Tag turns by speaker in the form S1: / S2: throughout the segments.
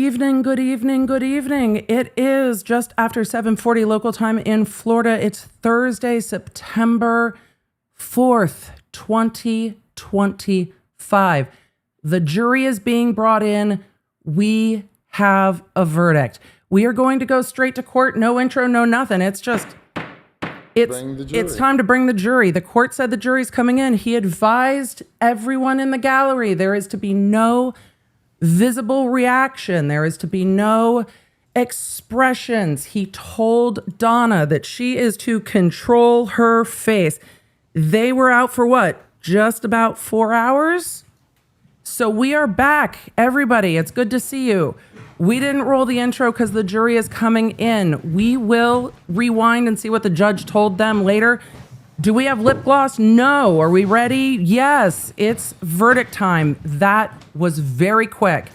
S1: evening, good evening, good evening. It is just after 7:40 local time in Florida. It's Thursday, September 4th, 2025. The jury is being brought in. We have a verdict. We are going to go straight to court. No intro, no nothing. It's time to bring the jury. The court said the jury's coming in. He advised everyone in the gallery there is to be no visible reaction. There is to be no expressions. He told Donna that she is to control her face. They were out for what? Just about 4 hours? So we are back. Everybody, it's good to see you. We didn't roll the intro because the jury is coming in. We will rewind and see what the judge told them later. Do we have lip gloss? No. Are we ready? Yes. It's verdict time. That was very quick.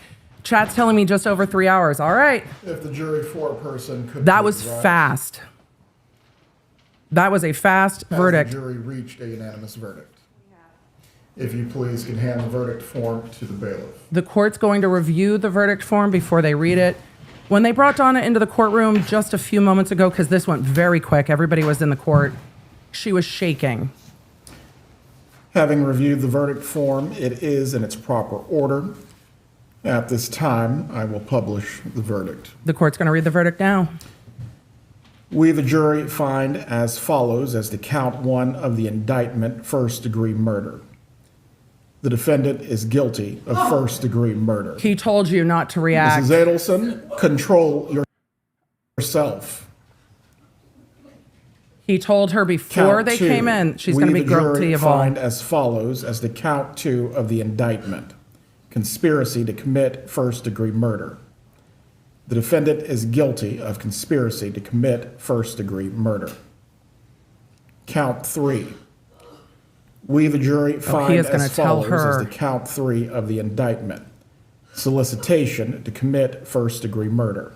S1: Chat's telling me just over 3 hours. All right.
S2: If the jury foreperson could...
S1: That was fast. That was a fast verdict.
S2: The jury reached a unanimous verdict. If you please can hand the verdict form to the bailiff.
S1: The court's going to review the verdict form before they read it. When they brought Donna into the courtroom just a few moments ago, because this went very quick, everybody was in the court, she was shaking.
S2: Having reviewed the verdict form, it is in its proper order. At this time, I will publish the verdict.
S1: The court's going to read the verdict now.
S2: We, the jury, find as follows as to count one of the indictment, first-degree murder. The defendant is guilty of first-degree murder.
S1: He told you not to react.
S2: Mrs. Adelson, control yourself.
S1: He told her before they came in, she's going to be guilty of all.
S2: We, the jury, find as follows as to count two of the indictment. Conspiracy to commit first-degree murder. The defendant is guilty of conspiracy to commit first-degree murder. Count three. We, the jury, find as follows as to count three of the indictment. Solicitation to commit first-degree murder.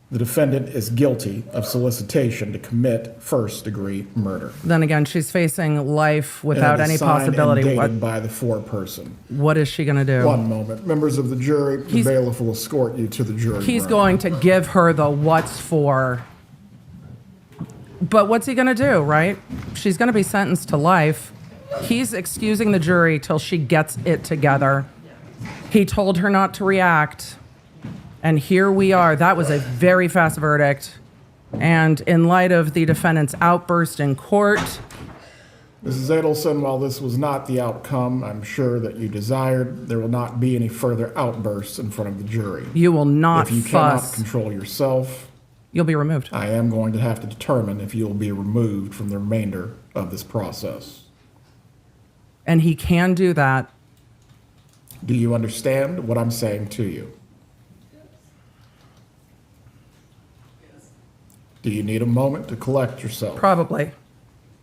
S2: The defendant is guilty of solicitation to commit first-degree murder.
S1: Then again, she's facing life without any possibility.
S2: And dated by the foreperson.
S1: What is she going to do?
S2: One moment. Members of the jury, the bailiff will escort you to the jury.
S1: He's going to give her the what's for. But what's he going to do, right? She's going to be sentenced to life. He's excusing the jury till she gets it together. He told her not to react. And here we are. That was a very fast verdict. And in light of the defendant's outburst in court.
S2: Mrs. Adelson, while this was not the outcome I'm sure that you desired, there will not be any further outbursts in front of the jury.
S1: You will not fuss.
S2: If you cannot control yourself,
S1: you'll be removed.
S2: I am going to have to determine if you'll be removed from the remainder of this process.
S1: And he can do that.
S2: Do you understand what I'm saying to you? Do you need a moment to collect yourself?
S1: Probably.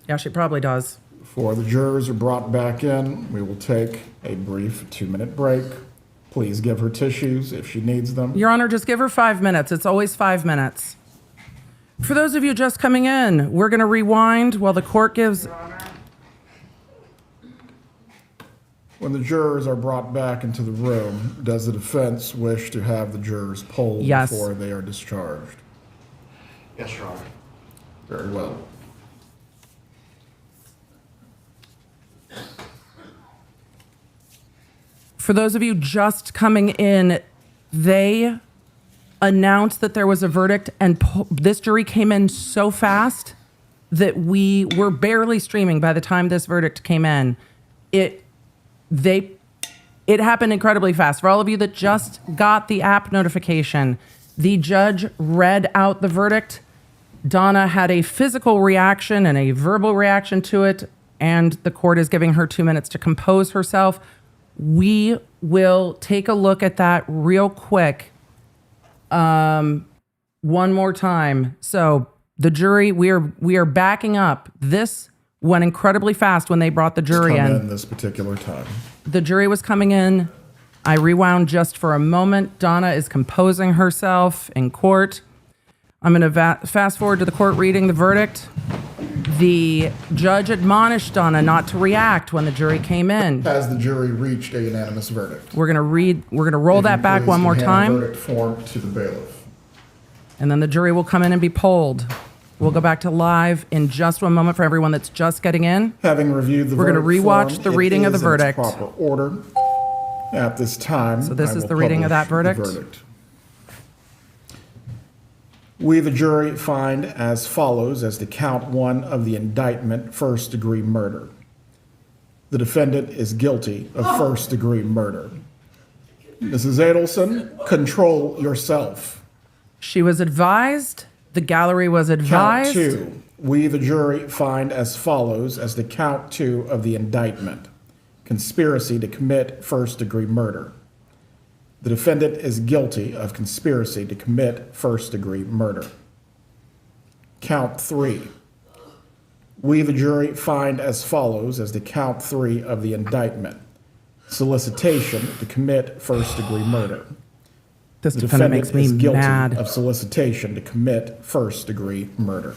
S1: Yeah, she probably does.
S2: Before the jurors are brought back in, we will take a brief 2-minute break. Please give her tissues if she needs them.
S1: Your Honor, just give her 5 minutes. It's always 5 minutes. For those of you just coming in, we're going to rewind while the court gives...
S2: When the jurors are brought back into the room, does the defense wish to have the jurors polled before they are discharged?
S3: Yes, Your Honor.
S2: Very well.
S1: For those of you just coming in, they announced that there was a verdict, and this jury came in so fast that we were barely streaming by the time this verdict came in. It happened incredibly fast. For all of you that just got the app notification, the judge read out the verdict. Donna had a physical reaction and a verbal reaction to it, and the court is giving her 2 minutes to compose herself. We will take a look at that real quick one more time. So the jury, we are backing up. This went incredibly fast when they brought the jury in.
S2: This particular time.
S1: The jury was coming in. I rewound just for a moment. Donna is composing herself in court. I'm going to fast forward to the court reading the verdict. The judge admonished Donna not to react when the jury came in.
S2: Has the jury reached a unanimous verdict?
S1: We're going to roll that back one more
S2: Hand the
S1: time,
S2: verdict form to the bailiff.
S1: and then the jury will come in and be polled. We'll go back to live in just one moment for everyone that's just getting in.
S2: Having reviewed the
S1: We're gonna
S2: verdict
S1: rewatch
S2: form,
S1: the
S2: it
S1: reading of the
S2: is in its
S1: verdict.
S2: proper order. At this time,
S1: So this
S2: I
S1: is
S2: will
S1: the reading of that
S2: publish the
S1: verdict?
S2: We, the jury, find as follows as to count one of the indictment, first-degree murder. The defendant is guilty of first-degree murder. Mrs. Adelson, control yourself.
S1: She was advised. The gallery was
S2: Count
S1: advised.
S2: two. We, the jury, find as follows as to count two of the indictment. Conspiracy to commit first-degree murder. The defendant is guilty of conspiracy to commit first-degree murder. Count three. We, the jury, find as follows as to count three of the indictment. Solicitation to commit first-degree murder.
S1: This
S2: The
S1: defendant
S2: defendant
S1: makes
S2: is
S1: me
S2: guilty
S1: mad.
S2: of solicitation to commit first-degree murder.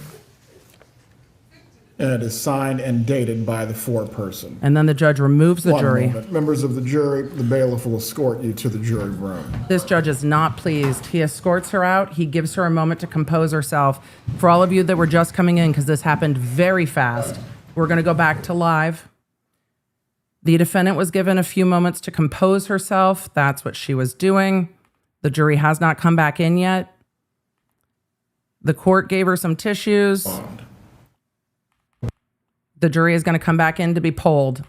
S2: And it is signed and dated by the foreperson.
S1: And then the judge removes the
S2: One
S1: jury.
S2: moment. Members of the jury, the bailiff will escort you to the jury room.
S1: This judge is not pleased. He escorts her out. He gives her a moment to compose herself. For all of you that were just coming in, because this happened very fast, we're going to go back to live. The defendant was given a few moments to compose herself. That's what she was doing. The jury has not come back in yet. The court gave her some tissues.
S2: Bond.
S1: The jury is going to come back in to be polled.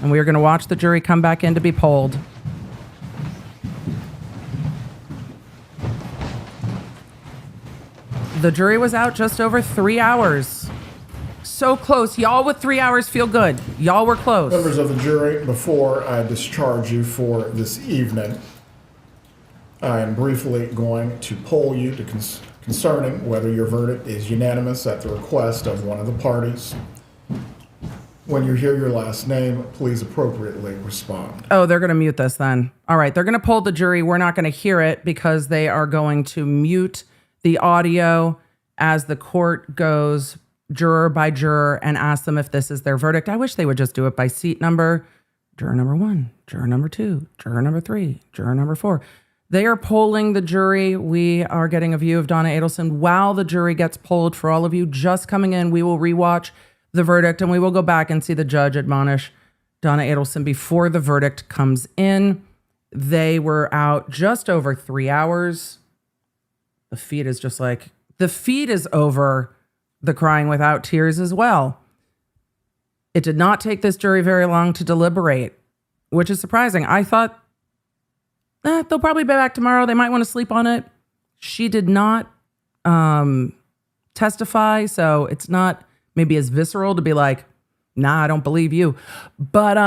S1: And we are going to watch the jury come back in to be polled. The jury was out just over 3 hours. So close. Y'all with 3 hours feel good. Y'all were close.
S2: Members of the jury, before I discharge you for this evening, I am briefly going to poll you concerning whether your verdict is unanimous at the request of one of the parties. When you hear your last name, please appropriately respond.
S1: Oh, they're going to mute this then. All right. They're going to poll the jury. We're not going to hear it because they are going to mute the audio as the court goes juror by juror and ask them if this is their verdict. I wish they would just do it by seat number. Juror number 1, juror number 2, juror number 3, juror number 4. They are polling the jury. We are getting a view of Donna Adelson while the jury gets polled. For all of you just coming in, we will rewatch the verdict and we will go back and see the judge admonish Donna Adelson before the verdict comes in. They were out just over 3 hours. The feed is just like, the feed is over the crying without tears as well. It did not take this jury very long to deliberate, which is surprising. I thought, they'll probably be back tomorrow. They might want to sleep on it. She did not testify, so it's not maybe as visceral to be like, nah, I don't believe you. But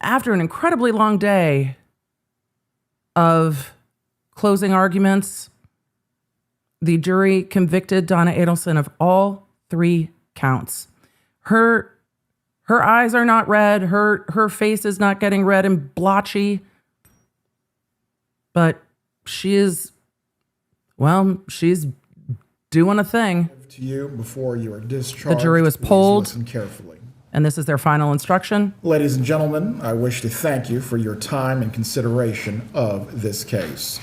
S1: after an incredibly long day of closing arguments, the jury convicted Donna Adelson of all 3 counts. Her eyes are not red. Her face is not getting red and blotchy. But she's doing a thing.
S2: To you before you are discharged.
S1: The jury was
S2: please
S1: polled.
S2: Listen carefully.
S1: And this is their final instruction.
S2: Ladies and gentlemen, I wish to thank you for your time and consideration of this case.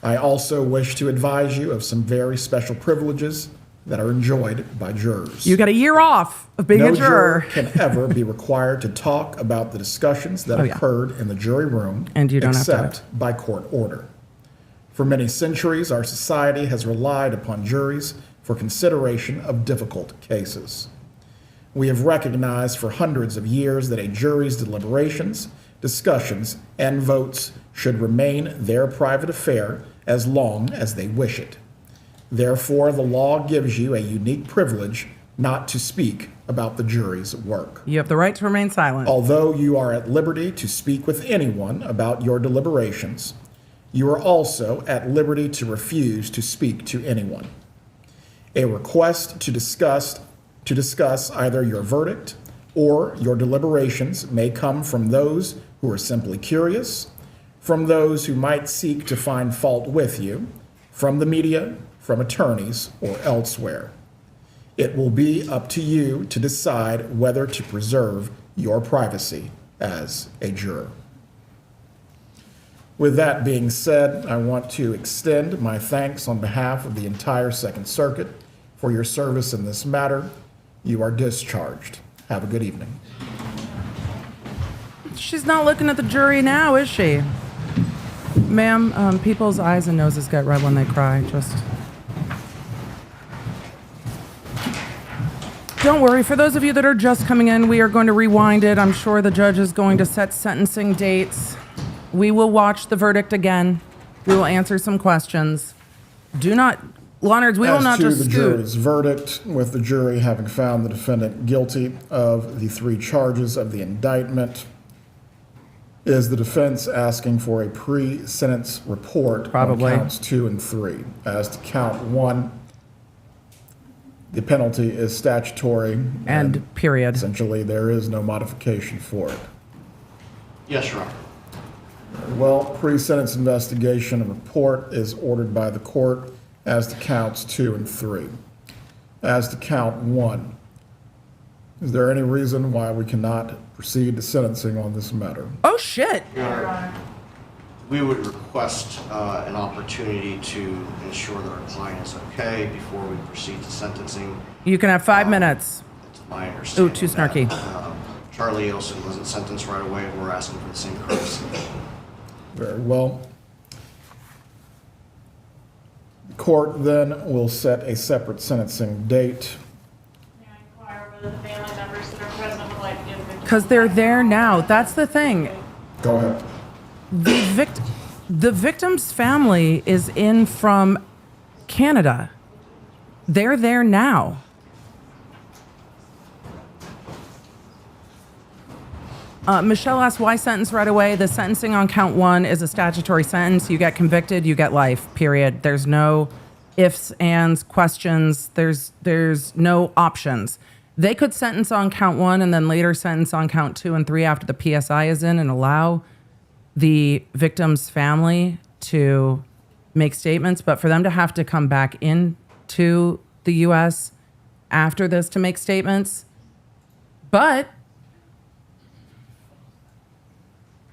S2: I also wish to advise you of some very special privileges that are enjoyed by jurors.
S1: You got a year off of being
S2: No
S1: a juror.
S2: can ever be required to talk about the discussions that
S1: yeah.
S2: occurred in the jury room,
S1: And you don't have to.
S2: except by court order. For many centuries, our society has relied upon juries for consideration of difficult cases. We have recognized for hundreds of years that a jury's deliberations, discussions, and votes should remain their private affair as long as they wish it. Therefore, the law gives you a unique privilege not to speak about the jury's work.
S1: You have the right to remain silent.
S2: Although you are at liberty to speak with anyone about your deliberations, you are also at liberty to refuse to speak to anyone. A request to discuss either your verdict or your deliberations may come from those who are simply curious, from those who might seek to find fault with you, from the media, from attorneys, or elsewhere. It will be up to you to decide whether to preserve your privacy as a juror. With that being said, I want to extend my thanks on behalf of the entire Second Circuit for your service in this matter. You are discharged. Have a good evening.
S1: She's not looking at the jury now, is she? Ma'am, people's eyes and noses get red when they cry. Just don't worry. For those of you that are just coming in, we are going to rewind it. I'm sure the judge is going to set sentencing dates. We will watch the verdict again. We will answer some questions. Do not, Leonards, we will not just
S2: As to the
S1: scoot.
S2: jury's verdict, with the jury having found the defendant guilty of the 3 charges of the indictment, is the defense asking for a pre-sentence report
S1: Probably.
S2: on counts 2 and 3. As to count 1, the penalty is statutory.
S1: And period.
S2: Essentially, there is no modification for it.
S3: Yes, Your Honor.
S2: Well, pre-sentence investigation and report is ordered by the court as to counts 2 and 3. As to count 1, is there any reason why we cannot proceed to sentencing on this matter?
S1: Oh, shit.
S3: Your Honor, we would request an opportunity to ensure that our client is okay before we proceed to sentencing.
S1: You can have 5 minutes.
S3: It's my understanding.
S1: Ooh, too snarky.
S3: that, Charlie Adelson wasn't sentenced right away. We're asking for the same courtesy.
S2: Very well. The court then will set a separate sentencing date.
S4: May I inquire whether the family members that are present would like to give victims?
S1: Because they're there now. That's the thing.
S2: Go ahead.
S1: The victim's family is in from Canada. They're there now. Michelle asked, why sentence right away? The sentencing on count 1 is a statutory sentence. You get convicted, you get life, period. There's no ifs, ands, questions. There's no options. They could sentence on count 1 and then later sentence on count 2 and 3 after the PSI is in and allow the victim's family to make statements. But for them to have to come back into the U.S. after this to make statements. But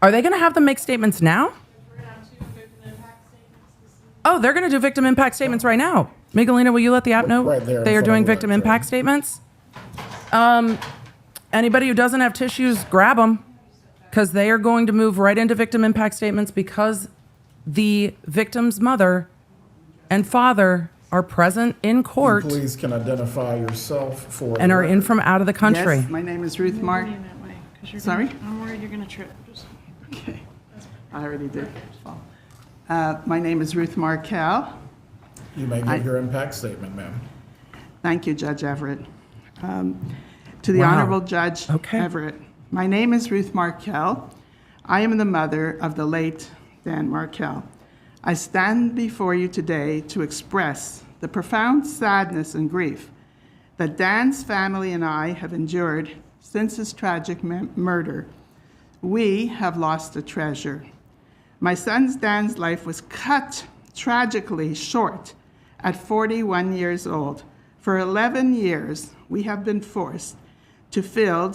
S1: are they going to have them make statements now? Oh, they're going to do victim impact statements right now. Miguelina, will you let the app know
S2: Right there in
S1: they are
S2: front
S1: doing
S2: of the
S1: victim
S2: Judge.
S1: impact statements? Anybody who doesn't have tissues, grab them, because they are going to move right into victim impact statements because the victim's mother and father are present in court
S2: Please can identify yourself for
S1: and
S2: the
S1: are in
S2: record.
S1: from out of the country.
S5: Yes, my name is Ruth Mark.
S4: That way, 'cause you're
S5: Sorry?
S4: gonna- I'm worried you're gonna trip. Just-
S5: Okay, I already did. My name is Ruth Markel.
S2: You may give your impact statement, ma'am.
S5: Thank you, Judge Everett. To the
S1: Wow.
S5: Honorable Judge
S1: Okay.
S5: Everett, my name is Ruth Markel. I am the mother of the late Dan Markel. I stand before you today to express the profound sadness and grief that Dan's family and I have endured since his tragic murder. We have lost a treasure. My son Dan's life was cut tragically short at 41 years old. For 11 years, we have been forced to a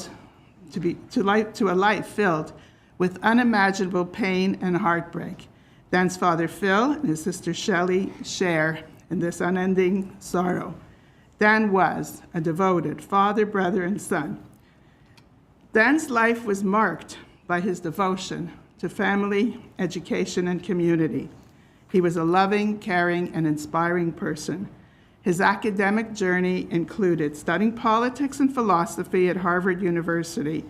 S5: life filled with unimaginable pain and heartbreak. Dan's father Phil and his sister Shelley share in this unending sorrow. Dan was a devoted father, brother, and son. Dan's life was marked by his devotion to family, education, and community. He was a loving, caring, and inspiring person. His academic journey included studying politics and philosophy at Harvard University,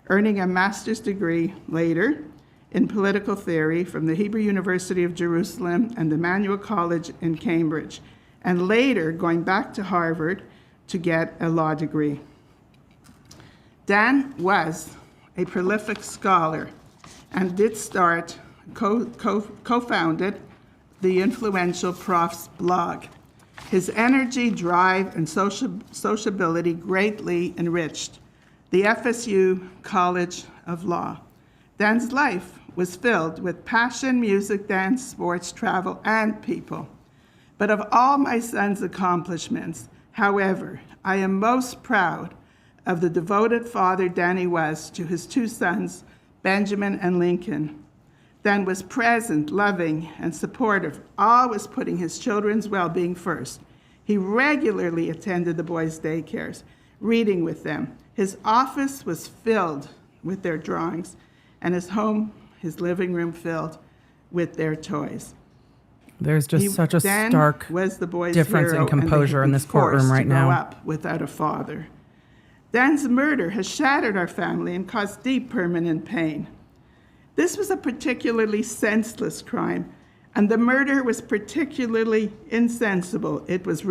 S5: earning a master's degree later in political theory from the Hebrew University of Jerusalem and the Emmanuel College in Cambridge, and later going back to Harvard to get a law degree. Dan was a prolific scholar and did start, co-founded the influential Prof's blog. His energy, drive, and sociability greatly enriched the FSU College of Law. Dan's life was filled with passion, music, dance, sports, travel, and people. But of all my son's accomplishments, However, I am most proud of the devoted father Danny was to his two sons, Benjamin and Lincoln. Dan was present, loving, and supportive, always putting his children's well-being first. He regularly attended the boys' daycares, reading with them. His office was filled with their drawings, and his home, his living room, filled with their toys.
S1: There's just such a
S5: Dan
S1: stark
S5: was the boys'
S1: difference
S5: hero,
S1: in composure in
S5: and they had
S1: this
S5: been
S1: courtroom
S5: forced
S1: right
S5: to grow
S1: now.
S5: up without a father. Dan's murder has shattered our family and caused deep permanent pain. This was a particularly senseless crime, and the murder was particularly insensible. It was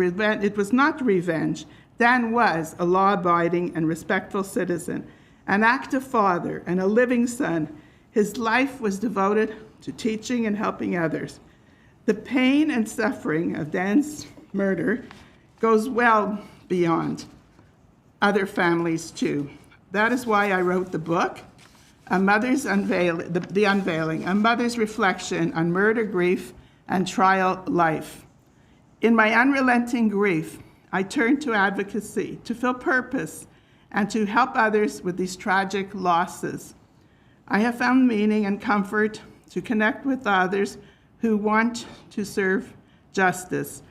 S5: not revenge. Dan was a law-abiding and respectful citizen, an active father, and a living son. His life was devoted to teaching and helping others. The pain and suffering of Dan's murder goes well beyond other families too. That is why I wrote the book, The Unveiling, a mother's reflection on murder, grief, and trial life. In my unrelenting grief, I turned to advocacy, to feel purpose, and to help others with these tragic losses. I have found meaning and comfort to connect with others who want to serve justice.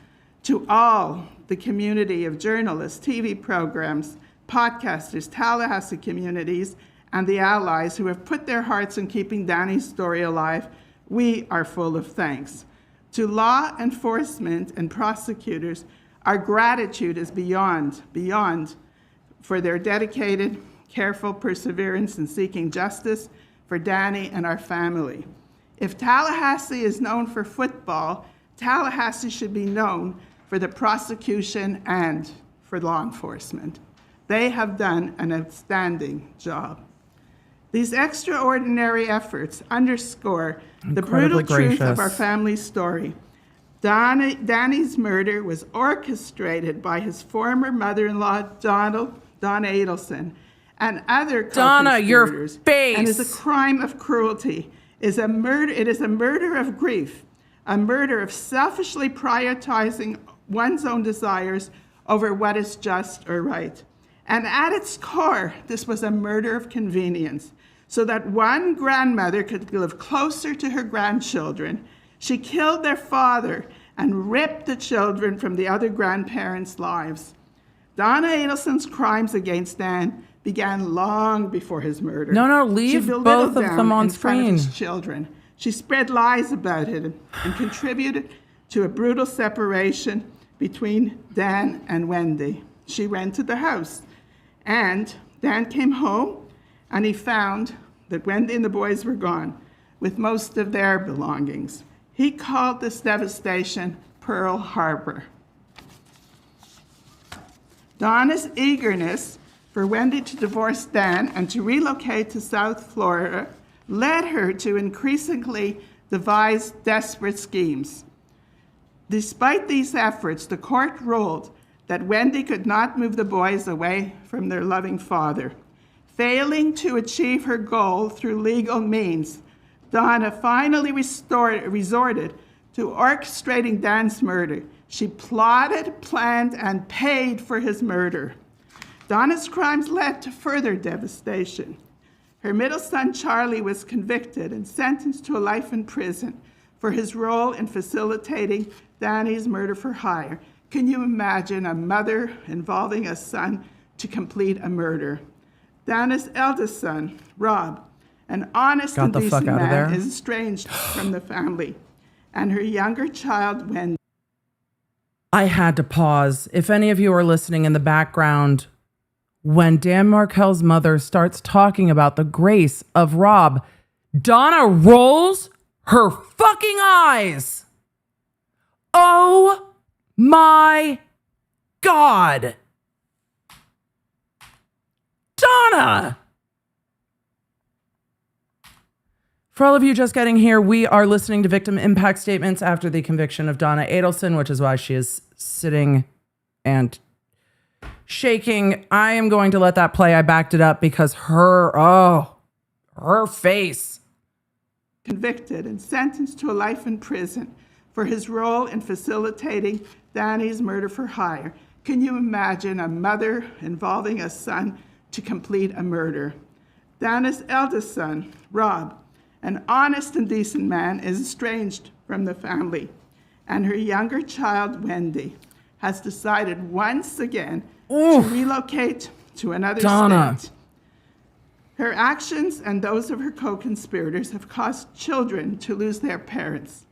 S5: To all the community of journalists, TV programs, podcasters, Tallahassee communities, and the allies who have put their hearts in keeping Danny's story alive, we are full of thanks. To law enforcement and prosecutors, our gratitude is beyond for their dedicated, careful perseverance in seeking justice for Danny and our family. If Tallahassee is known for football, Tallahassee should be known for the prosecution and for law enforcement. They have done an outstanding job. These extraordinary efforts underscore the brutal truth of our family's story. Danny's murder was orchestrated by his former mother-in-law, Donna Adelson, and other
S1: Donna, your
S5: co-conspirators,
S1: face.
S5: and is a crime of cruelty. It is a murder of grief, a murder of selfishly prioritizing one's own desires over what is just or right. And at its core, this was a murder of convenience, so that one grandmother could live closer to her grandchildren. She killed their father and ripped the children from the other grandparents' lives. Donna Adelson's crimes against Dan began long before his murder.
S1: No, leave both of them on screen.
S5: His children. She spread lies about it and contributed to a brutal separation between Dan and Wendy. She rented the house, and Dan came home, and he found that Wendy and the boys were gone with most of their belongings. He called this devastation Pearl Harbor. Donna's eagerness for Wendy to divorce Dan and to relocate to South Florida led her to increasingly devise desperate schemes. Despite these efforts, the court ruled that Wendy could not move the boys away from their loving father. Failing to achieve her goal through legal means, Donna finally resorted to orchestrating Dan's murder. She plotted, planned, and paid for his murder. Donna's crimes led to further devastation. Her middle son, Charlie, was convicted and sentenced to a life in prison for his role in facilitating Danny's murder for hire. Can you imagine a mother involving a son to complete a murder? Donna's eldest son, Rob, an honest and decent man, is estranged from the family, and her younger child, Wendy.
S1: I had to pause. If any of you are listening in the background, when Dan Markel's mother starts talking about the grace of Rob, Donna rolls her fucking eyes. Oh my God. Donna! For all of you just getting here, we are listening to victim impact statements after the conviction of Donna Adelson, which is why she is sitting and shaking. I am going to let that play. I backed it up because her face.
S5: Convicted and sentenced to a life in prison for his role in facilitating Danny's murder for hire. can you imagine a mother involving a son to complete a murder? Donna's eldest son, Rob, an honest and decent man, is estranged from the family, and her younger child, Wendy, has decided once again to relocate to another
S1: Donna.
S5: state. Her actions and those of her co-conspirators have caused children to lose their parents.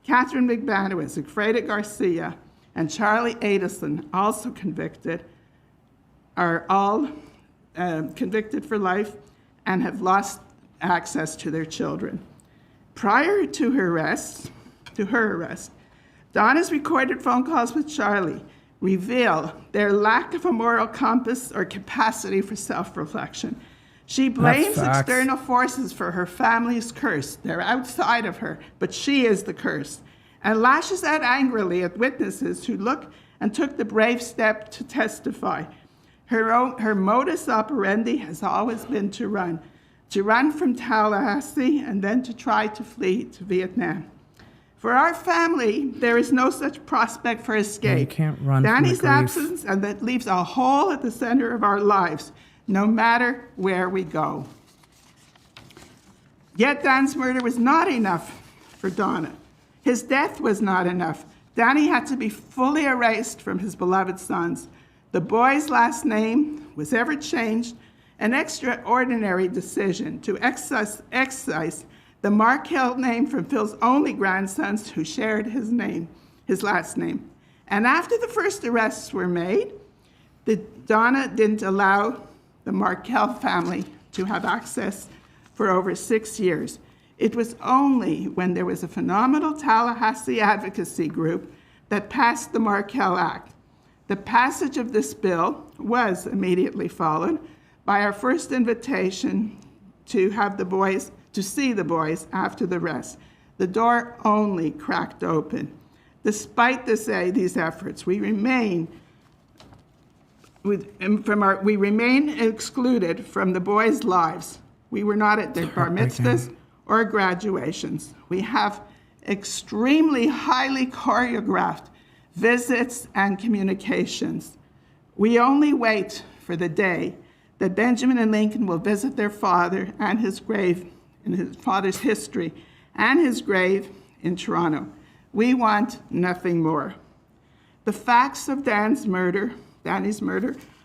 S5: Catherine McManus, Efreda Garcia, and Charlie Adelson, also convicted, are all convicted for life and have lost access to their children. Prior to her arrest, Donna's recorded phone calls with Charlie reveal their lack of a moral compass or capacity for self-reflection. She blames
S1: facts.
S5: external forces for her family's curse. They're outside of her, but she is the curse, and lashes out angrily at witnesses who took the brave step to testify. Her modus operandi has always been to run from Tallahassee and then to try to flee to Vietnam. For our family, there is no such prospect for escape.
S1: You can't run from
S5: Danny's
S1: the grief.
S5: absence, and that leaves a hole at the center of our lives, no matter where we go. Yet Dan's murder was not enough for Donna. His death was not enough. Danny had to be fully erased from his beloved sons. The boy's last name was ever changed, an extraordinary decision to excise the Markel name from Phil's only grandsons who shared his last name. And after the first arrests were made, Donna didn't allow the Markel family to have access for over 6 years. It was only when there was a phenomenal Tallahassee advocacy group that passed the Markel Act. The passage of this bill was immediately followed by our first invitation to see the boys after the arrest. The door only cracked open. Despite these efforts, we remain excluded from the boys' lives. We were not at their bar mitzvahs or graduations. We have extremely highly choreographed visits and communications. We only wait for the day that Benjamin and Lincoln will visit their father and his grave in his father's history and his grave in Toronto. We want nothing more. The facts of Danny's murder,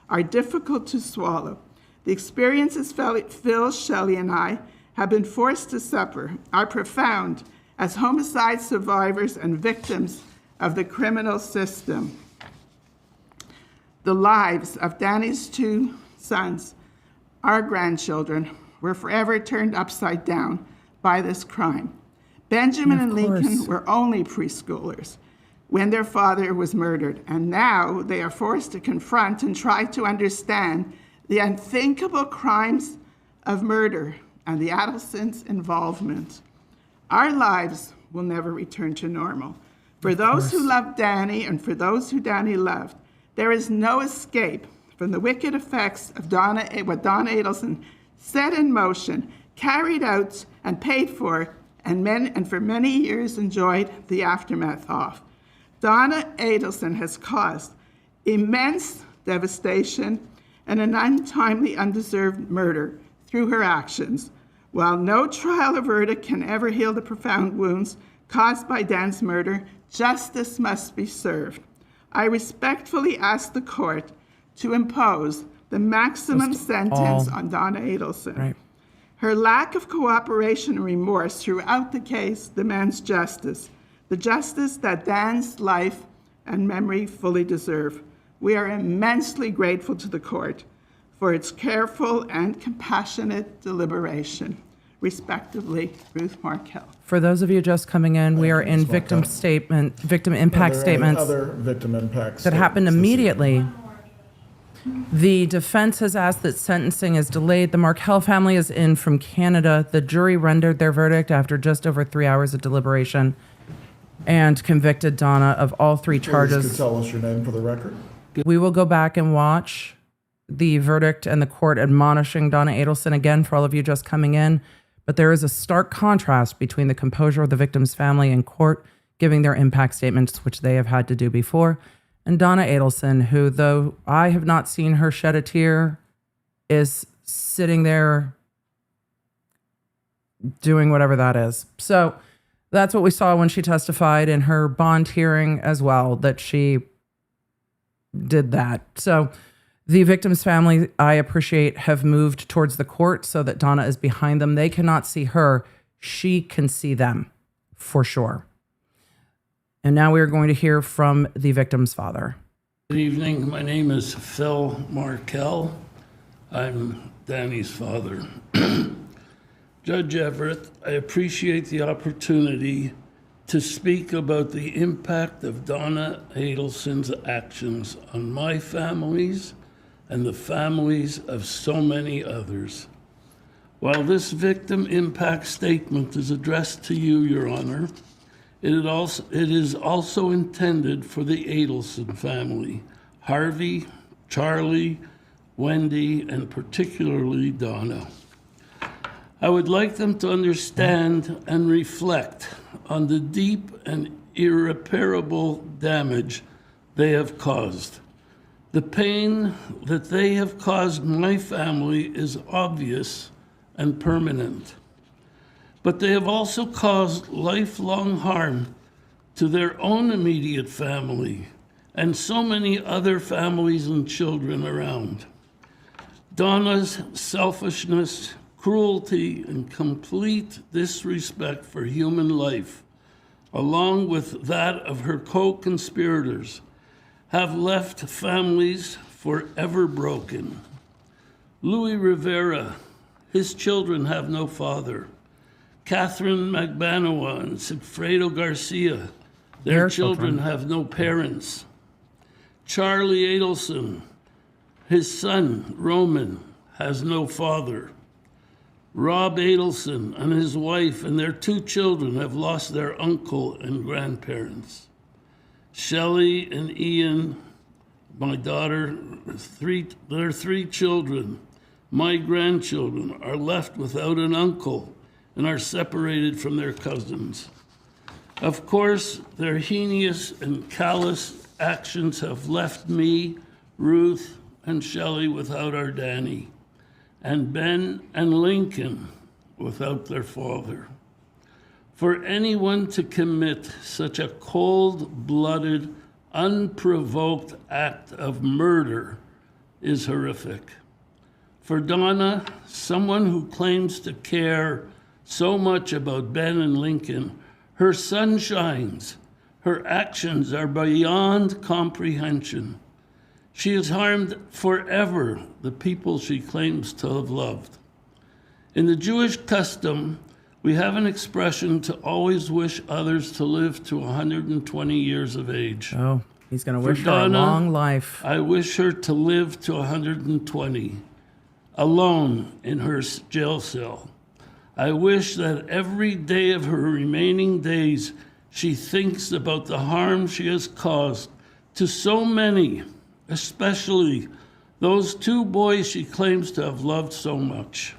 S5: are difficult to swallow. The experiences Phil, Shelley, and I have been forced to suffer are profound as homicide survivors and victims of the criminal system. The lives of Danny's 2 sons, our grandchildren, were forever turned upside down by this crime. Benjamin and Lincoln were only preschoolers when their father was murdered, and now they are forced to confront and try to understand the unthinkable crimes of murder and the Adelsons' involvement. Our lives will never return to normal. For those who loved Danny and for those who Danny loved, there is no escape from the wicked effects of what Donna Adelson set in motion, carried out, and paid for, and for many years enjoyed the aftermath of. Donna Adelson has caused immense devastation and an untimely, undeserved murder through her actions. While no trial or verdict can ever heal the profound wounds caused by Dan's murder, justice must be served. I respectfully ask the court to impose the maximum sentence on Donna Adelson.
S1: Right.
S5: Her lack of cooperation and remorse throughout the case demands justice, the justice that Dan's life and memory fully deserve. We are immensely grateful to the court for its careful and compassionate deliberation. Respectively, Ruth Markel.
S1: For those of you just coming in, we are in victim impact statements
S2: Other victim impact
S1: that happened
S2: statements this
S1: immediately. The defense has asked that sentencing is delayed. The Markel family is in from Canada. The jury rendered their verdict after just over 3 hours of deliberation and convicted Donna of all 3
S2: evening. Please
S1: charges.
S2: could tell us your name for the record.
S1: We will go back and watch the verdict and the court admonishing Donna Adelson again for all of you just coming in. But there is a stark contrast between the composure of the victim's family in court, giving their impact statements, which they have had to do before, And Donna Adelson, who, though I have not seen her shed a tear, is sitting there doing whatever that is. So that's what we saw when she testified in her bond hearing as well, that she did that. So the victim's family, I appreciate, have moved towards the court so that Donna is behind them. They cannot see her. She can see them for sure. And now we are going to hear from the victim's father.
S6: Good evening. My name is Phil Markel. I'm Danny's father. Judge Everett, I appreciate the opportunity to speak about the impact of Donna Adelson's actions on my families and the families of so many others. While this victim impact statement is addressed to you, Your Honor, it is also intended for the Adelson family, Harvey, Charlie, Wendy, and particularly Donna. I would like them to understand and reflect on the deep and irreparable damage they have caused. The pain that they have caused my family is obvious and permanent, but they have also caused lifelong harm to their own immediate family and so many other families and children around. Donna's selfishness, cruelty, and complete disrespect for human life, along with that of her co-conspirators, have left families forever broken. Louis Rivera, his children have no father. Catherine Magbanawa and Sigfredo Garcia, their children have no parents. Charlie Adelson, his son, Roman, has no father. Rob Adelson and his wife and their 2 children have lost their uncle and grandparents. Shelley and Ian, my daughter, their 3 children, my grandchildren, are left without an uncle and are separated from their cousins. Of course, their heinous and callous actions have left me, Ruth, and Shelley without our Danny, and Ben and Lincoln without their father. For anyone to commit such a cold-blooded, unprovoked act of murder is horrific. For Donna, someone who claims to care so much about Ben and Lincoln, her sun shines. Her actions are beyond comprehension. She has harmed forever the people she claims to have loved. In the Jewish custom, we have an expression to always wish others to live to 120 years of age.
S1: Oh, he's going to
S6: For
S1: wish her a
S6: Donna,
S1: long life.
S6: I wish her to live to 120, alone in her jail cell. I wish that every day of her remaining days, she thinks about the harm she has caused to so many, especially those 2 boys she claims to have loved so much.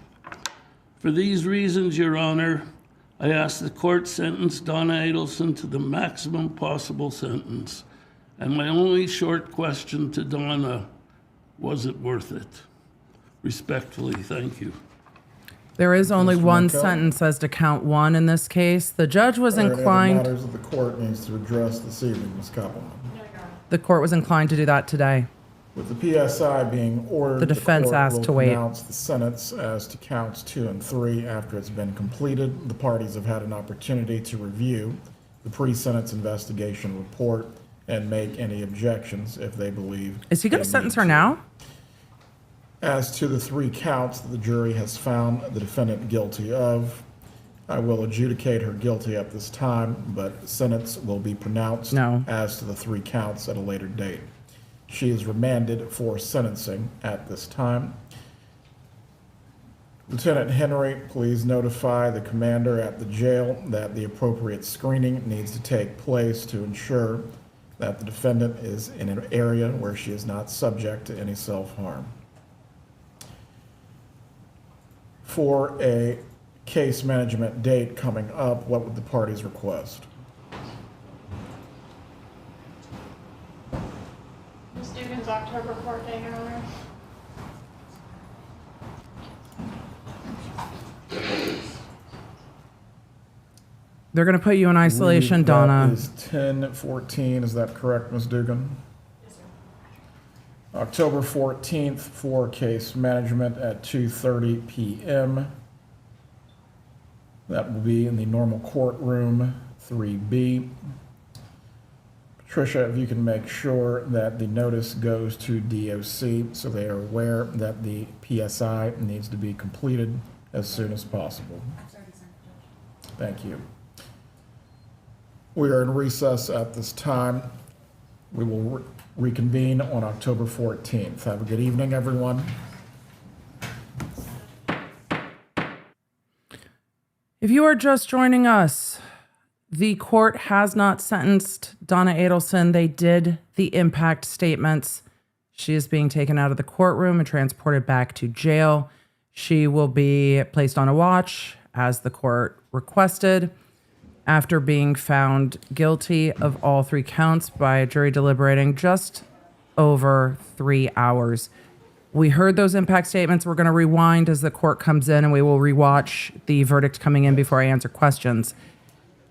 S6: For these reasons, Your Honor, I ask the court sentence Donna Adelson to the maximum possible sentence. And my only short question to Donna, was it worth it? Respectfully, thank you.
S1: There is only
S2: Mr.
S1: one
S2: Markel?
S1: sentence as to count 1 in this case. The judge was
S2: Are there any other
S1: inclined,
S2: matters that the court needs to address this evening, Ms. Cappleman?
S1: the court was inclined to do that today.
S2: With the PSI being ordered,
S1: The defense
S2: court
S1: asked
S2: will
S1: to wait.
S2: pronounce the sentence as to counts 2 and 3 after it's been completed. The parties have had an opportunity to review the pre-sentence investigation report and make any objections if they believe.
S1: Is he going
S2: they
S1: to sentence
S2: need
S1: her now?
S2: As to the 3 counts that the jury has found the defendant guilty of, I will adjudicate her guilty at this time, but sentence will be pronounced
S1: No.
S2: as to the 3 counts at a later date. She is remanded for sentencing at this time. Lieutenant Henry, please notify the commander at the jail that the appropriate screening needs to take place to ensure that the defendant is in an area where she is not subject to any self-harm. For a case management date coming up, what would the parties request?
S4: Dugan's October court date, Your Honor.
S1: They're going to put you in isolation, Donna.
S2: That is 10/14, is that correct, Ms. Dugan?
S4: Yes, sir.
S2: October 14th for case management at 2:30 p.m. That will be in the normal courtroom, 3B. Patricia, if you can make sure that the notice goes to DOC so they are aware that the PSI needs to be completed as soon as possible. Thank you. We are in recess at this time. We will reconvene on October 14th. Have a good evening, everyone.
S1: If you are just joining us, the court has not sentenced Donna Adelson. They did the impact statements. She is being taken out of the courtroom and transported back to jail. She will be placed on a watch as the court requested after being found guilty of all 3 counts by a jury deliberating just over 3 hours. We heard those impact statements. We're going to rewind as the court comes in, and we will rewatch the verdict coming in before I answer questions.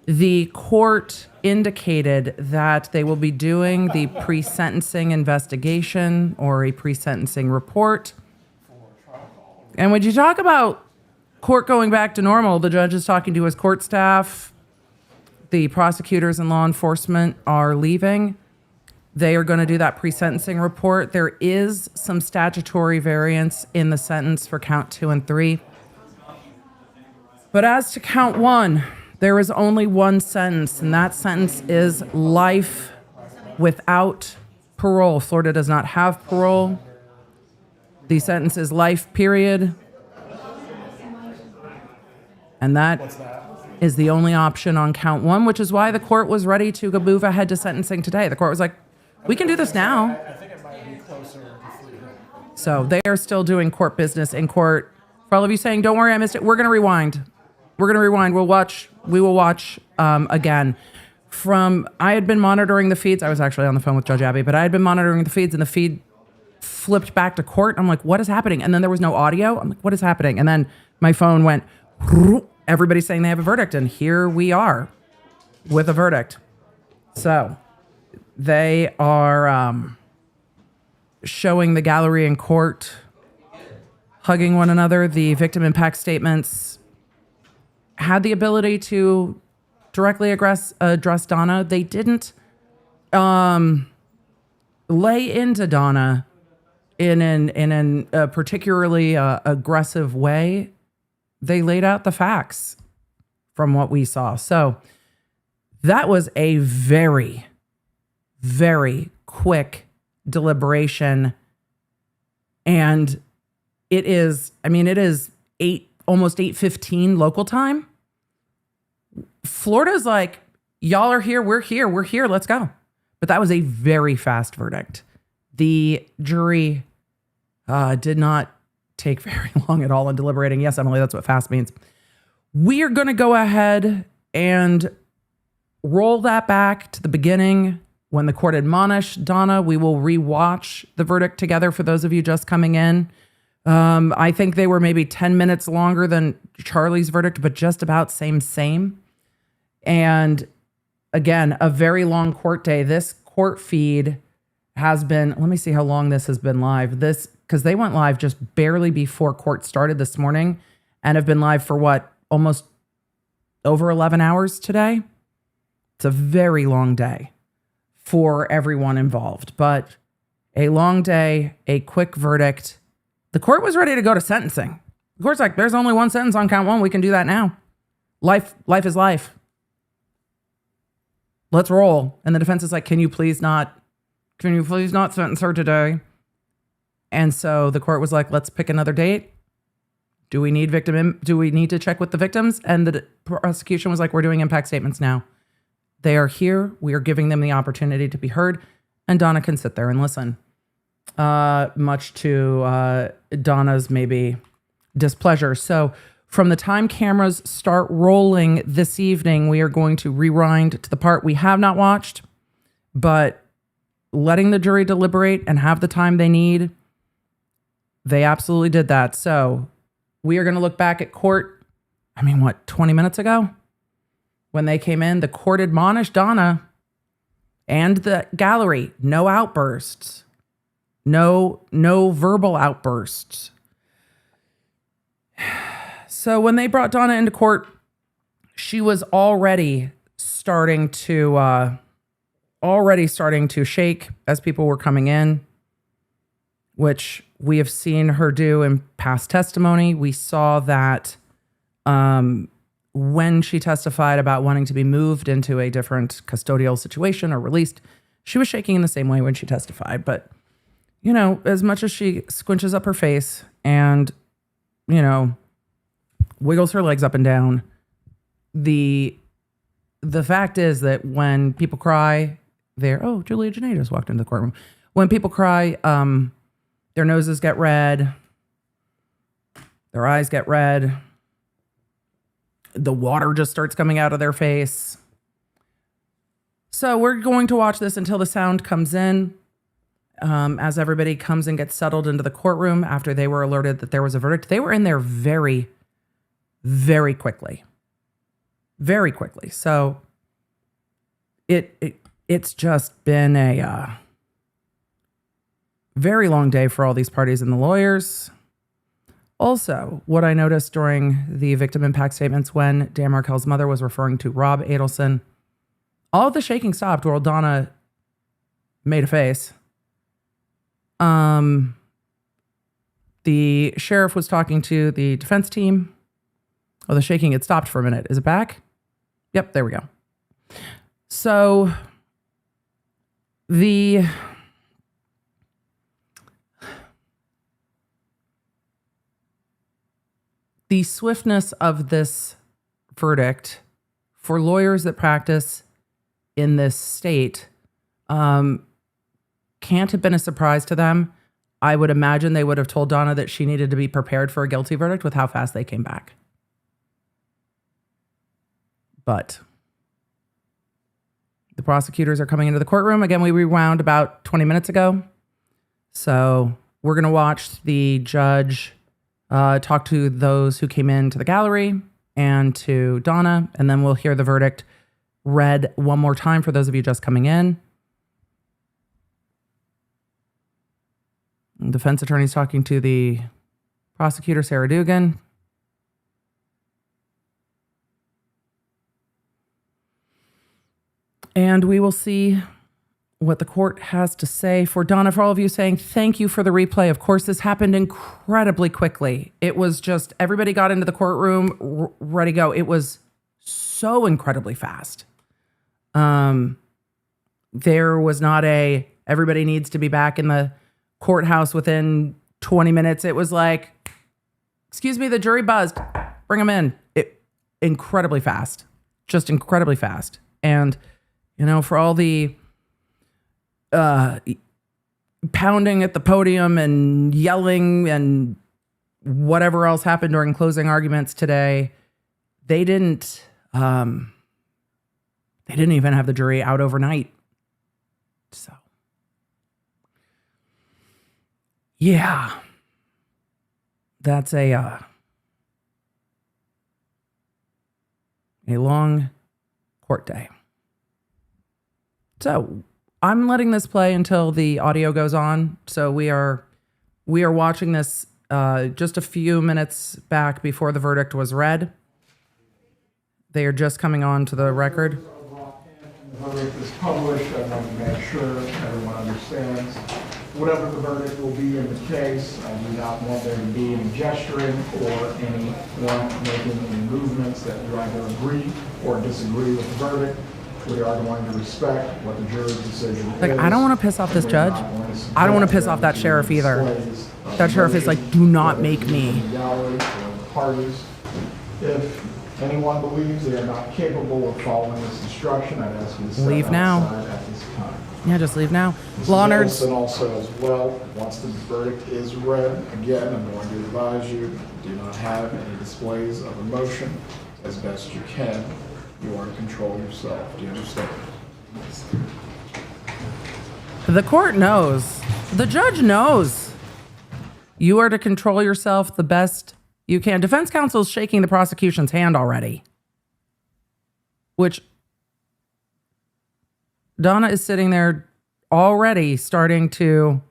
S1: The court indicated that they will be doing the pre-sentencing investigation or a pre-sentencing report. And when you talk about court going back to normal, the judge is talking to his court staff. The prosecutors and law enforcement are leaving. They are going to do that pre-sentencing report. There is some statutory variance in the sentence for count 2 and 3. But as to count 1, there is only one sentence, and that sentence is life without parole. Florida does not have parole. The sentence is life, period. And that is the only option on count 1, which is why the court was ready to go move ahead to sentencing today. The court was like, we can do this now.
S2: I think it might be closer to 3.
S1: So they are still doing court business in court. For all of you saying, don't worry, I missed it, we're going to rewind. We're going to rewind. We will watch again. I had been monitoring the feeds. I was actually on the phone with Judge Abby, but I had been monitoring the feeds, and the feed flipped back to court. I'm like, what is happening? And then there was no audio. I'm like, what is happening? And then my phone went, everybody's saying they have a verdict, and here we are with a verdict. So they are showing the gallery in court, hugging one another. The victim impact statements had the ability to directly address Donna. They didn't lay into Donna in a particularly aggressive way. They laid out the facts from what we saw. So that was a very, very quick deliberation. And it is almost 8:15 local time. Florida's like, y'all are here, we're here, let's go. But that was a very fast verdict. The jury did not take very long at all in deliberating. Yes, Emily, that's what fast means. We are going to go ahead and roll that back to the beginning when the court admonished Donna. We will rewatch the verdict together for those of you just coming in. I think they were maybe 10 minutes longer than Charlie's verdict, but just about same. And again, a very long court day. This court feed has been, let me see how long this has been live. Because they went live just barely before court started this morning and have been live for almost over 11 hours today. It's a very long day for everyone involved, but a long day, a quick verdict. The court was ready to go to sentencing. The court's like, there's only one sentence on count 1. We can do that now. Life is life. Let's roll. And the defense is like, can you please not sentence her today? And so the court was like, let's pick another date. Do we need to check with the victims? And the prosecution was like, we're doing impact statements now. They are here. We are giving them the opportunity to be heard. And Donna can sit there and listen. Much to Donna's maybe displeasure. So from the time cameras start rolling this evening, we are going to rewind to the part we have not watched, but letting the jury deliberate and have the time they need, they absolutely did that. So we are going to look back at court. 20 minutes ago? When they came in, the court admonished Donna and the gallery, no outbursts, no verbal outbursts. So when they brought Donna into court, she was already starting to shake as people were coming in, which we have seen her do in past testimony. We saw that when she testified about wanting to be moved into a different custodial situation or released, she was shaking in the same way when she testified. But, as much as she squinches up her face and, wiggles her legs up and down, the fact is that when people cry, Julia Janae just walked into the courtroom. When people cry, their noses get red, their eyes get red, the water just starts coming out of their face. So we're going to watch this until the sound comes in, as everybody comes and gets settled into the courtroom after they were alerted that there was a verdict. They were in there very, very quickly. Very quickly. So it's just been a very long day for all these parties and the lawyers. Also, what I noticed during the victim impact statements when Dan Markel's mother was referring to Rob Adelson, all of the shaking stopped while Donna made a face. The sheriff was talking to the defense team. Oh, the shaking had stopped for a minute. Is it back? Yep, there we go. So the swiftness of this verdict for lawyers that practice in this state can't have been a surprise to them. I would imagine they would have told Donna that she needed to be prepared for a guilty verdict with how fast they came back. But the prosecutors are coming into the courtroom. Again, we rewound about 20 minutes ago. So we're going to watch the judge talk to those who came into the gallery and to Donna, and then we'll hear the verdict read one more time for those of you just coming in. Defense attorney's talking to the prosecutor, Sarah Dugan. And we will see what the court has to say. For Donna, for all of you saying thank you for the replay. Of course, this happened incredibly quickly. It was just everybody got into the courtroom, ready to go. It was so incredibly fast. There was not everybody needs to be back in the courthouse within 20 minutes. It was like, excuse me, the jury buzzed. Bring them in. Incredibly fast. Just incredibly fast. And, for all the pounding at the podium and yelling and whatever else happened during closing arguments today, they didn't even have the jury out overnight. So, yeah, that's a long court day. So I'm letting this play until the audio goes on. So we are watching this just a few minutes back before the verdict was read. They are just coming on to the record.
S2: The verdict is published. I want to make sure everyone understands whatever the verdict will be in the case. I do not want there to be any gesturing or anyone making any movements that you either agree or disagree with the verdict. We are going to respect what the jury's decision is.
S1: I don't want to piss off this judge. I don't want to piss off that sheriff either. That sheriff is like, do not make me.
S2: Parties. If anyone believes they are not capable of following this instruction, I'd ask you to step
S1: leave now.
S2: at this time.
S1: Yeah, just leave now. Law nerds.
S2: And also as well, once the verdict is read, again, I'm going to advise you, do not have any displays of emotion as best you can. You are to control yourself. Do you understand?
S1: The court knows. The judge knows. You are to control yourself the best you can. Defense counsel is shaking the prosecution's hand already, which Donna is sitting there already starting to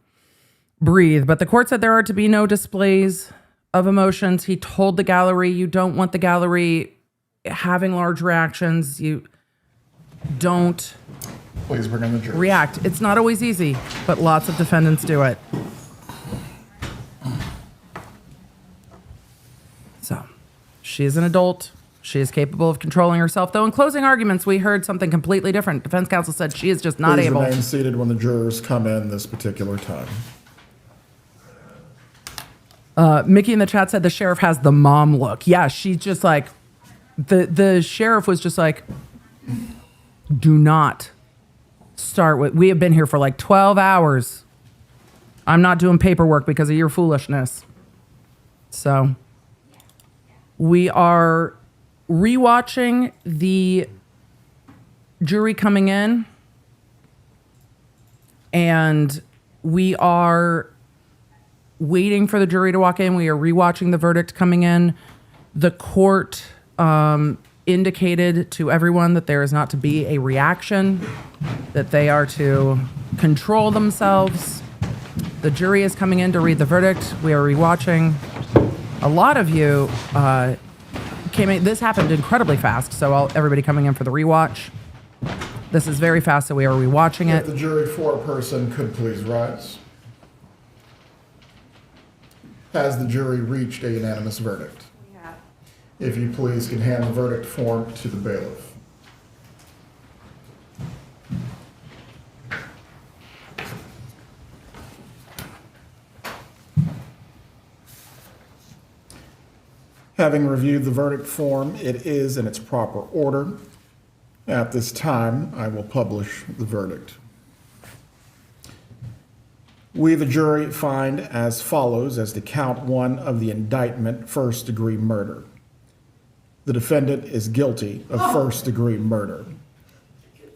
S1: breathe. But the court said there are to be no displays of emotions. He told the gallery, you don't want the gallery having large reactions. You don't
S2: Please bring in the jurors.
S1: react. It's not always easy, but lots of defendants do it. So, she is an adult. She is capable of controlling herself. Though in closing arguments, we heard something completely different. Defense counsel said she is just not
S2: Please
S1: able.
S2: remain seated when the jurors come in this particular time.
S1: Mickey in the chat said the sheriff has the mom look. Yeah, she's just like, the sheriff was just like, do not start with, we have been here for like 12 hours. I'm not doing paperwork because of your foolishness. So we are rewatching the jury coming in, and we are waiting for the jury to walk in. We are rewatching the verdict coming in. The court indicated to everyone that there is not to be a reaction, that they are to control themselves. The jury is coming in to read the verdict. We are rewatching. A lot of you came in. This happened incredibly fast, so everybody coming in for the rewatch. This is very fast, so we are rewatching
S2: If
S1: it.
S2: the jury foreperson could please rise. Has the jury reached a unanimous verdict?
S4: Yeah.
S2: If you please can hand the verdict form to the bailiff. Having reviewed the verdict form, it is in its proper order. At this time, I will publish the verdict. We, the jury, find as follows as to count one of the indictment, first-degree murder. The defendant is guilty of first-degree murder.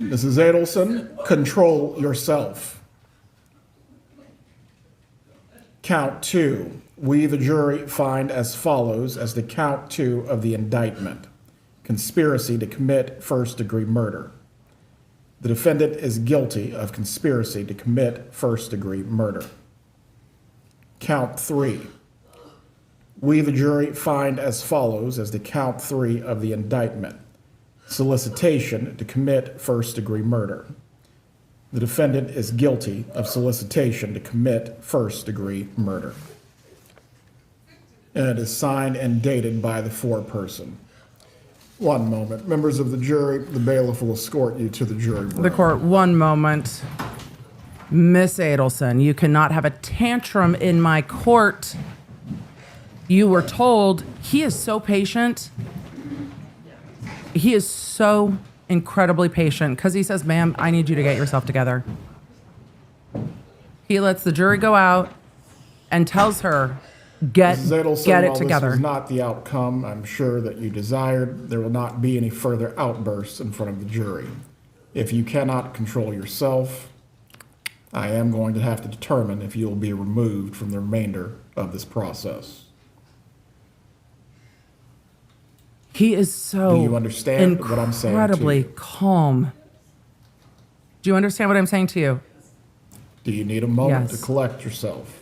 S2: Mrs. Adelson, control yourself. Count two. We, the jury, find as follows as to count two of the indictment, conspiracy to commit first-degree murder. The defendant is guilty of conspiracy to commit first-degree murder. Count three. We, the jury, find as follows as to count three of the indictment, solicitation to commit first-degree murder. The defendant is guilty of solicitation to commit first-degree murder. And it is signed and dated by the foreperson. One moment. Members of the jury, the bailiff will escort you to the jury room.
S1: The court, one moment. Miss Adelson, you cannot have a tantrum in my court. You were told. He is so patient. He is so incredibly patient because he says, ma'am, I need you to get yourself together. He lets the jury go out and tells her, get
S2: Mrs. Adelson,
S1: it
S2: while
S1: together.
S2: This was not the outcome I'm sure that you desired, there will not be any further outbursts in front of the jury. If you cannot control yourself, I am going to have to determine if you will be removed from the remainder of this process.
S1: He is so
S2: Do you understand what I'm saying to
S1: incredibly
S2: you?
S1: calm. Do you understand what I'm saying to you?
S2: Do you need a moment
S1: Yes.
S2: to collect yourself?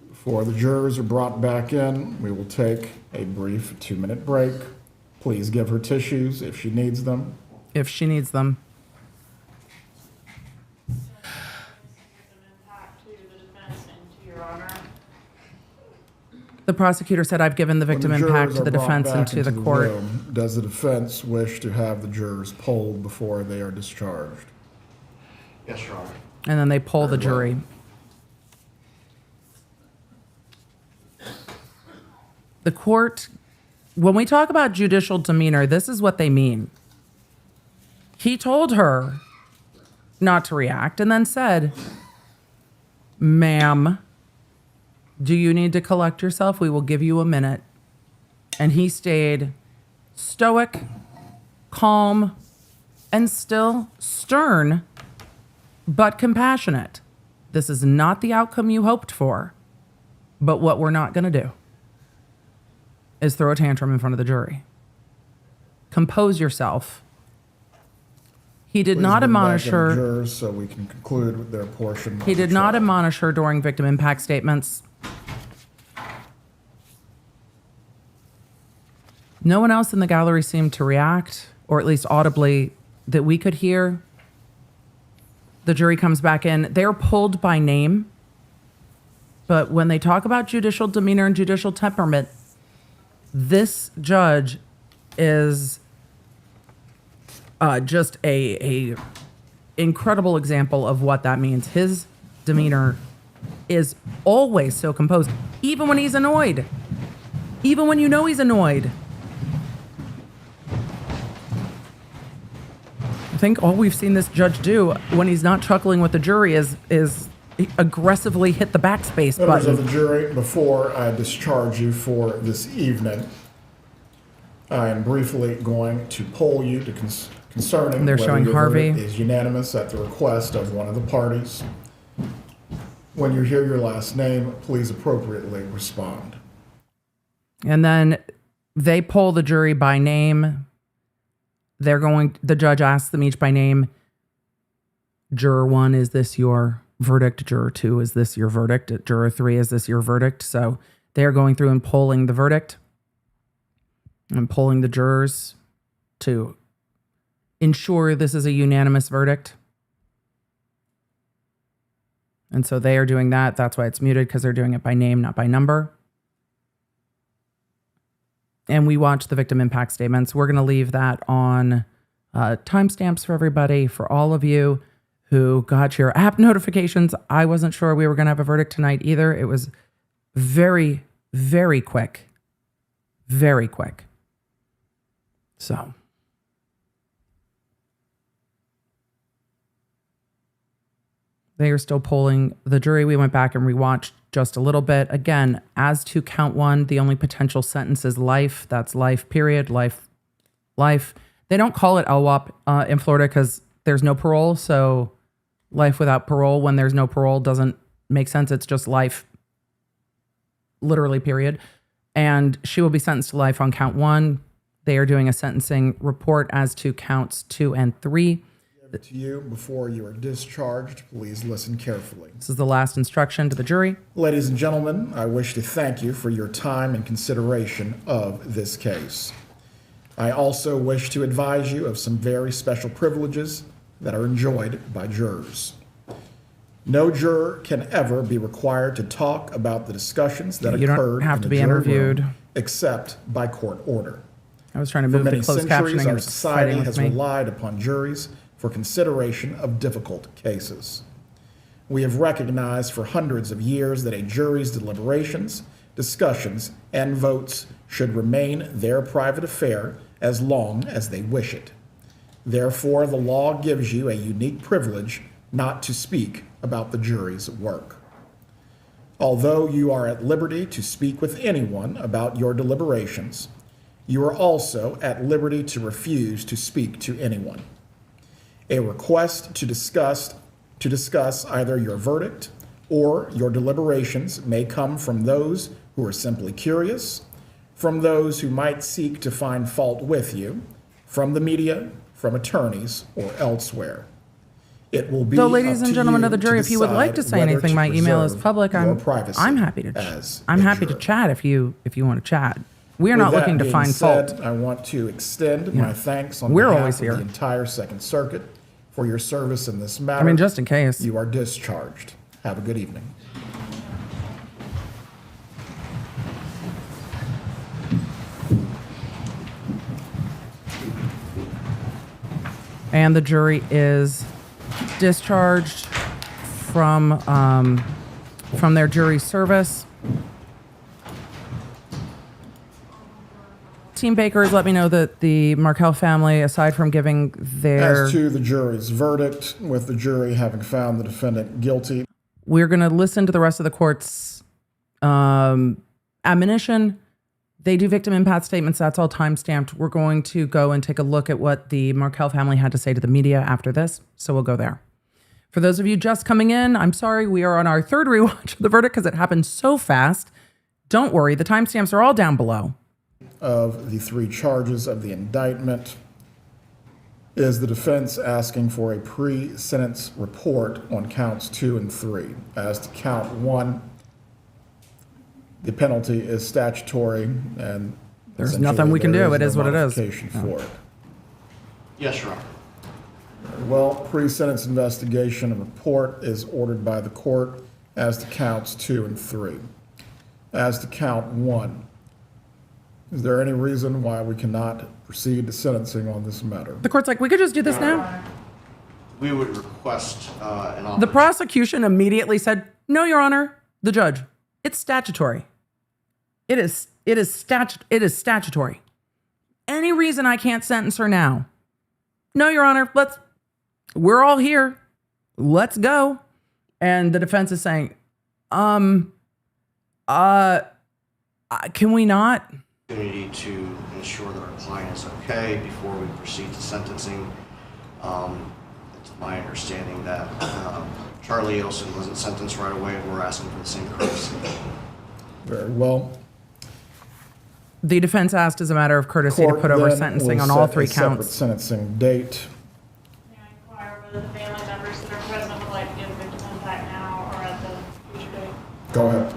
S2: Before the jurors are brought back in, we will take a brief 2-minute break. Please give her tissues if she needs them.
S1: If she needs them.
S4: Impact to the defense and to your honor.
S1: The prosecutor said, I've given the
S2: When
S1: victim
S2: the jurors
S1: impact to
S2: are
S1: the
S2: brought
S1: defense and
S2: back
S1: to
S2: into
S1: the court.
S2: room, does the defense wish to have the jurors polled before they are discharged?
S3: Yes, Your Honor.
S1: And then they poll the
S2: Very well.
S1: jury. The court, when we talk about judicial demeanor, this is what they mean. He told her not to react and then said, ma'am, do you need to collect yourself? We will give you a minute. And he stayed stoic, calm, and still stern but compassionate. This is not the outcome you hoped for. But what we're not going to do is throw a tantrum in front of the jury. Compose yourself. He did not admonish her.
S2: Jurors, so we can conclude with their portion.
S1: He did not admonish her during victim impact statements. No one else in the gallery seemed to react, or at least audibly that we could hear. The jury comes back in. They're pulled by name. But when they talk about judicial demeanor and judicial temperament, this judge is just a incredible example of what that means. His demeanor is always so composed, even when he's annoyed, even when you know he's annoyed. I think all we've seen this judge do when he's not chuckling with the jury is aggressively hit the backspace
S2: Members
S1: button.
S2: of the jury, before I discharge you for this evening, I am briefly going to poll you to concerning
S1: They're
S2: whether
S1: showing
S2: your
S1: Harvey.
S2: verdict is unanimous at the request of one of the parties. When you hear your last name, please appropriately respond.
S1: And then they poll the jury by name. The judge asks them each by name. Juror 1, is this your verdict? Juror 2, is this your verdict? Juror 3, is this your verdict? So they're going through and polling the verdict and polling the jurors to ensure this is a unanimous verdict. And so they are doing that. That's why it's muted, because they're doing it by name, not by number. And we watch the victim impact statements. We're going to leave that on timestamps for everybody, for all of you who got your app notifications. I wasn't sure we were going to have a verdict tonight either. It was very, very quick. Very quick. So. They are still polling the jury. We went back and rewatched just a little bit. Again, as to count 1, the only potential sentence is life. That's life, period. Life. They don't call it LWOP in Florida because there's no parole. So life without parole, when there's no parole, doesn't make sense. It's just life, literally, period. And she will be sentenced to life on count 1. They are doing a sentencing report as to counts 2 and 3.
S2: To you, before you are discharged, please listen carefully.
S1: This is the last instruction to the jury.
S2: Ladies and gentlemen, I wish to thank you for your time and consideration of this case. I also wish to advise you of some very special privileges that are enjoyed by jurors. No juror can ever be required to talk about the discussions that
S1: You don't
S2: occurred
S1: have
S2: in
S1: to
S2: the
S1: be
S2: juror
S1: interviewed.
S2: room, except by court order.
S1: I was trying to
S2: For
S1: move to
S2: many
S1: closed
S2: centuries,
S1: captioning
S2: our
S1: and it's
S2: society
S1: fighting with
S2: has
S1: me.
S2: relied upon juries for consideration of difficult cases. We have recognized for hundreds of years that a jury's deliberations, discussions, and votes should remain their private affair as long as they wish it. Therefore, the law gives you a unique privilege not to speak about the jury's work. Although you are at liberty to speak with anyone about your deliberations, you are also at liberty to refuse to speak to anyone. A request to discuss either your verdict or your deliberations may come from those who are simply curious, from those who might seek to find fault with you, from the media, from attorneys, or elsewhere. It will be
S1: So, ladies
S2: up
S1: and
S2: to
S1: gentlemen
S2: you
S1: of the jury,
S2: to
S1: if you would like to
S2: decide
S1: say
S2: whether
S1: anything,
S2: to
S1: my email is
S2: preserve
S1: public.
S2: your
S1: I'm
S2: privacy
S1: happy to.
S2: as
S1: I'm
S2: a
S1: happy to
S2: juror.
S1: chat if you want to chat. We are
S2: With
S1: not
S2: that
S1: looking to
S2: being
S1: find
S2: said,
S1: fault.
S2: I want to extend my thanks on
S1: We're
S2: behalf
S1: always
S2: of
S1: here.
S2: the entire Second Circuit for your service in this matter.
S1: I mean, just in case.
S2: You are discharged. Have a good evening.
S1: And the jury is discharged from their jury service. Team Baker has let me know that the Markel family, aside from giving their...
S2: As to the jury's verdict, with the jury having found the defendant guilty,
S1: we're going to listen to the rest of the court's admonition. They do victim impact statements. That's all time-stamped. We're going to go and take a look at what the Markel family had to say to the media after this. So we'll go there. For those of you just coming in, I'm sorry, we are on our third rewatch of the verdict because it happened so fast. Don't worry, the timestamps are all down below.
S2: Of the 3 charges of the indictment is the defense asking for a pre-sentence report on counts 2 and 3. As to count 1, the penalty is statutory and
S1: There's nothing we can do. It is what it is.
S2: modification for it.
S3: Yes, Your Honor.
S2: Well, pre-sentence investigation and report is ordered by the court as to counts 2 and 3. As to count 1, is there any reason why we cannot proceed to sentencing on this matter?
S1: The court's like, we could just do this now.
S3: We would request an opportunity.
S1: The prosecution immediately said, no, Your Honor, the judge, it's statutory. It is statutory. Any reason I can't sentence her now? No, Your Honor, we're all here. Let's go. And the defense is saying, can we not?
S3: Opportunity to ensure that our client is okay before we proceed to sentencing. It's my understanding that Charlie Adelson wasn't sentenced right away. We're asking for the same courtesy.
S2: Very well.
S1: The defense asked as a matter of courtesy to
S2: Court
S1: put over
S2: then
S1: sentencing
S2: will
S1: on all
S2: set
S1: 3
S2: a separate
S1: counts.
S2: sentencing date.
S4: May I inquire whether the family members that are present would like to give victim impact now or at the future date?
S2: Go ahead.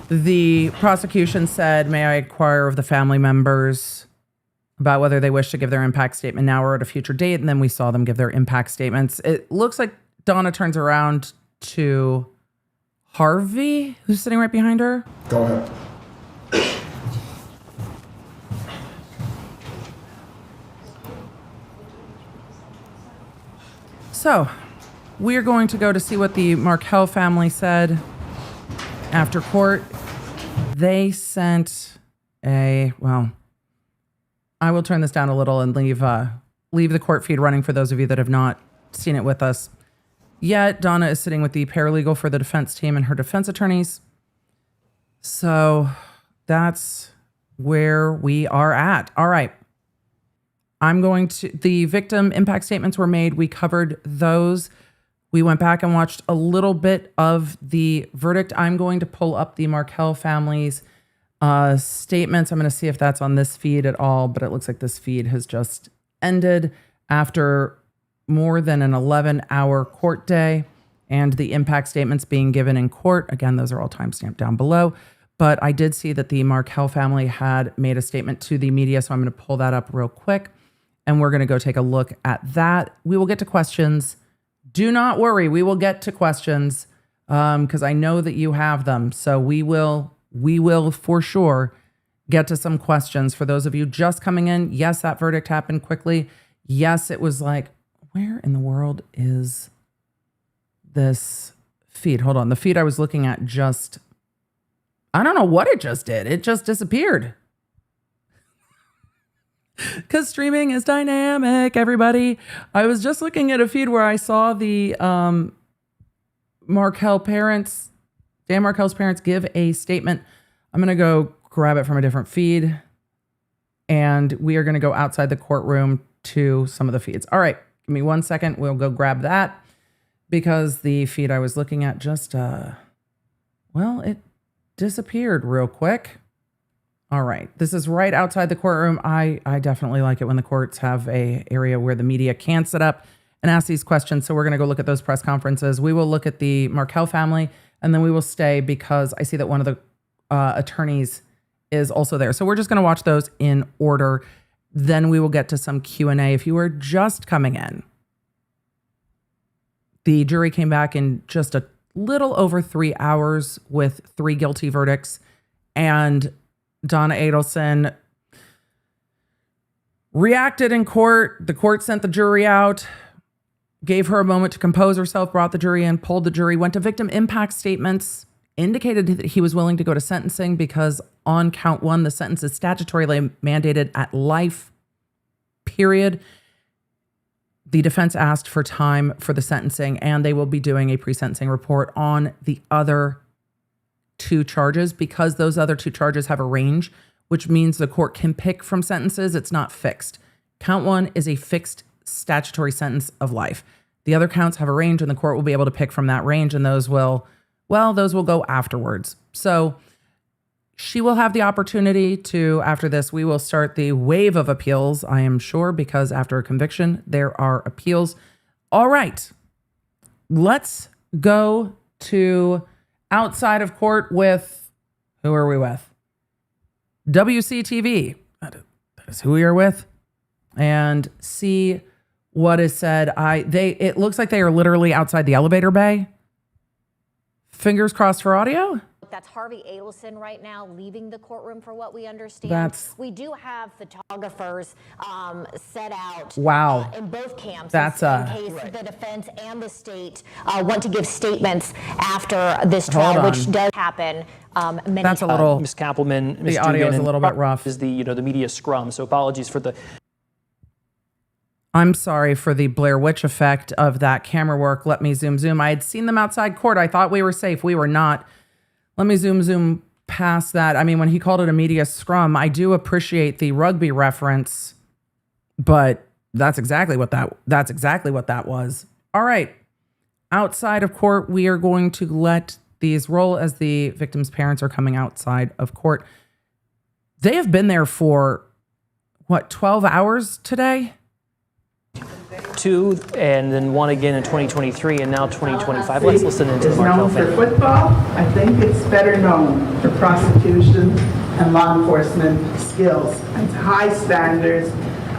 S1: The prosecution said, may I inquire of the family members about whether they wish to give their impact statement now or at a future date? And then we saw them give their impact statements. It looks like Donna turns around to Harvey, who's sitting right behind her.
S2: Go ahead.
S1: So we're going to go to see what the Markel family said after court. They sent I will turn this down a little and leave the court feed running for those of you that have not seen it with us yet. Donna is sitting with the paralegal for the defense team and her defense attorneys. So that's where we are at. All right. The victim impact statements were made. We covered those. We went back and watched a little bit of the verdict. I'm going to pull up the Markel family's statements. I'm going to see if that's on this feed at all, but it looks like this feed has just ended after more than an 11-hour court day and the impact statements being given in court. Again, those are all timestamped down below. But I did see that the Markel family had made a statement to the media, so I'm going to pull that up real quick, and we're going to go take a look at that. We will get to questions. Do not worry, we will get to questions because I know that you have them. So we will for sure get to some questions. For those of you just coming in, yes, that verdict happened quickly. Yes, it was like, where in the world is this feed? Hold on, the feed I was looking at I don't know what it just did. It just disappeared. Because streaming is dynamic, everybody. I was just looking at a feed where I saw the Markel parents, Dan Markel's parents, give a statement. I'm going to go grab it from a different feed. And we are going to go outside the courtroom to some of the feeds. All right, give me 1 second. We'll go grab that because the feed I was looking at just, it disappeared real quick. All right. This is right outside the courtroom. I definitely like it when the courts have a area where the media can sit up and ask these questions. So we're going to go look at those press conferences. We will look at the Markel family, and then we will stay because I see that one of the attorneys is also there. So we're just going to watch those in order. Then we will get to some Q&A. If you were just coming in, the jury came back in just a little over 3 hours with 3 guilty verdicts, and Donna Adelson reacted in court. The court sent the jury out, gave her a moment to compose herself, brought the jury in, pulled the jury, went to victim impact statements, indicated that he was willing to go to sentencing because on count 1, the sentence is statutorily mandated at life, period. The defense asked for time for the sentencing, and they will be doing a pre-sentencing report on the other 2 charges because those other 2 charges have a range, which means the court can pick from sentences. It's not fixed. Count 1 is a fixed statutory sentence of life. The other counts have a range, and the court will be able to pick from that range, and those will go afterwards. So she will have the opportunity to, after this, we will start the wave of appeals, I am sure, because after a conviction, there are appeals. All right, let's go to outside of court with, who are we with? WCTV. That is who we are with. And see what is said. It looks like they are literally outside the elevator bay. Fingers crossed for audio.
S7: That's Harvey Adelson right now leaving the courtroom for what we understand. We do have photographers set out in both camps in case the defense and the state want to give statements after this trial, which does happen many
S1: times.
S8: Ms. Cappleman, Ms.
S1: The audio is a little bit rough.
S8: Is the media scrum, so apologies for the...
S1: I'm sorry for the Blair Witch effect of that camera work. Let me zoom. I had seen them outside court. I thought we were safe. We were not. Let me zoom past that. I mean, when he called it a media scrum, I do appreciate the rugby reference, but that's exactly what that was. All right. Outside of court, we are going to let these roll as the victims' parents are coming outside of court. They have been there for 12 hours today?
S8: 2, and then 1 again in 2023, and now 2025. Let's listen into the Markel
S5: family. Known
S8: family.
S5: for football. I think it's better known for prosecution and law enforcement skills and high standards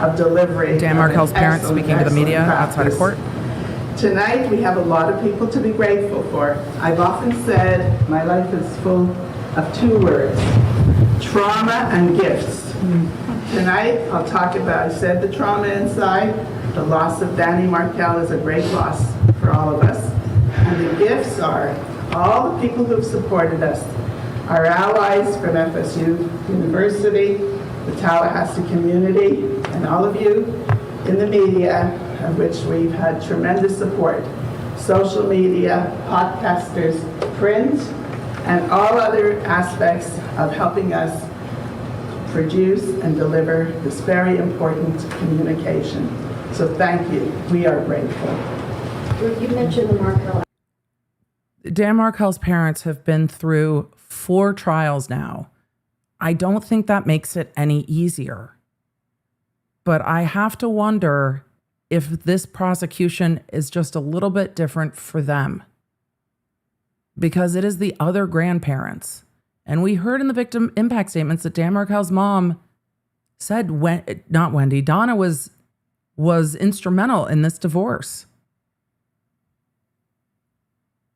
S5: of delivery.
S1: Dan Markel's parents speaking to the media outside of court.
S5: Tonight we have a lot of people to be grateful for. I've often said my life is full of 2 words: trauma and gifts. Tonight I'll talk about, I said, the trauma inside. The loss of Danny Markel is a great loss for all of us. And the gifts are all the people who've supported us, our allies from FSU University, the Tallahassee community, and all of you in the media, of which we've had tremendous support. Social media, podcasters, print, and all other aspects of helping us produce and deliver this very important communication. So thank you. We are grateful.
S9: Ruth, you mentioned the Markel.
S1: Dan Markel's parents have been through 4 trials now. I don't think that makes it any easier. But I have to wonder if this prosecution is just a little bit different for them. Because it is the other grandparents. And we heard in the victim impact statements that Dan Markel's mom said, Donna was instrumental in this divorce.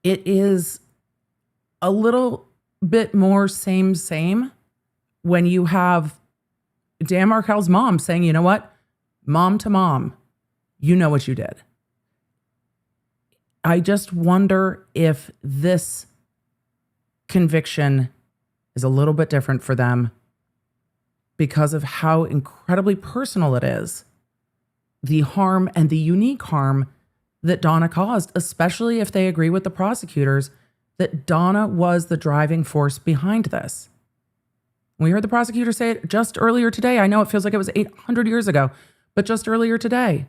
S1: It is a little bit more same when you have Dan Markel's mom saying, you know what, mom to mom, you know what you did. I just wonder if this conviction is a little bit different for them because of how incredibly personal it is. The harm and the unique harm that Donna caused, especially if they agree with the prosecutors that Donna was the driving force behind this. We heard the prosecutor say it just earlier today. I know it feels like it was 800 years ago, but just earlier today.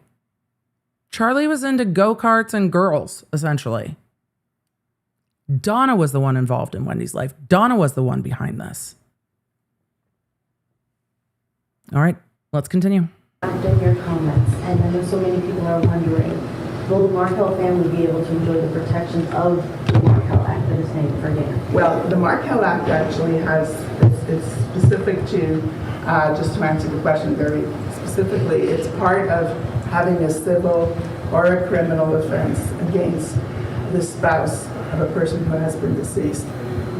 S1: Charlie was into go-karts and girls, essentially. Donna was the one involved in Wendy's life. Donna was the one behind this. All right, let's continue.
S9: In your comments, and I know so many people are wondering, will the Markel family be able to enjoy the protections of the Markel Act that is named for Dan?
S5: Well, the Markel Act actually it's specific to, just to answer the question very specifically, it's part of having a civil or a criminal offense against the spouse of a person who has been deceased.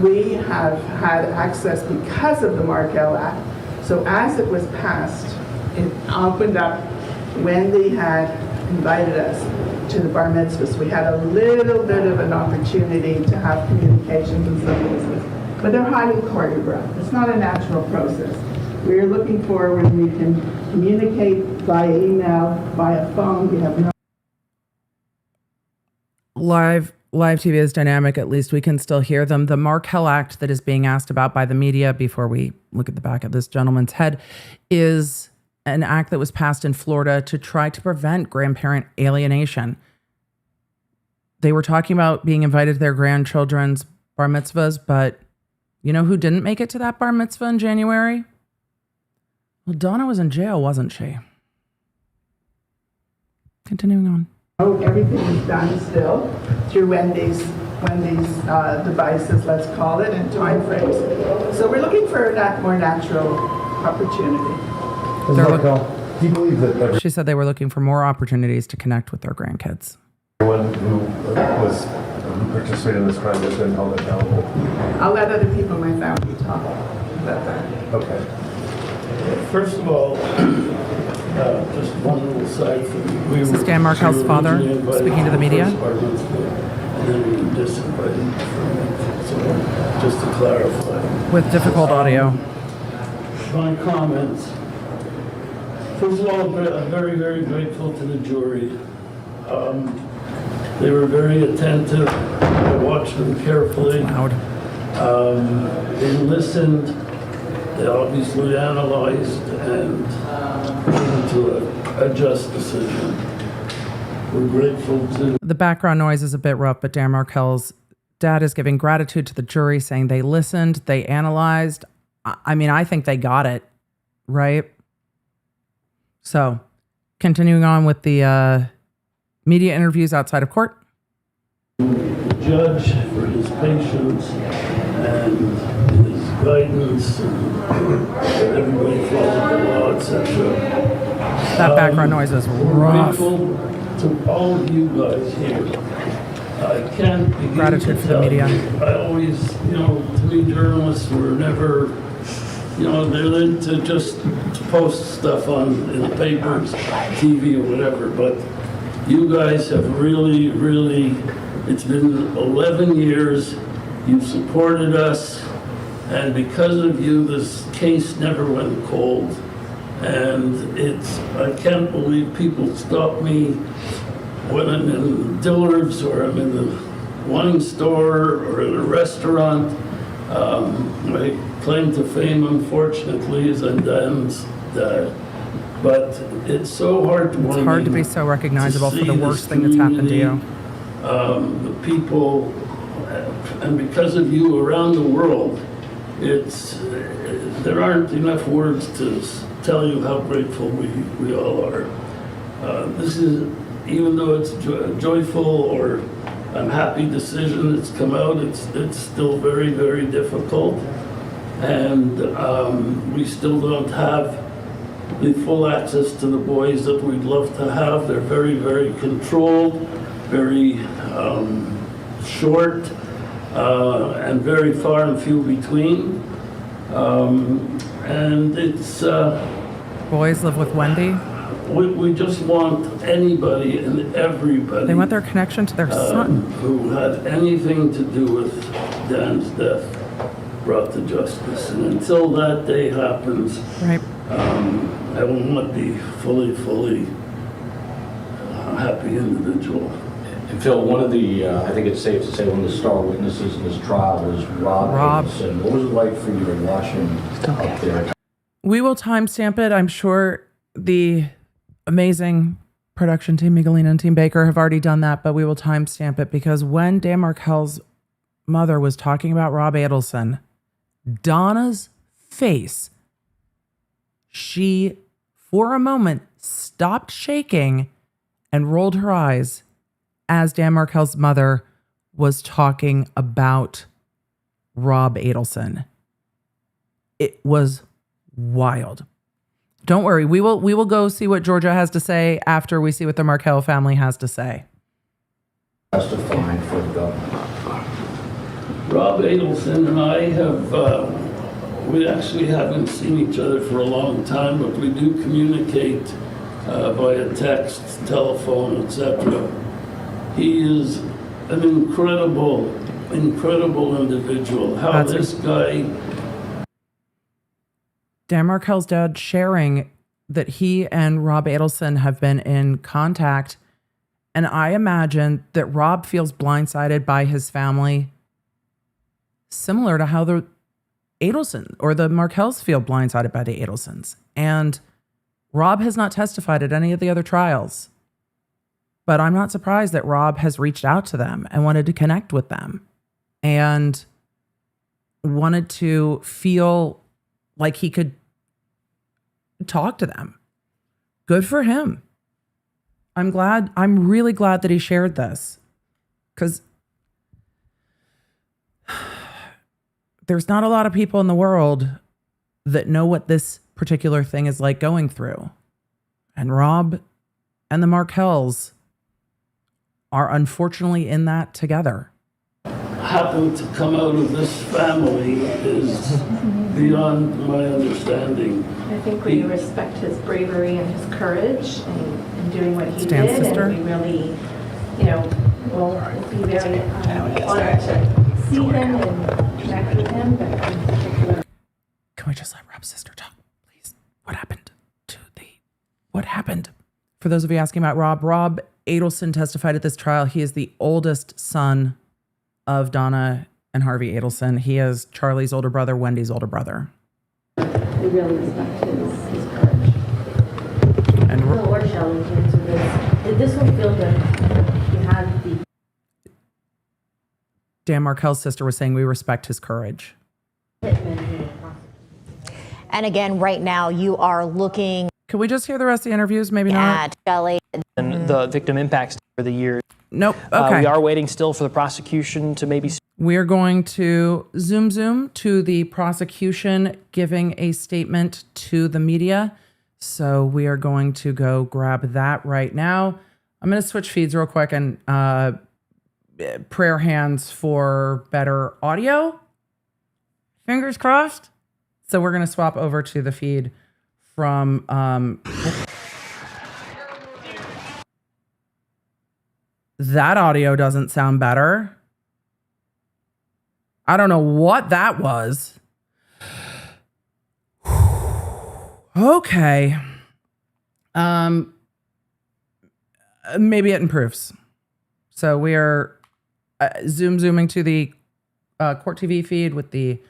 S5: We have had access because of the Markel Act. So as it was passed, it opened up. Wendy had invited us to the bar mitzvahs. We had a little bit of an opportunity to have communications and some of this, but they're highly choreographed. It's not a natural process. We're looking for when we can communicate via email, via phone. We have no
S1: Live TV is dynamic. At least we can still hear them. The Markel Act that is being asked about by the media, before we look at the back of this gentleman's head, is an act that was passed in Florida to try to prevent grandparent alienation. they were talking about being invited to their grandchildren's bar mitzvahs, but you know who didn't make it to that bar mitzvah in January? Well, Donna was in jail, wasn't she? Continuing on.
S5: Oh, everything is done still through Wendy's devices, let's call it, and time frames. So we're looking for that more natural opportunity.
S10: Do you believe that
S1: She said they were looking for more opportunities to connect with their grandkids.
S10: everyone who participated in this crime has been held accountable?
S5: I'll let other people in my family talk about that.
S10: Okay.
S6: First of all, just one little side for me.
S1: This is Dan Markel's father speaking to the media.
S6: And then we disinvited from it. So just to clarify.
S1: With difficult audio.
S6: My comments. First of all, I'm very, very grateful to the jury. They were very attentive. I watched them carefully.
S1: Loud.
S6: They listened. They obviously analyzed and came to a just decision. We're grateful to...
S1: The background noise is a bit rough, but Dan Markel's dad is giving gratitude to the jury, saying they listened, they analyzed. I mean, I think they got it, right? So, continuing on with the media interviews outside of court.
S6: The judge for his patience and his guidance, and everybody followed the law, etc.
S1: That background noise is rough.
S6: We're grateful to all of you guys here. I can't begin
S1: Gratitude
S6: to
S1: for the
S6: tell
S1: media.
S6: you. I always, to me, journalists were never, they're into just to post stuff in the papers, TV, or whatever. But you guys have really, really, it's been 11 years. You've supported us. And because of you, this case never went cold. And I can't believe people stop me when I'm in Dillard's or I'm in the wine store or in a restaurant. My claim to fame, unfortunately, is I'm Dan's dad. But it's so hard to
S1: It's hard to be so recognizable for the worst thing that's happened to you.
S6: The people, and because of you around the world, there aren't enough words to tell you how grateful we all are. This is, even though it's joyful or I'm happy decision that's come out, it's still very, very difficult. And we still don't have the full access to the boys that we'd love to have. They're very, very controlled, very short, and very far and few between. And it's...
S1: Boys live with Wendy.
S6: We just want anybody and everybody...
S1: They want their connection to their son.
S6: Who had anything to do with Dan's death brought to justice. And until that day happens,
S1: right.
S6: I will not be fully happy individual.
S11: And Phil, one of the, I think it's safe to say, one of the star witnesses in this trial was Rob Adelson. What was it like for you to watch him up there?
S1: We will timestamp it. I'm sure the amazing production team, Miguelina and Team Baker, have already done that, but we will timestamp it because when Dan Markel's mother was talking about Rob Adelson, Donna's face, she, for a moment, stopped shaking and rolled her eyes as Dan Markel's mother was talking about Rob Adelson. It was wild. Don't worry, we will go see what Georgia has to say after we see what the Markel family has to say.
S11: Testifying for the government.
S6: Rob Adelson and I we actually haven't seen each other for a long time, but we do communicate via text, telephone, etc. He is an incredible individual. How this guy...
S1: Dan Markel's dad sharing that he and Rob Adelson have been in contact. And I imagine that Rob feels blindsided by his family, similar to how the Adelson or the Markels feel blindsided by the Adelsons. And Rob has not testified at any of the other trials. But I'm not surprised that Rob has reached out to them and wanted to connect with them and wanted to feel like he could talk to them. Good for him. I'm really glad that he shared this, because there's not a lot of people in the world that know what this particular thing is like going through. And Rob and the Markels are unfortunately in that together.
S6: Happened to come out of this family is beyond my understanding.
S9: I think we respect his bravery and his courage in doing what he
S1: Stan's
S9: did.
S1: sister.
S9: And we really, will be very honored to see him and connect with him. But in particular,
S1: can we just let Rob's sister talk, please? What happened? For those of you asking about Rob Adelson testified at this trial. He is the oldest son of Donna and Harvey Adelson. He is Charlie's older brother, Wendy's older brother.
S9: we really respect his courage.
S1: And
S9: Phil or Shelley to answer this. Did this one feel good? You had the
S1: Dan Markel's sister was saying we respect his courage.
S9: hitman who was prosecuted.
S7: And again, right now you are looking
S1: Can we just hear the rest of the interviews? Maybe not.
S7: at Shelley.
S8: And the victim impacts for the year.
S1: Nope. Okay.
S8: We are waiting still for the prosecution to maybe.
S1: We are going to zoom to the prosecution giving a statement to the media. So we are going to go grab that right now. I'm going to switch feeds real quick and prayer hands for better audio. Fingers crossed. So we're going to swap over to the feed from that audio doesn't sound better. I don't know what that was. Okay. Maybe it improves. So we are zooming to the Court TV feed with the...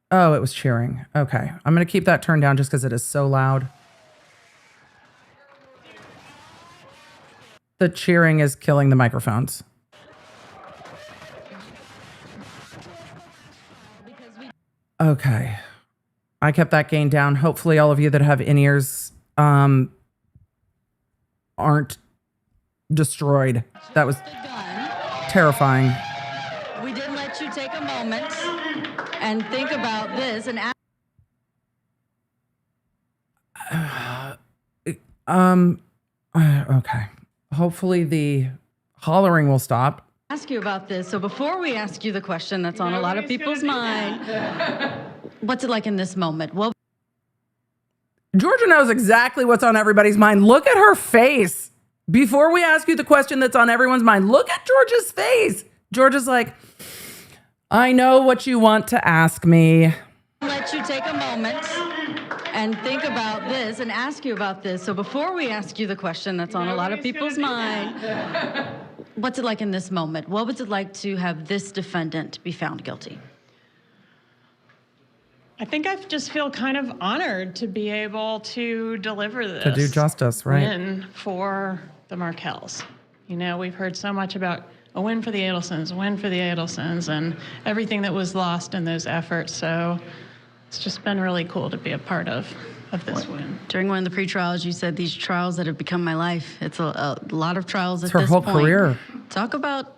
S1: Oh, it was cheering. Okay. I'm going to keep that turned down just because it is so loud. The cheering is killing the microphones. Okay. I kept that gain down. Hopefully all of you that have in-ears aren't destroyed. That was terrifying.
S12: We did let you take a moment and think about this and
S1: okay. Hopefully the hollering will stop.
S12: ask you about this. So before we ask you the question that's on a lot of people's mind, what's it like in this moment? Well,
S1: Georgia knows exactly what's on everybody's mind. Look at her face. Before we ask you the question that's on everyone's mind, look at Georgia's face. Georgia's like, I know what you want to ask me.
S12: let you take a moment and think about this and ask you about this. So before we ask you the question that's on a lot of people's mind, what's it like in this moment? What was it like to have this defendant be found guilty?
S4: I think I just feel kind of honored to be able to deliver this.
S1: To do justice, right?
S4: Win for the Markels. You know, we've heard so much about a win for the Adelsons, a win for the Adelsons, and everything that was lost in those efforts. So it's just been really cool to be a part of this win.
S12: During one of the pre-trials, you said these trials that have become my life. It's a lot of trials at
S1: It's her
S12: this
S1: whole
S12: point.
S1: career.
S12: Talk about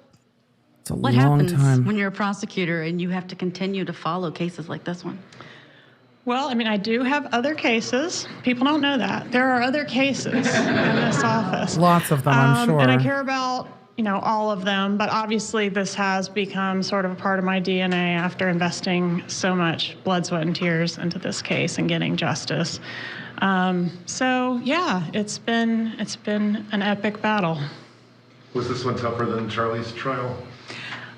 S1: It's a
S12: what
S1: long
S12: happens
S1: time.
S12: when you're a prosecutor and you have to continue to follow cases like this one.
S4: Well, I mean, I do have other cases. People don't know that. There are other cases in this office.
S1: Lots of them, I'm sure.
S4: And I care about, you know, all of them, but obviously this has become sort of a part of my DNA after investing so much blood, sweat, and tears into this case and getting justice. So yeah, it's been an epic battle.
S10: Was this one tougher than Charlie's trial?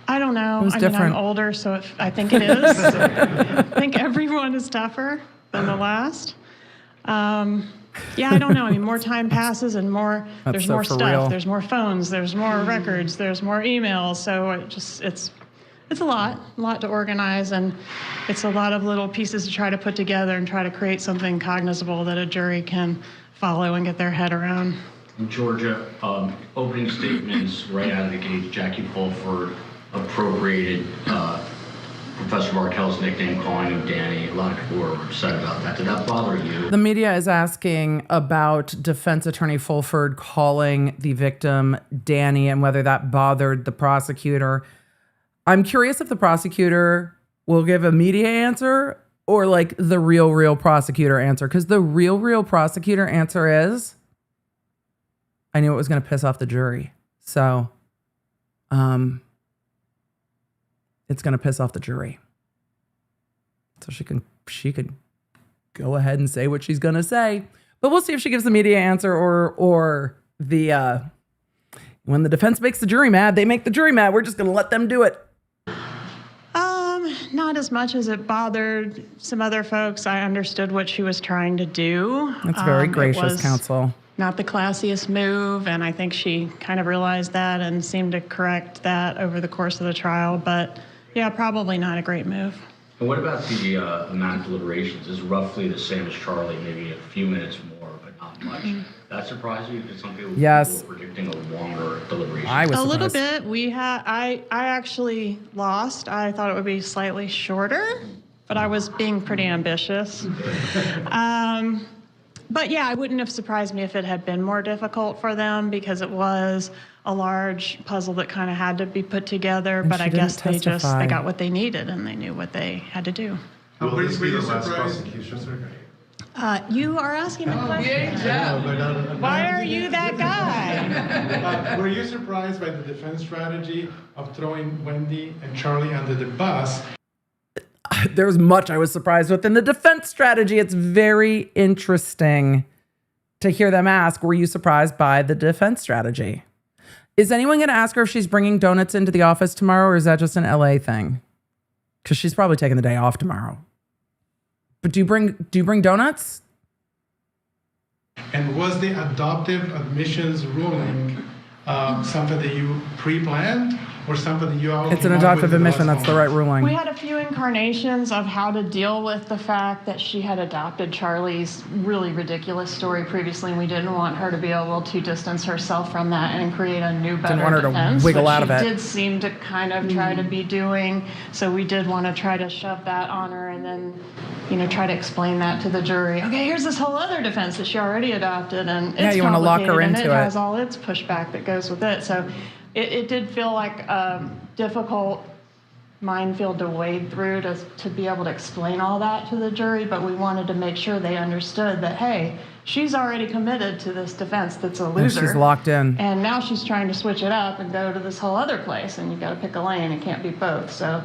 S4: I don't know.
S1: It was different.
S4: I'm older, so I think it is. I think everyone is tougher than the last. Yeah, I don't know. I mean, more time passes and there's
S1: so
S4: more
S1: for
S4: stuff.
S1: real.
S4: There's more phones. There's more records. There's more emails. So it's a lot to organize, and it's a lot of little pieces to try to put together and try to create something cognizable that a jury can follow and get their head around.
S11: In Georgia, opening statements right out of the gate, Jackie Fulford appropriated Professor Markel's nickname, calling him Danny. A lot of people were upset about that. Did that bother you?
S1: The media is asking about defense attorney Fulford calling the victim Danny and whether that bothered the prosecutor. I'm curious if the prosecutor will give a media answer or like the real prosecutor answer, because the real prosecutor answer is, I knew it was going to piss off the jury. So, it's going to piss off the jury. So she could go ahead and say what she's going to say, but we'll see if she gives the media answer or the, when the defense makes the jury mad, they make the jury mad. We're just going to let them do it.
S4: Not as much as it bothered some other folks. I understood what she was trying to do.
S1: That's very gracious, counsel.
S4: Not the classiest move, and I think she kind of realized that and seemed to correct that over the course of the trial. But yeah, probably not a great move.
S11: And what about the amount of deliberations? Is roughly the same as Charlie, maybe a few minutes more, but not much. That surprised you? Because some people were predicting a longer deliberation.
S1: I was
S4: a little
S1: surprised.
S4: bit. I actually lost. I thought it would be slightly shorter, but I was being pretty ambitious. But yeah, it wouldn't have surprised me if it had been more difficult for them, because it was a large puzzle that kind of had to be put together.
S1: And
S4: but
S1: she
S4: I guess
S1: didn't
S4: they
S1: testify.
S4: got what they needed and they knew what they had to do.
S10: Will this be the last prosecution, sir?
S4: You are asking the question. Why are you that guy?
S13: Were you surprised by the defense strategy of throwing Wendy and Charlie under the bus?
S1: There's much I was surprised with in the defense strategy. It's very interesting to hear them ask, were you surprised by the defense strategy? Is anyone going to ask her if she's bringing donuts into the office tomorrow, or is that just an LA thing? Because she's probably taking the day off tomorrow. But do you bring donuts?
S13: And was the adoptive admissions ruling something that you pre-planned or something that you all
S1: It's an
S13: came up with
S1: adoptive
S13: in the
S1: admission.
S13: last
S1: That's the right ruling.
S4: We had a few incarnations of how to deal with the fact that she had adopted Charlie's really ridiculous story previously, and we didn't want her to be able to distance herself from that and create a new, better
S1: Didn't want her to
S4: defense,
S1: wiggle
S4: which
S1: out of it.
S4: she did seem to kind of try to be doing. So we did want to try to shove that on her and then, try to explain that to the jury. Okay, here's this whole other defense that she already adopted, and it's
S1: you want to lock her
S4: complicated,
S1: into
S4: and
S1: it.
S4: it has all its pushback that goes with it. So it did feel like a difficult minefield to wade through to be able to explain all that to the jury, but we wanted to make sure they understood that, hey, she's already committed to this defense that's a loser.
S1: And she's locked in.
S4: And now she's trying to switch it up and go to this whole other place, and you've got to pick a lane. It can't be both. So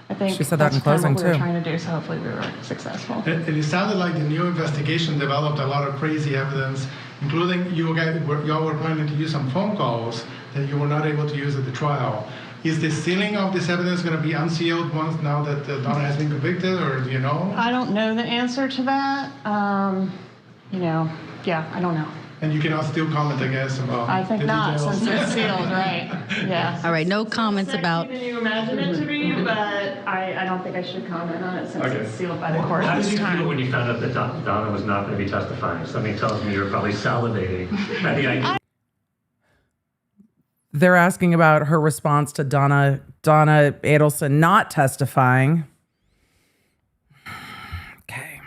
S4: I think
S1: She said that
S4: that's
S1: in
S4: kind of
S1: closing,
S4: what we were
S1: too.
S4: trying to do, so hopefully we were successful.
S13: And it sounded like the new investigation developed a lot of crazy evidence, including y'all were planning to use some phone calls that you were not able to use at the trial. Is the sealing of this evidence going to be unsealed once now that Donna has been convicted, or do you know?
S4: I don't know the answer to that. I don't know.
S13: And you cannot still comment, I guess, about
S4: I think
S13: the
S4: not,
S13: details.
S4: since it's sealed, right? Yeah.
S12: All right, no comments about.
S4: Even you imagine it to be, but I don't think I should comment on it since it's sealed by the court
S14: How
S4: this
S14: did you feel
S4: time.
S14: when you found out that Donna was not going to be testifying? Something tells me you were probably salivating at the idea.
S1: They're asking about her response to Donna Adelson not testifying. Okay.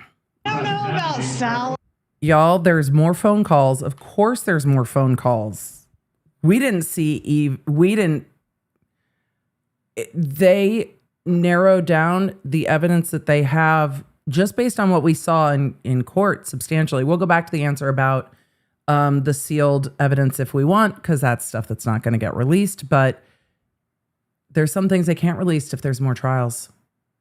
S4: I don't know about Sal.
S1: Y'all, there's more phone calls. Of course there's more phone calls. We didn't see Eve. They narrowed down the evidence that they have just based on what we saw in court substantially. We'll go back to the answer about the sealed evidence if we want, because that's stuff that's not going to get released. But there's some things they can't release if there's more trials.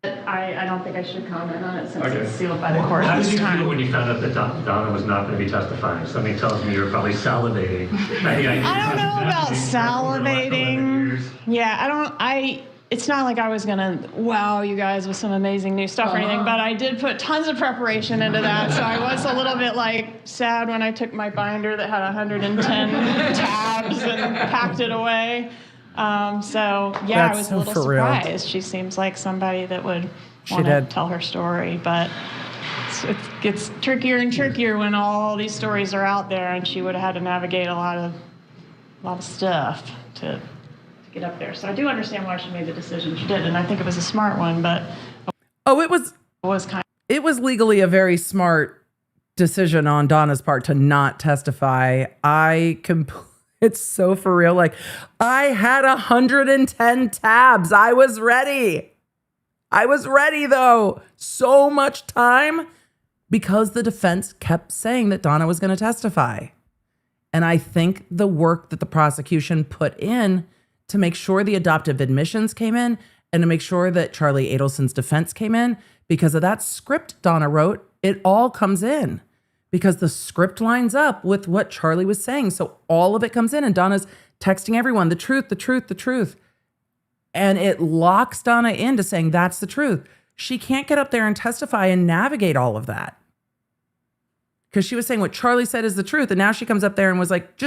S4: I don't think I should comment on it since it's sealed by the court
S14: How
S4: this
S14: did you
S4: time.
S14: feel when you found out that Donna was not going to be testifying? Something tells me you were probably salivating at the idea.
S4: I don't know about salivating. Yeah, it's not like I was going to wow you guys with some amazing new stuff or anything, but I did put tons of preparation into that, so I was a little bit sad when I took my binder that had 110 tabs and packed it away. I was a little surprised. She seems like somebody that would want to tell her story, but it gets trickier and trickier when all these stories are out there, and she would have had to navigate a lot of stuff to get up there. So I do understand why she made the decision she did, and I think it was a smart one. But
S1: it was legally a very smart decision on Donna's part to not testify. It's so for real. Like, I had 110 tabs. I was ready. Though. So much time because the defense kept saying that Donna was going to testify. And I think the work that the prosecution put in to make sure the adoptive admissions came in and to make sure that Charlie Adelson's defense came in, because of that script Donna wrote, it all comes in because the script lines up with what Charlie was saying. So all of it comes in, and Donna's texting everyone, the truth, the truth, the truth. And it locks Donna into saying that's the truth. She can't get up there and testify and navigate all of that. Because she was saying what Charlie said is the truth. And now she comes up there and was like,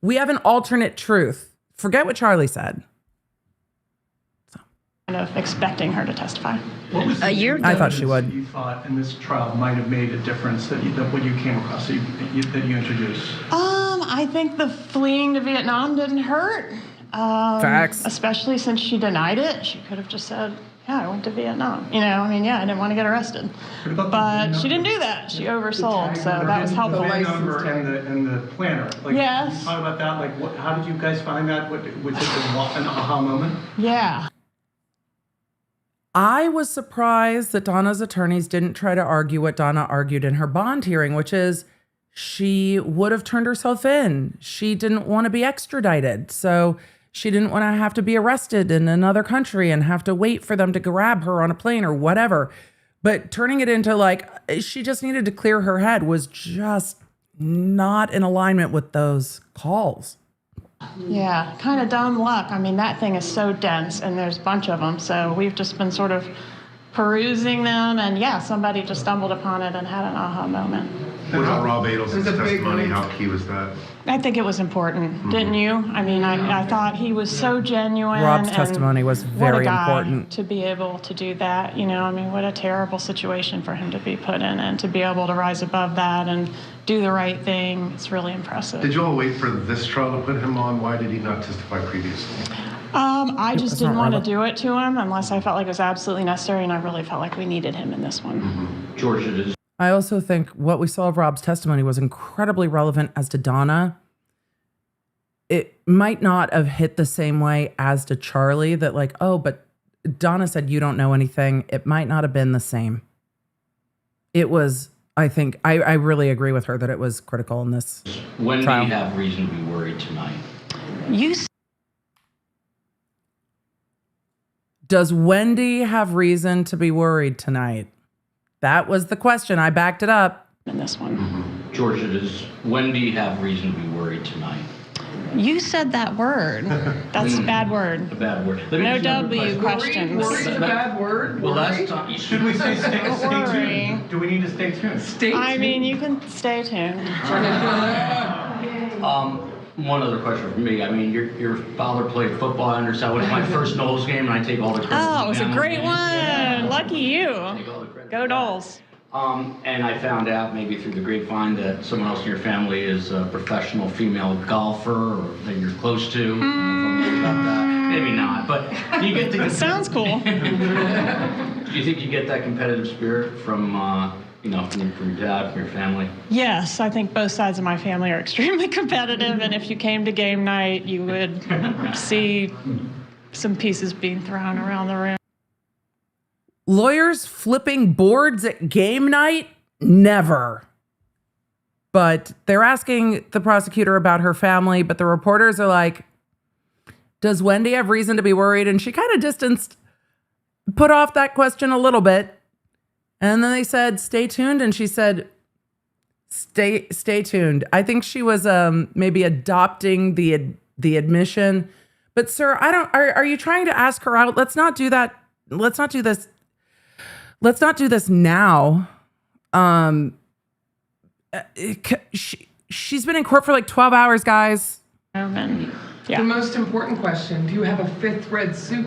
S1: we have an alternate truth. Forget what Charlie said.
S4: Kind of expecting her to testify.
S15: What was
S1: a year ago? I thought she would.
S15: You thought in this trial might have made a difference that what you came across, that you introduced?
S4: I think the fleeing to Vietnam didn't hurt.
S1: Facts.
S4: Especially since she denied it. She could have just said, yeah, I went to Vietnam. I didn't want to get arrested. But she didn't do that. She oversold, so that was helpful.
S15: The number and the planner.
S4: Yes.
S15: Can you talk about that? How did you guys find that? Was it an aha moment?
S4: Yeah.
S1: I was surprised that Donna's attorneys didn't try to argue what Donna argued in her bond hearing, which is she would have turned herself in. She didn't want to be extradited. So she didn't want to have to be arrested in another country and have to wait for them to grab her on a plane or whatever. But turning it into she just needed to clear her head was just not in alignment with those calls.
S4: Yeah, kind of dumb luck. That thing is so dense, and there's a bunch of them. So we've just been sort of perusing them, and somebody just stumbled upon it and had an aha moment.
S10: What about Rob Adelson's testimony? How key was that?
S4: I think it was important, didn't you? I thought he was so genuine.
S1: Rob's testimony was very important.
S4: To be able to do that, what a terrible situation for him to be put in, and to be able to rise above that and do the right thing. It's really impressive.
S10: Did you all wait for this trial to put him on? Why did he not testify previously?
S4: I just didn't want to do it to him unless I felt like it was absolutely necessary, and I really felt like we needed him in this one.
S11: Mm-hmm. George, it is.
S1: I also think what we saw of Rob's testimony was incredibly relevant as to Donna. It might not have hit the same way as to Charlie, that but Donna said you don't know anything. It might not have been the same. It was, I think, I really agree with her that it was critical in this
S11: When
S1: trial.
S11: do you have reason to be worried tonight?
S1: Does Wendy have reason to be worried tonight? That was the question. I backed it up.
S4: In this one.
S11: Mm-hmm. George, it is. When do you have reason to be worried tonight?
S4: You said that word. That's a bad word.
S11: A bad word.
S4: No W questions.
S16: Worry is a bad word?
S11: Well, last time.
S15: Should we say stay tuned? Do we need to stay tuned?
S16: Stay tuned.
S4: You can stay tuned.
S11: One other question for me. Your father played football. I understand. It was my first Knowles game, and I take all the credit.
S4: Oh, it was a great one. Lucky you. Go Knowles.
S11: And I found out maybe through the grapevine that someone else in your family is a professional female golfer, or that you're close to. I don't know if I'm worried about that. Maybe not, but do you get the...
S4: Sounds cool.
S11: Do you think you get that competitive spirit from your dad, from your family?
S4: Yes, I think both sides of my family are extremely competitive, and if you came to game night, you would see some pieces being thrown around the room.
S1: Lawyers flipping boards at game night? Never. But they're asking the prosecutor about her family, but the reporters are like, does Wendy have reason to be worried? And she kind of put off that question a little bit. And then they said, stay tuned. And she said, stay tuned. I think she was maybe adopting the admission. But sir, are you trying to ask her out? Let's not do that. Let's not do this. Let's not do this now. She's been in court for 12 hours, guys.
S16: The most important question, do you have a fifth red suit?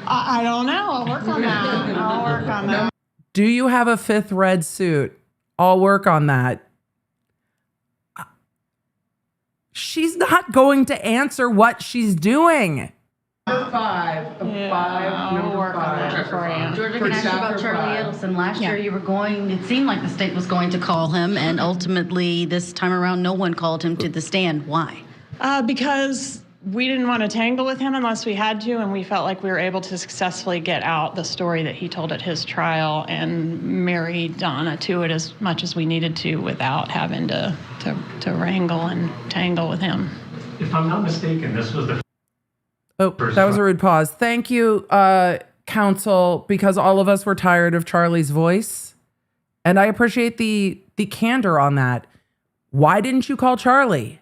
S4: I don't know. I'll work on that.
S1: Do you have a 5th red suit? I'll work on that. She's not going to answer what she's doing.
S5: Number 5 of 5. Number
S4: work on
S5: 5.
S4: that for you.
S12: Georgia, can I ask you about Charlie Adelson? Last year you were going, it seemed like the state was going to call him, and ultimately this time around no one called him to the stand. Why?
S4: Because we didn't want to tangle with him unless we had to, and we felt like we were able to successfully get out the story that he told at his trial and marry Donna to it as much as we needed to without having to wrangle and tangle with him.
S14: If I'm not mistaken, this was the
S1: Oh, that was a rude pause. Thank you, counsel, because all of us were tired of Charlie's voice. And I appreciate the candor on that. Why didn't you call Charlie?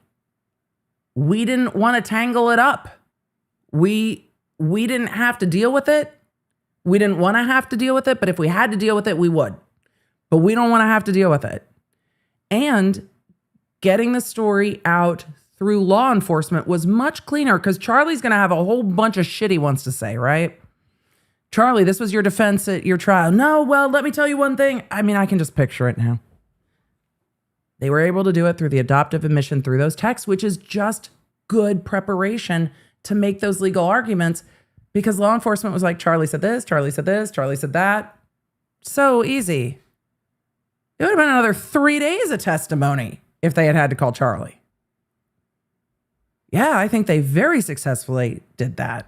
S1: We didn't want to tangle it up. We didn't have to deal with it. We didn't want to have to deal with it, but if we had to deal with it, we would. But we don't want to have to deal with it. And getting the story out through law enforcement was much cleaner because Charlie's going to have a whole bunch of shit he wants to say, right? Charlie, this was your defense at your trial. No, well, let me tell you one thing. I mean, I can just picture it now. They were able to do it through the adoptive admission through those texts, which is just good preparation to make those legal arguments because law enforcement was like, Charlie said this, Charlie said this, Charlie said that. So easy. It would have been another 3 days of testimony if they had to call Charlie. Yeah, I think they very successfully did that.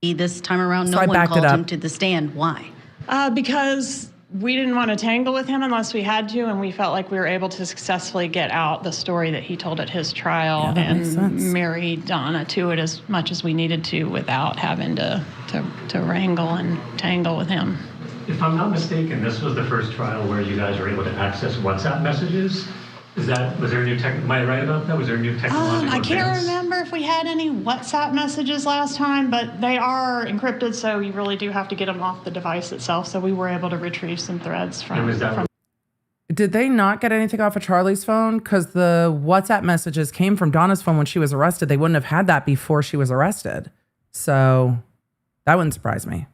S12: This time around, no one called him to the stand. Why?
S4: Because we didn't want to tangle with him unless we had to, and we felt like we were able to successfully get out the story that he told at his trial and marry Donna to it as much as we needed to without having to wrangle and tangle with him.
S14: If I'm not mistaken, this was the first trial where you guys were able to access WhatsApp messages. Was there a new am I right about that? Was there a new technological
S4: I can't
S14: advance?
S4: remember if we had any WhatsApp messages last time, but they are encrypted, so you really do have to get them off the device itself. So we were able to retrieve some threads from.
S1: Did they not get anything off of Charlie's phone? Because the WhatsApp messages came from Donna's phone when she was arrested. They wouldn't have had that before she was arrested. So that wouldn't surprise me.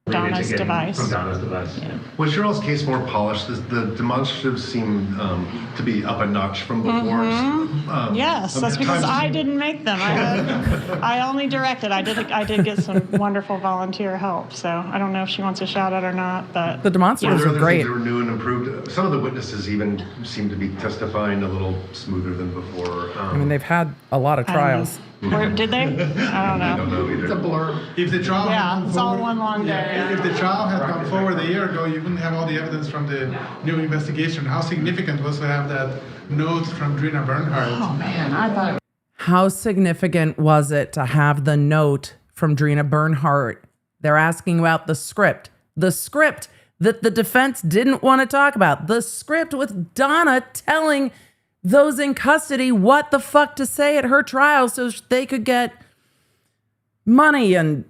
S4: Donna's device.
S14: From Donna's device.
S4: Yeah.
S10: Was your all's case more polished? The demonstratives seem to be up a notch from before.
S4: Yes, that's because I didn't make them. I only directed. I did get some wonderful volunteer help. So I don't know if she wants a shout out or not, but
S1: the demonstrators were great.
S10: They were new and improved. Some of the witnesses even seem to be testifying a little smoother than before.
S1: I mean, they've had a lot of trials.
S4: Did they? I don't know.
S10: I don't know either.
S13: It's a blur. If the trial
S4: it's all one long day.
S13: If the trial had come forward a year ago, you wouldn't have all the evidence from the new investigation. How significant was to have that note from Drina Bernhardt?
S16: Oh man, I thought.
S1: How significant was it to have the note from Drina Bernhardt? They're asking about the script that the defense didn't want to talk about. The script with Donna telling those in custody what the fuck to say at her trial so they could get money and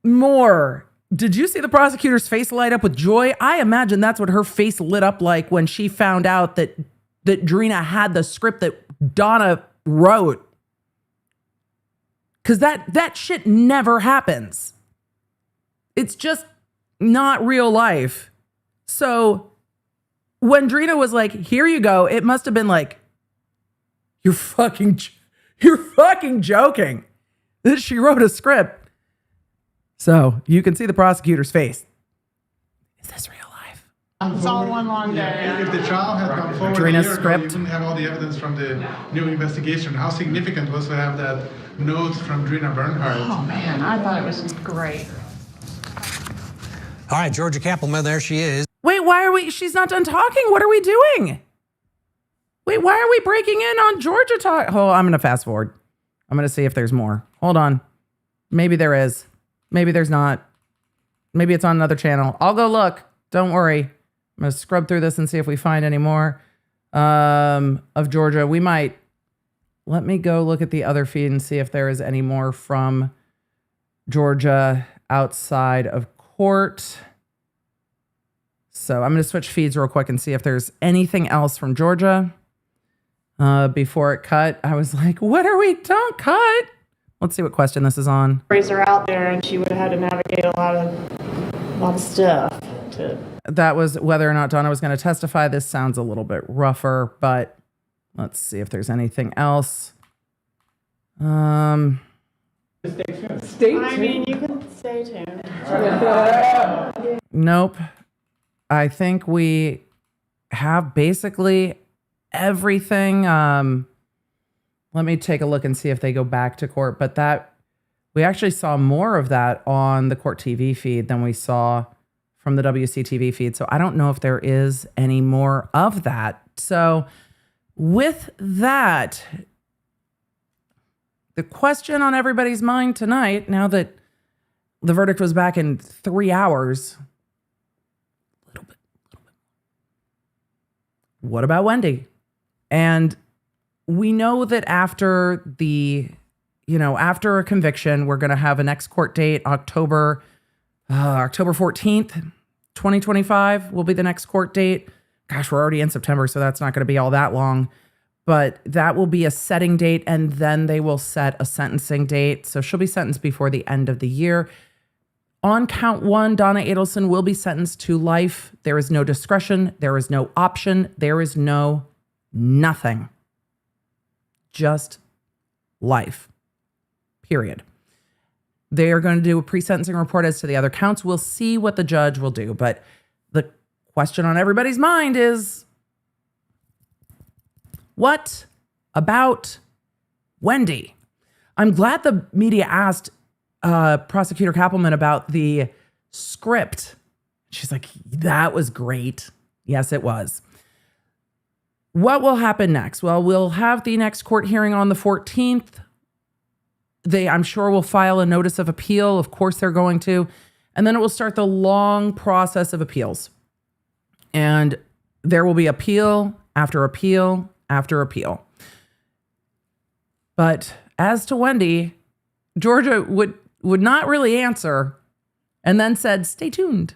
S1: more. Did you see the prosecutor's face light up with joy? I imagine that's what her face lit up like when she found out that Drina had the script that Donna wrote. Because that shit never happens. It's just not real life. So when Drina was like, here you go, it must have been like, you're fucking joking that she wrote a script. So you can see the prosecutor's face. Is this real life?
S4: It's all one long day.
S13: If the trial had come forward
S1: Drina's
S13: a year ago, you wouldn't have all the evidence from the new investigation. How significant was to have that note from Drina Bernhardt?
S16: Oh man, I thought it was great.
S17: All right, Georgia Cappleman, there she is.
S1: Wait, she's not done talking. What are we doing? Wait, why are we breaking in on Georgia talk? Oh, I'm going to fast forward. I'm going to see if there's more. Hold on. Maybe there is. Maybe there's not. Maybe it's on another channel. I'll go look. Don't worry. I'm going to scrub through this and see if we find any more of Georgia. We might. Let me go look at the other feed and see if there is any more from Georgia outside of court. So I'm going to switch feeds real quick and see if there's anything else from Georgia. Before it cut, I was like, what are we? Don't cut. Let's see what question this is on.
S4: Raise her out there, and she would have had to navigate a lot of stuff.
S1: that was whether or not Donna was going to testify. This sounds a little bit rougher, but let's see if there's anything else.
S16: Stay tuned. I mean, you can stay tuned.
S1: Nope. I think we have basically everything. Let me take a look and see if they go back to court. But that we actually saw more of that on the court TV feed than we saw from the WCTV feed. So I don't know if there is any more of that. So with that, the question on everybody's mind tonight, now that the verdict was back in 3 hours, a little bit. What about Wendy? And we know that after after a conviction, we're going to have a next court date, October 14th, 2025 will be the next court date. Gosh, we're already in September, so that's not going to be all that long. But that will be a setting date, and then they will set a sentencing date. So she'll be sentenced before the end of the year. On count 1, Donna Adelson will be sentenced to life. There is no discretion. There is no option. There is no nothing. Just life. Period. They are going to do a pre-sentencing report as to the other counts. We'll see what the judge will do. But the question on everybody's mind is, what about Wendy? I'm glad the media asked Prosecutor Cappleman about the script. She's like, that was great. Yes, it was. What will happen next? Well, we'll have the next court hearing on the 14th. I'm sure, will file a notice of appeal. Of course, they're going to. And then it will start the long process of appeals. And there will be appeal after appeal after appeal. But as to Wendy, Georgia would not really answer and then said, stay tuned.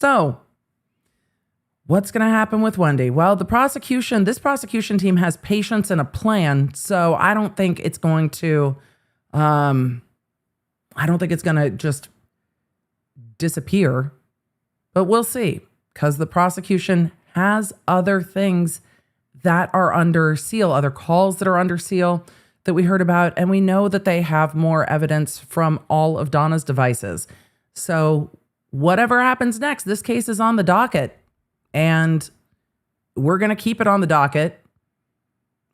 S1: So what's going to happen with Wendy? Well, this prosecution team has patience and a plan. So I don't think it's going to, just disappear, but we'll see, because the prosecution has other things that are under seal, other calls that are under seal that we heard about. And we know that they have more evidence from all of Donna's devices. So whatever happens next, this case is on the docket, and we're going to keep it on the docket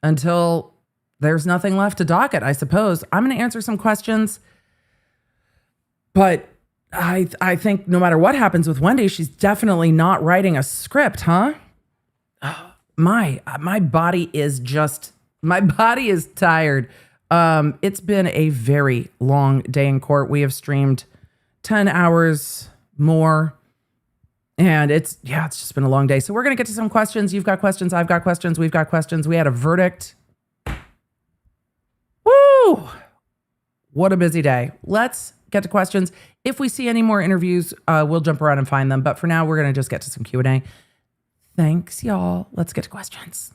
S1: until there's nothing left to docket, I suppose. I'm going to answer some questions, but I think no matter what happens with Wendy, she's definitely not writing a script, huh? My body is tired. It's been a very long day in court. We have streamed 10 hours more, and it's just been a long day. So we're going to get to some questions. You've got questions. I've got questions. We've got questions. We had a verdict. Woo! What a busy day. Let's get to questions. If we see any more interviews, we'll jump around and find them. But for now, we're going to just get to some Q&A. Thanks, y'all. Let's get to questions.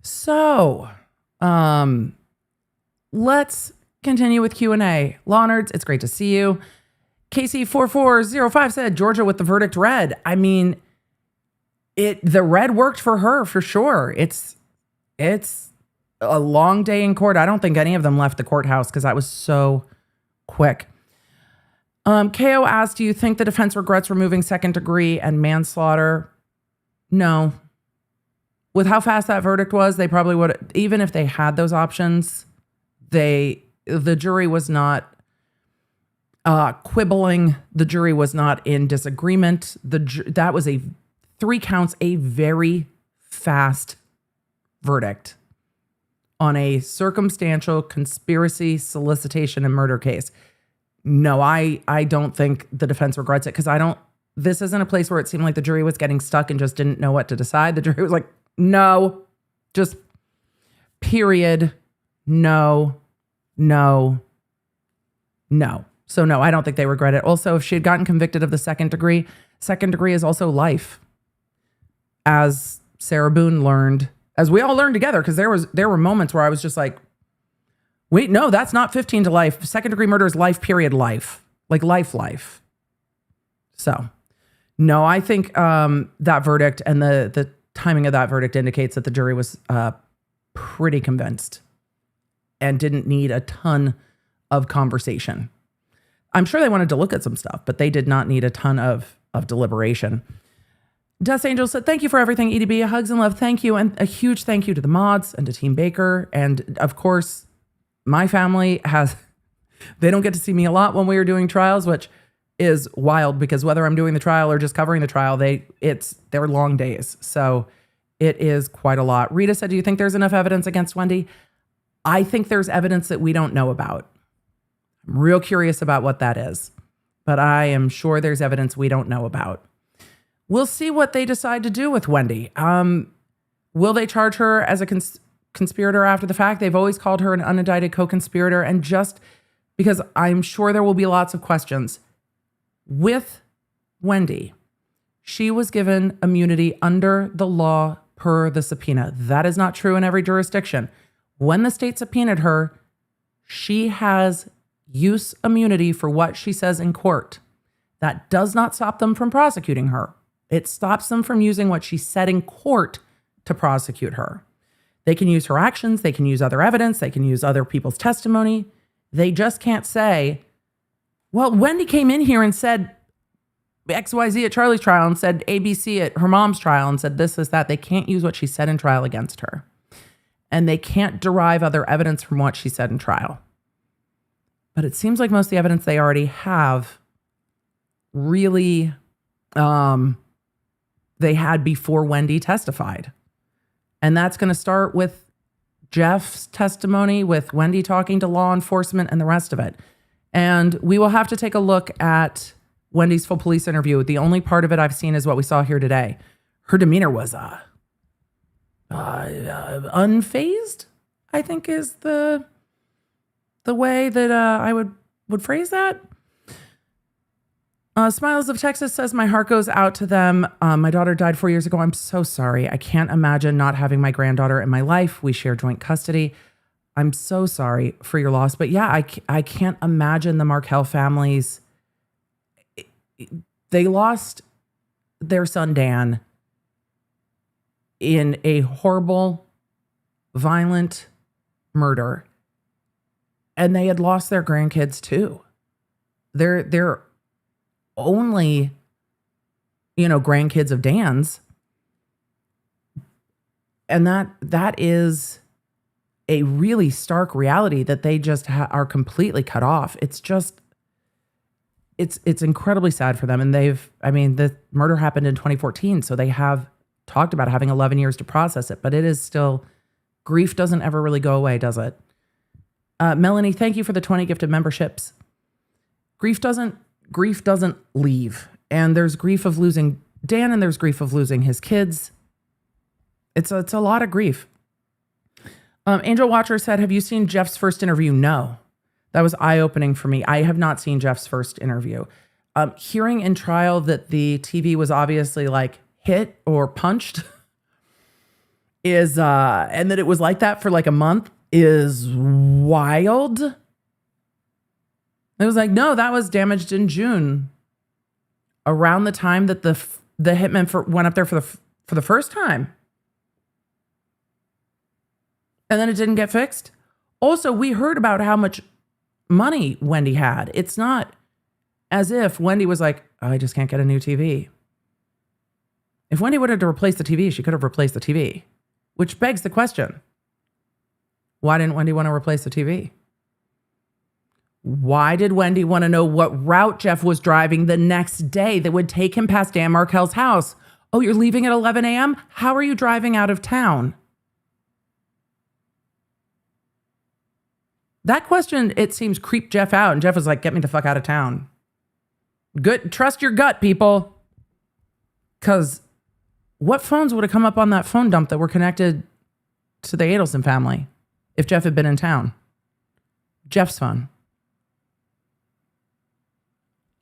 S1: So, let's continue with Q&A. Law Nerds, it's great to see you. KC4405 said, Georgia with the verdict read. I mean, the red worked for her for sure. It's a long day in court. I don't think any of them left the courthouse because that was so quick. KO asked, do you think the defense regrets removing second degree and manslaughter? No. With how fast that verdict was, they probably would, even if they had those options, the jury was not quibbling. The jury was not in disagreement. That was 3 counts, a very fast verdict on a circumstantial conspiracy, solicitation, and murder case. No, I don't think the defense regrets it, because this isn't a place where it seemed like the jury was getting stuck and just didn't know what to decide. The jury was like, no, just period. No. So no, I don't think they regret it. Also, if she had gotten convicted of the second degree is also life. As Sarah Boone learned as we all learned together, because there were moments where I was just like, wait, no, that's not 15 to life. Second degree murder is life, period, life. Like life. So, no, I think that verdict and the timing of that verdict indicates that the jury was pretty convinced and didn't need a ton of conversation. I'm sure they wanted to look at some stuff, but they did not need a ton of deliberation. Dust Angel said, thank you for everything, EDB. Hugs and love. Thank you. And a huge thank you to the mods and to Team Baker. And of course, my family they don't get to see me a lot when we are doing trials, which is wild because whether I'm doing the trial or just covering the trial, they're long days. So it is quite a lot. Rita said, do you think there's enough evidence against Wendy? I think there's evidence that we don't know about. I'm real curious about what that is, but I am sure there's evidence we don't know about. We'll see what they decide to do with Wendy. Will they charge her as a conspirator after the fact? They've always called her an unindicted co-conspirator, and just because I'm sure there will be lots of questions. With Wendy, she was given immunity under the law per the subpoena. That is not true in every jurisdiction. When the state subpoenaed her, she has use immunity for what she says in court. That does not stop them from prosecuting her. It stops them from using what she said in court to prosecute her. They can use her actions. They can use other evidence. They can use other people's testimony. They just can't say, well, Wendy came in here and said XYZ at Charlie's trial and said ABC at her mom's trial and said this, that. They can't use what she said in trial against her. And they can't derive other evidence from what she said in trial. But it seems like most of the evidence they already have really they had before Wendy testified. And that's going to start with Jeff's testimony, with Wendy talking to law enforcement and the rest of it. And we will have to take a look at Wendy's full police interview. The only part of it I've seen is what we saw here today. Her demeanor was unfazed, I think is the way that I would phrase that. Smiles of Texas says, my heart goes out to them. My daughter died 4 years ago. I'm so sorry. I can't imagine not having my granddaughter in my life. We share joint custody. I'm so sorry for your loss. But yeah, I can't imagine the Markel families. They lost their son, Dan, in a horrible, violent murder. And they had lost their grandkids too. They're only, grandkids of Dan's. And that is a really stark reality that they just are completely cut off. It's just, it's incredibly sad for them. And the murder happened in 2014. So they have talked about having 11 years to process it, but it is still, grief doesn't ever really go away, does it? Melanie, thank you for the 20 gifted memberships. Grief doesn't leave. And there's grief of losing Dan and there's grief of losing his kids. It's a lot of grief. Angel Watcher said, have you seen Jeff's first interview? No. That was eye-opening for me. I have not seen Jeff's first interview. Hearing in trial that the TV was obviously like hit or punched is, and that it was like that for like a month is wild. It was like, no, that was damaged in June, around the time that the hitman went up there for the first time. And then it didn't get fixed. Also, we heard about how much money Wendy had. It's not as if Wendy was like, oh, I just can't get a new TV. If Wendy wanted to replace the TV, she could have replaced the TV, which begs the question, why didn't Wendy want to replace the TV? Why did Wendy want to know what route Jeff was driving the next day that would take him past Dan Markel's house? Oh, you're leaving at 11 a.m.? How are you driving out of town? That question, it seems, creeped Jeff out. And Jeff was like, get me the fuck out of town. Good. Trust your gut, people. Because what phones would have come up on that phone dump that were connected to the Adelson family if Jeff had been in town? Jeff's phone.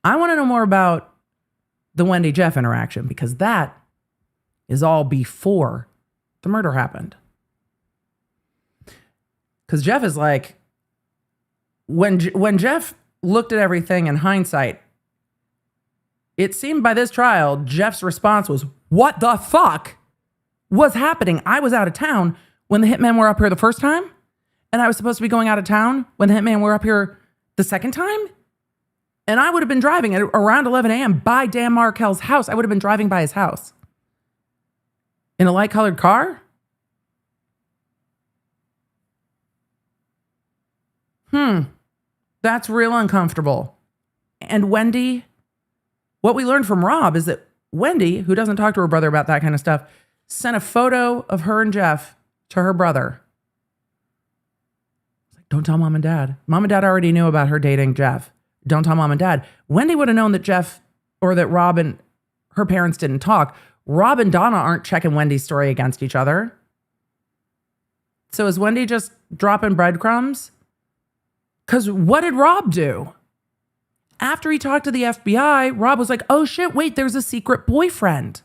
S1: I want to know more about the Wendy Jeff interaction because that is all before the murder happened. Because Jeff is like, when Jeff looked at everything in hindsight, it seemed by this trial, Jeff's response was, what the fuck was happening? I was out of town when the hitmen were up here the first time, and I was supposed to be going out of town when the hitmen were up here the second time? And I would have been driving at around 11 a.m. by Dan Markel's house. I would have been driving by his house in a light-colored car? That's real uncomfortable. And Wendy, what we learned from Rob is that Wendy, who doesn't talk to her brother about that kind of stuff, sent a photo of her and Jeff to her brother. Don't tell mom and dad. Mom and dad already knew about her dating Jeff. Don't tell mom and dad. Wendy would have known that Jeff or that Rob and her parents didn't talk. Rob and Donna aren't checking Wendy's story against each other. So is Wendy just dropping breadcrumbs? Because what did Rob do? After he talked to the FBI, Rob was like, oh shit, wait, there's a secret boyfriend.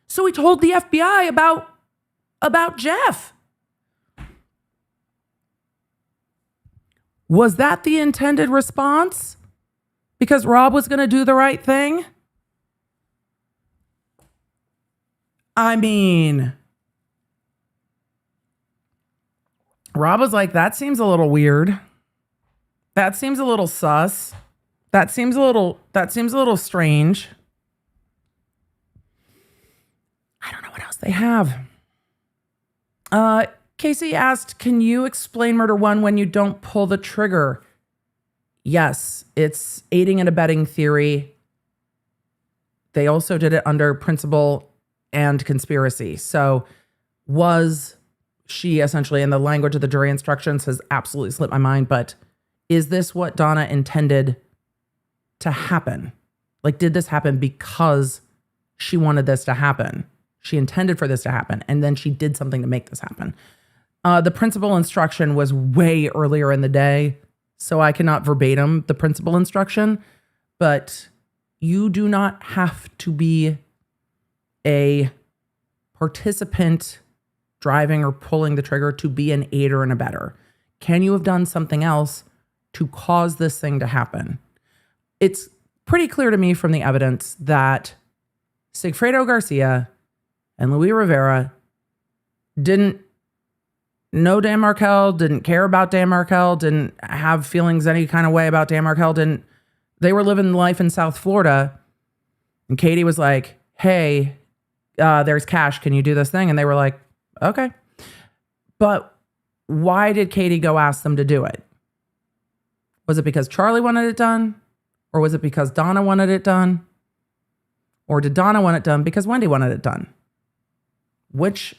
S1: So he told the FBI about Jeff. Was that the intended response? Because Rob was going to do the right thing? I mean, Rob was like, that seems a little weird. That seems a little sus. That seems a little strange. I don't know what else they have. Casey asked, can you explain murder one when you don't pull the trigger? Yes, it's aiding and abetting theory. They also did it under principle and conspiracy. So was she essentially, in the language of the jury instructions has absolutely slipped my mind, but is this what Donna intended to happen? Like, did this happen because she wanted this to happen? She intended for this to happen, and then she did something to make this happen. The principal instruction was way earlier in the day, so I cannot verbatim the principal instruction, but you do not have to be a participant driving or pulling the trigger to be an aider and abetter. Can you have done something else to cause this thing to happen? It's pretty clear to me from the evidence that Sigfredo Garcia and Luis Rivera didn't know Dan Markel, didn't care about Dan Markel, didn't have feelings any kind of way about Dan Markel, they were living life in South Florida. And Katie was like, hey, there's cash. Can you do this thing? And they were like, okay. But why did Katie go ask them to do it? Was it because Charlie wanted it done? Or was it because Donna wanted it done? Or did Donna want it done because Wendy wanted it done? Which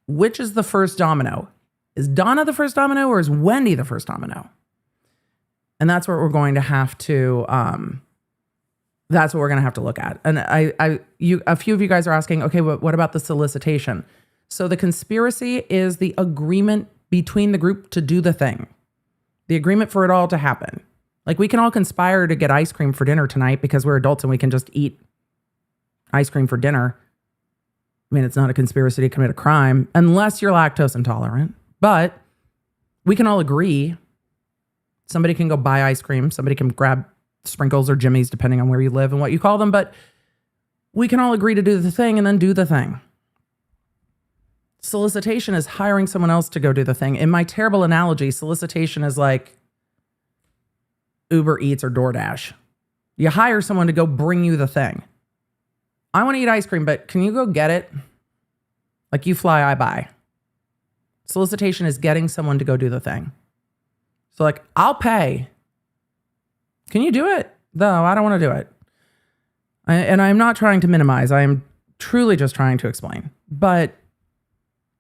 S1: is the first domino? Is Donna the first domino or is Wendy the first domino? And that's what we're going to have to look at. And a few of you guys are asking, okay, but what about the solicitation? So the conspiracy is the agreement between the group to do the thing. The agreement for it all to happen. Like, we can all conspire to get ice cream for dinner tonight because we're adults and we can just eat ice cream for dinner. I mean, it's not a conspiracy to commit a crime unless you're lactose intolerant. But we can all agree. Somebody can go buy ice cream. Somebody can grab Sprinkles or Jimmy's, depending on where you live and what you call them. But we can all agree to do the thing and then do the thing. Solicitation is hiring someone else to go do the thing. In my terrible analogy, solicitation is like Uber Eats or DoorDash. You hire someone to go bring you the thing. I want to eat ice cream, but can you go get it? Like, you fly, I buy. Solicitation is getting someone to go do the thing. So, like, I'll pay. Can you do it? No, I don't want to do it. And I'm not trying to minimize. I am truly just trying to explain. But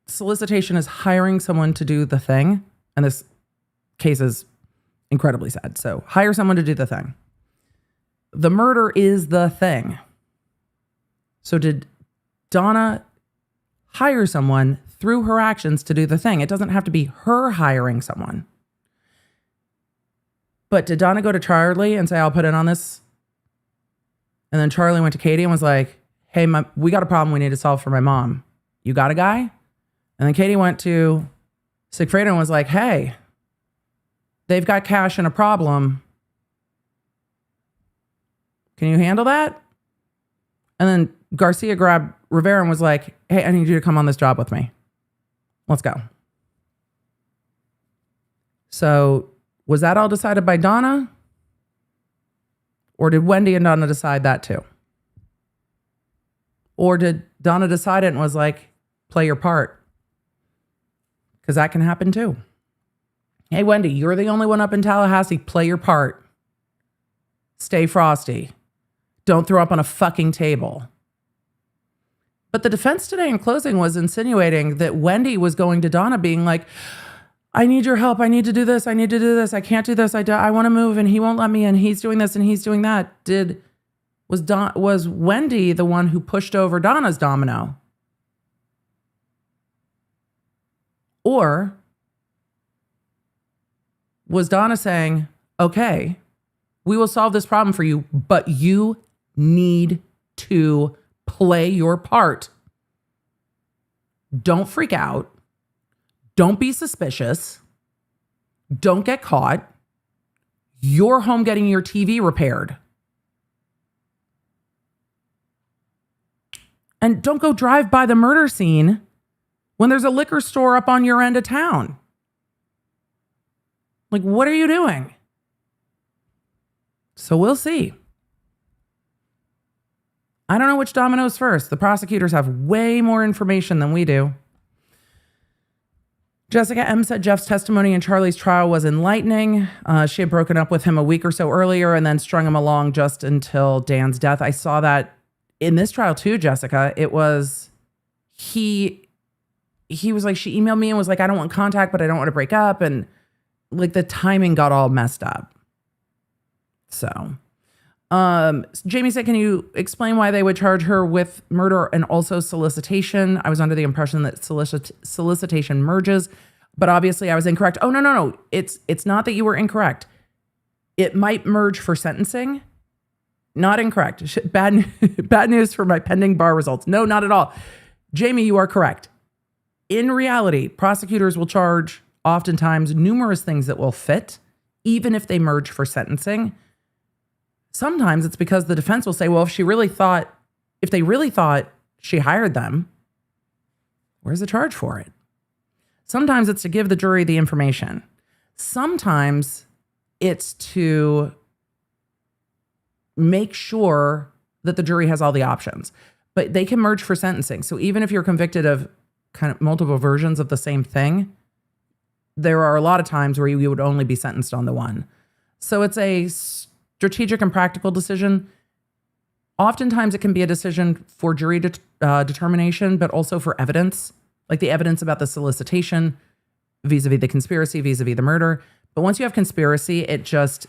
S1: solicitation is hiring someone to do the thing. And this case is incredibly sad. So hire someone to do the thing. The murder is the thing. So did Donna hire someone through her actions to do the thing? It doesn't have to be her hiring someone. But did Donna go to Charlie and say, I'll put in on this? And then Charlie went to Katie and was like, hey, we got a problem we need to solve for my mom. You got a guy? And then Katie went to Sigfredo was like, hey, they've got cash and a problem. Can you handle that? And then Garcia grabbed Rivera and was like, hey, I need you to come on this job with me. Let's go. So was that all decided by Donna? Or did Wendy and Donna decide that too? Or did Donna decide it and was like, play your part? Because that can happen too. Hey, Wendy, you're the only one up in Tallahassee. Play your part. Stay frosty. Don't throw up on a fucking table. But the defense today in closing was insinuating that Wendy was going to Donna being like, I need your help. I need to do this. I need to do this. I can't do this. I want to move and he won't let me and he's doing this and he's doing that. Was Wendy the one who pushed over Donna's domino? Or was Donna saying, okay, we will solve this problem for you, but you need to play your part. Don't freak out. Don't be suspicious. Don't get caught. You're home getting your TV repaired. And don't go drive by the murder scene when there's a liquor store up on your end of town. Like, what are you doing? So we'll see. I don't know which dominoes first. The prosecutors have way more information than we do. Jessica M. said Jeff's testimony in Charlie's trial was enlightening. She had broken up with him a week or so earlier and then strung him along just until Dan's death. I saw that in this trial too, Jessica. It was, he was like, she emailed me and was like, I don't want contact, but I don't want to break up. And like the timing got all messed up. So, Jamie said, can you explain why they would charge her with murder and also solicitation? I was under the impression that solicitation merges, but obviously I was incorrect. Oh, no. It's not that you were incorrect. It might merge for sentencing. Not incorrect. Bad news for my pending bar results. No, not at all. Jamie, you are correct. In reality, prosecutors will charge oftentimes numerous things that will fit, even if they merge for sentencing. Sometimes it's because the defense will say, well, if they really thought she hired them, where's the charge for it? Sometimes it's to give the jury the information. Sometimes it's to make sure that the jury has all the options, but they can merge for sentencing. So even if you're convicted of kind of multiple versions of the same thing, there are a lot of times where you would only be sentenced on the one. So it's a strategic and practical decision. Oftentimes it can be a decision for jury determination, but also for evidence, like the evidence about the solicitation vis-a-vis the conspiracy, vis-a-vis the murder. But once you have conspiracy, it just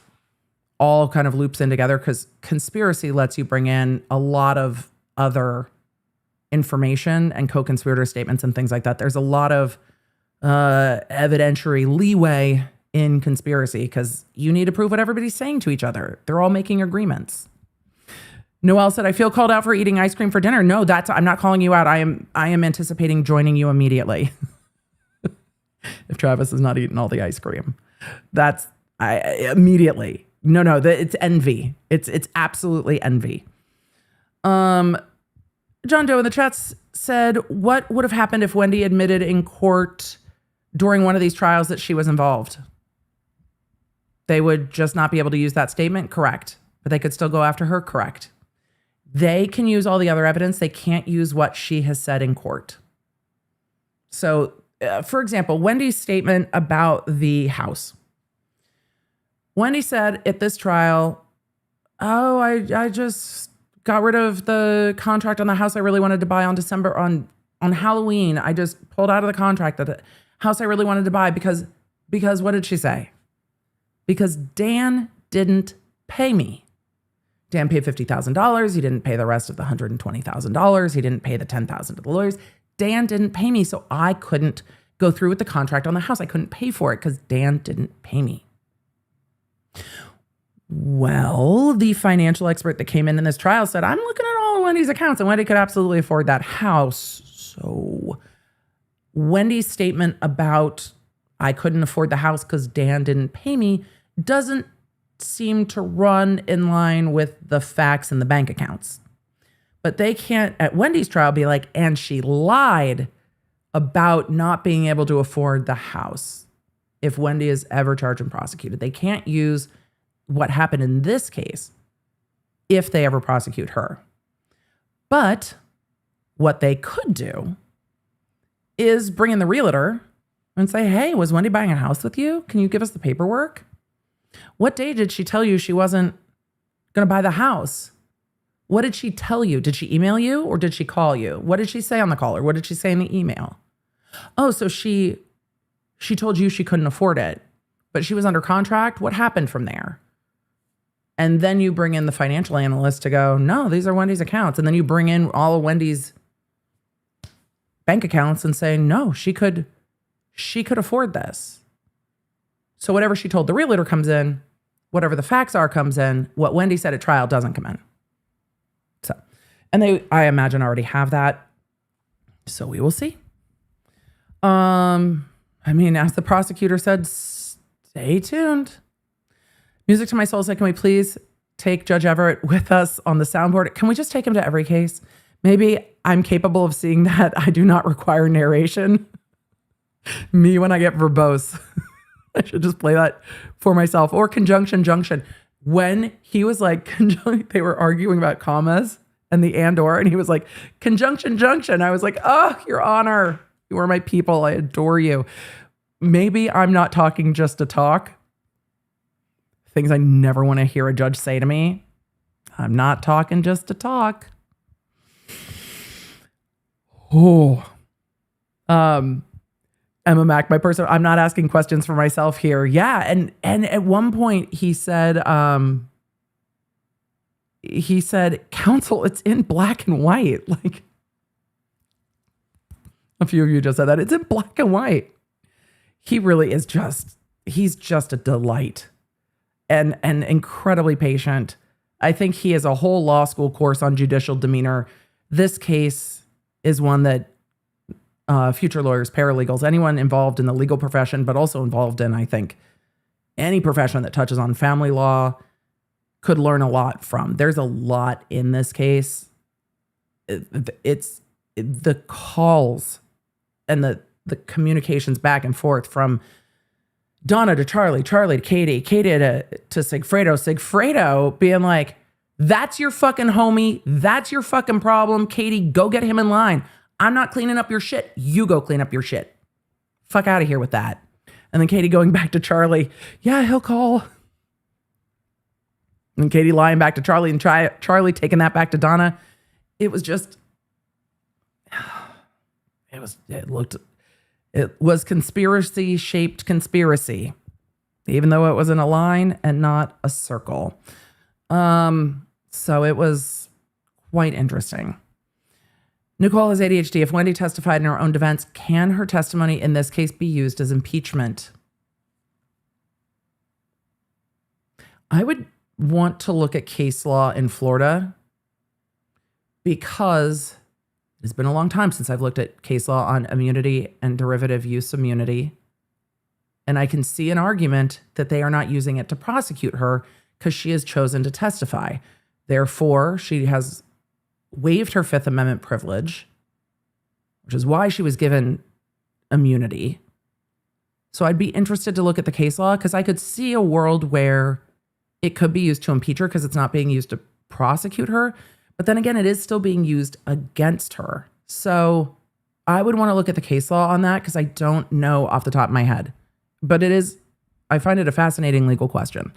S1: all kind of loops in together because conspiracy lets you bring in a lot of other information and co-conspirator statements and things like that. There's a lot of evidentiary leeway in conspiracy because you need to prove what everybody's saying to each other. They're all making agreements. Noelle said, I feel called out for eating ice cream for dinner. No, I'm not calling you out. I am anticipating joining you immediately. If Travis has not eaten all the ice cream, immediately. No, it's envy. It's absolutely envy. John Doe in the chats said, what would have happened if Wendy admitted in court during one of these trials that she was involved? They would just not be able to use that statement? Correct. But they could still go after her? Correct. They can use all the other evidence. They can't use what she has said in court. So, for example, Wendy's statement about the house. Wendy said at this trial, oh, I just got rid of the contract on the house I really wanted to buy on Halloween. I just pulled out of the contract that the house I really wanted to buy because what did she say? Because Dan didn't pay me. Dan paid $50,000. He didn't pay the rest of the $120,000. He didn't pay the $10,000 to the lawyers. Dan didn't pay me, so I couldn't go through with the contract on the house. I couldn't pay for it because Dan didn't pay me. Well, the financial expert that came in this trial said, I'm looking at all of Wendy's accounts, and Wendy could absolutely afford that house. So Wendy's statement about I couldn't afford the house because Dan didn't pay me doesn't seem to run in line with the facts in the bank accounts. But they can't, at Wendy's trial, be like, and she lied about not being able to afford the house if Wendy is ever charged and prosecuted. They can't use what happened in this case if they ever prosecute her. But what they could do is bring in the realtor and say, hey, was Wendy buying a house with you? Can you give us the paperwork? What day did she tell you she wasn't going to buy the house? What did she tell you? Did she email you or did she call you? What did she say on the call or what did she say in the email? Oh, so she told you she couldn't afford it, but she was under contract. What happened from there? And then you bring in the financial analyst to go, no, these are Wendy's accounts. And then you bring in all of Wendy's bank accounts and say, no, she could afford this. So whatever she told the realtor comes in, whatever the facts are comes in, what Wendy said at trial doesn't come in. So, and they, I imagine, already have that. So we will see. I mean, as the prosecutor said, stay tuned. Music to my soul said, can we please take Judge Everett with us on the soundboard? Can we just take him to every case? Maybe I'm capable of seeing that. I do not require narration. Me when I get verbose. I should just play that for myself. Or conjunction junction. When he was like, they were arguing about commas and the and/or, and he was like, conjunction junction. I was like, oh, Your Honor, you are my people. I adore you. Maybe I'm not talking just to talk. Things I never want to hear a judge say to me. I'm not talking just to talk. Oh. Emma Mack, my person, I'm not asking questions for myself here. Yeah. And at one point he said, counsel, it's in black and white. Like a few of you just said that. It's in black and white. He really is he's just a delight and incredibly patient. I think he has a whole law school course on judicial demeanor. This case is one that future lawyers, paralegals, anyone involved in the legal profession, but also involved in, I think, any profession that touches on family law could learn a lot from. There's a lot in this case. It's the calls and the communications back and forth from Donna to Charlie, Charlie to Katie, Katie to Sigfredo, Sigfredo being like, that's your fucking homie. That's your fucking problem. Katie, go get him in line. I'm not cleaning up your shit. You go clean up your shit. Fuck out of here with that. And then Katie going back to Charlie. Yeah, he'll call. And Katie lying back to Charlie and Charlie taking that back to Donna. It was just, it was conspiracy shaped conspiracy, even though it was in a line and not a circle. So it was quite interesting. Nicole has ADHD. If Wendy testified in her own defense, can her testimony in this case be used as impeachment? I would want to look at case law in Florida because it's been a long time since I've looked at case law on immunity and derivative use immunity. And I can see an argument that they are not using it to prosecute her because she has chosen to testify. Therefore, she has waived her Fifth Amendment privilege, which is why she was given immunity. So I'd be interested to look at the case law because I could see a world where it could be used to impeach her because it's not being used to prosecute her. But then again, it is still being used against her. So I would want to look at the case law on that because I don't know off the top of my head. But I find it a fascinating legal question.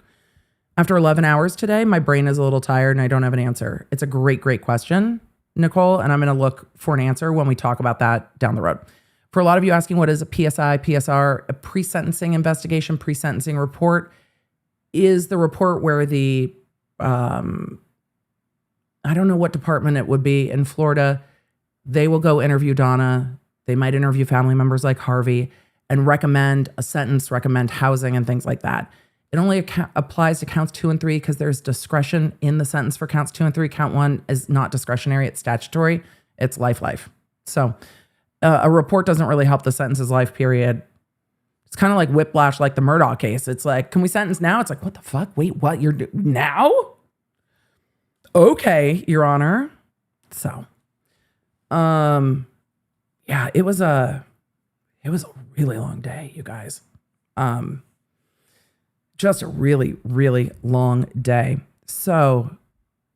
S1: After 11 hours today, my brain is a little tired and I don't have an answer. It's a great, great question, Nicole, and I'm going to look for an answer when we talk about that down the road. For a lot of you asking what is a PSI, PSR, a pre-sentencing investigation, pre-sentencing report is the report where the, I don't know what department it would be in Florida. They will go interview Donna. They might interview family members like Harvey and recommend a sentence, recommend housing and things like that. It only applies to counts 2 and 3 because there's discretion in the sentence for counts 2 and 3. Count 1 is not discretionary. It's statutory. It's life. So a report doesn't really help the sentence's life period. It's kind of like whiplash, like the Murdaugh case. It's like, can we sentence now? It's like, what the fuck? Wait, what? Now? Okay, Your Honor. So, yeah, it was a really long day, you guys. Just a really, really long day. So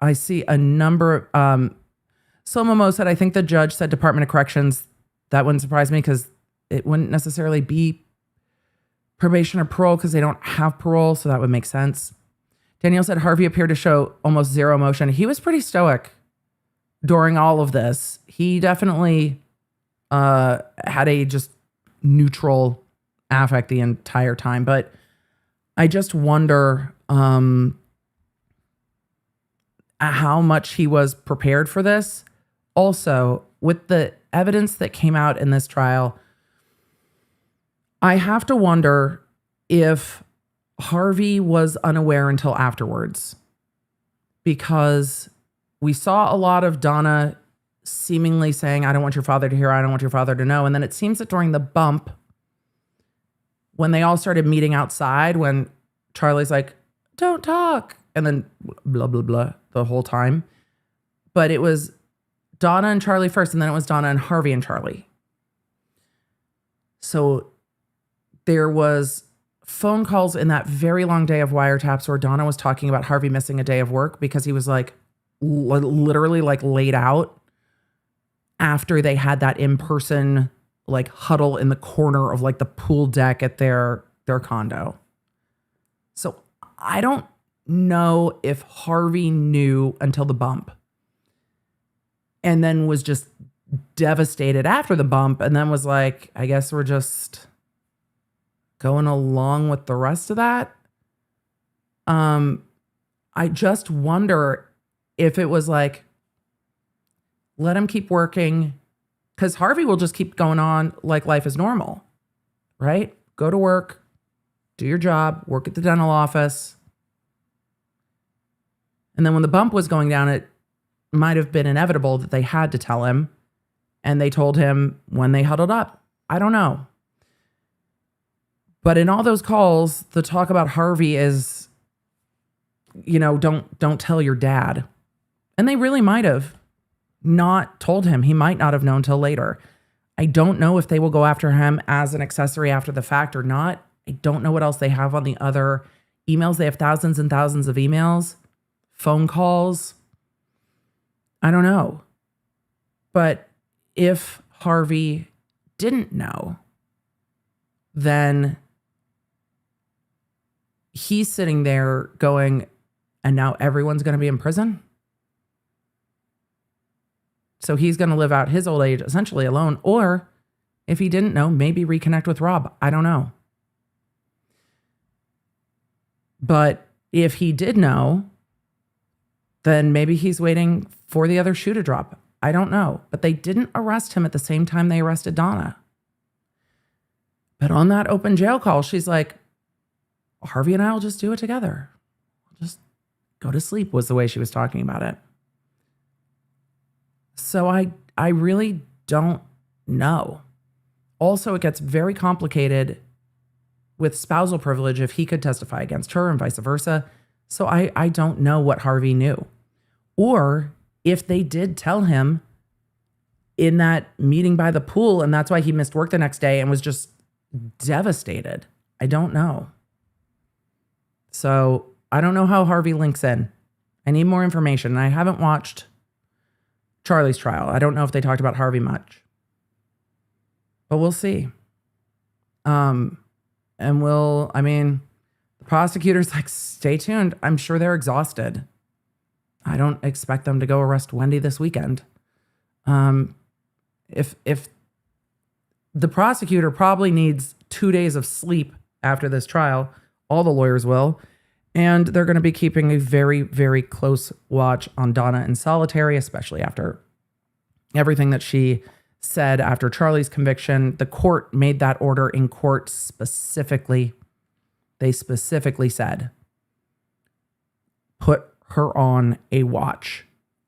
S1: I see a number of, Somomo said, I think the judge said Department of Corrections. That wouldn't surprise me because it wouldn't necessarily be probation or parole because they don't have parole. So that would make sense. Danielle said Harvey appeared to show almost zero emotion. He was pretty stoic during all of this. He definitely had a just neutral affect the entire time. But I just wonder how much he was prepared for this. Also, with the evidence that came out in this trial, I have to wonder if Harvey was unaware until afterwards, because we saw a lot of Donna seemingly saying, I don't want your father to hear, I don't want your father to know. And then it seems that during the bump, when they all started meeting outside, when Charlie's like, don't talk, and then blah, blah, blah the whole time. But it was Donna and Charlie first, and then it was Donna and Harvey and Charlie. So there was phone calls in that very long day of wiretaps where Donna was talking about Harvey missing a day of work because he was like literally like laid out after they had that in-person like huddle in the corner of like the pool deck at their condo. So I don't know if Harvey knew until the bump and then was just devastated after the bump and then was like, I guess we're just going along with the rest of that. I just wonder if it was like, let him keep working, because Harvey will just keep going on like life is normal, right? Go to work, do your job, work at the dental office. And then when the bump was going down, it might have been inevitable that they had to tell him, and they told him when they huddled up. I don't know. But in all those calls, the talk about Harvey is, you know, don't tell your dad. And they really might have not told him. He might not have known till later. I don't know if they will go after him as an accessory after the fact or not. I don't know what else they have on the other emails. They have thousands and thousands of emails, phone calls. I don't know. But if Harvey didn't know, then he's sitting there going, and now everyone's going to be in prison? So he's going to live out his old age essentially alone. Or if he didn't know, maybe reconnect with Rob. I don't know. But if he did know, then maybe he's waiting for the other shoe to drop. I don't know. But they didn't arrest him at the same time they arrested Donna. But on that open jail call, she's like, Harvey and I will just do it together. We'll just go to sleep, was the way she was talking about it. So I really don't know. Also, it gets very complicated with spousal privilege if he could testify against her and vice versa. So I don't know what Harvey knew. Or if they did tell him in that meeting by the pool and that's why he missed work the next day and was just devastated. I don't know. So I don't know how Harvey links in. I need more information. I haven't watched Charlie's trial. I don't know if they talked about Harvey much. But we'll see. The prosecutor's like, stay tuned. I'm sure they're exhausted. I don't expect them to go arrest Wendy this weekend. If the prosecutor probably needs 2 days of sleep after this trial, all the lawyers will. And they're going to be keeping a very, very close watch on Donna in solitary, especially after everything that she said after Charlie's conviction. The court made that order in court specifically. They specifically said, put her on a watch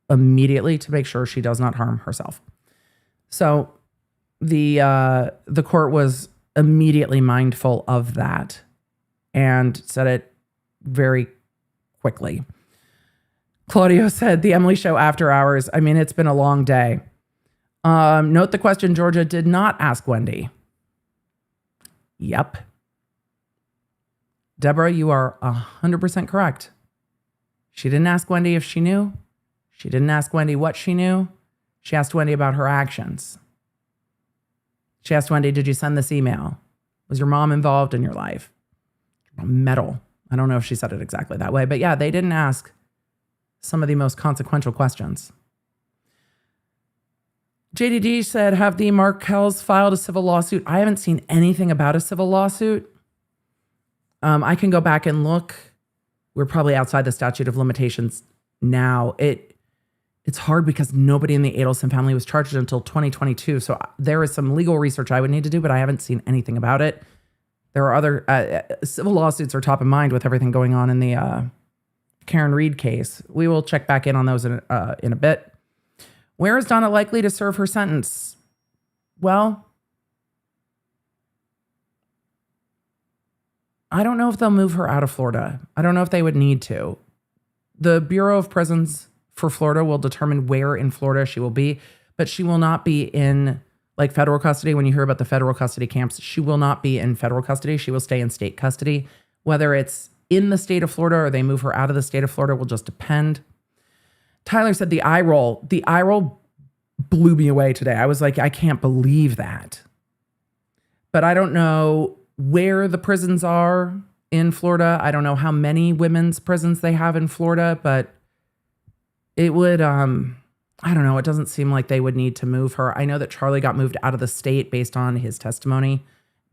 S1: immediately to make sure she does not harm herself. So the court was immediately mindful of that and said it very quickly. Claudio said, the Emily Show after hours. I mean, it's been a long day. Note the question Georgia did not ask Wendy. Yep. Deborah, you are 100% correct. She didn't ask Wendy if she knew. She didn't ask Wendy what she knew. She asked Wendy about her actions. She asked Wendy, did you send this email? Was your mom involved in your life? Metal. I don't know if she said it exactly that way, but yeah, they didn't ask some of the most consequential questions. JDD said, have the Markels filed a civil lawsuit? I haven't seen anything about a civil lawsuit. I can go back and look. We're probably outside the statute of limitations now. It's hard because nobody in the Adelson family was charged until 2022. So there is some legal research I would need to do, but I haven't seen anything about it. There are other civil lawsuits are top of mind with everything going on in the Karen Reed case. We will check back in on those in a bit. Where is Donna likely to serve her sentence? Well, I don't know if they'll move her out of Florida. I don't know if they would need to. The Bureau of Prisons for Florida will determine where in Florida she will be, but she will not be in like federal custody. When you hear about the federal custody camps, she will not be in federal custody. She will stay in state custody. Whether it's in the state of Florida or they move her out of the state of Florida will just depend. Tyler said the eye roll blew me away today. I was like, I can't believe that. But I don't know where the prisons are in Florida. I don't know how many women's prisons they have in Florida, but it would, I don't know. It doesn't seem like they would need to move her. I know that Charlie got moved out of the state based on his testimony,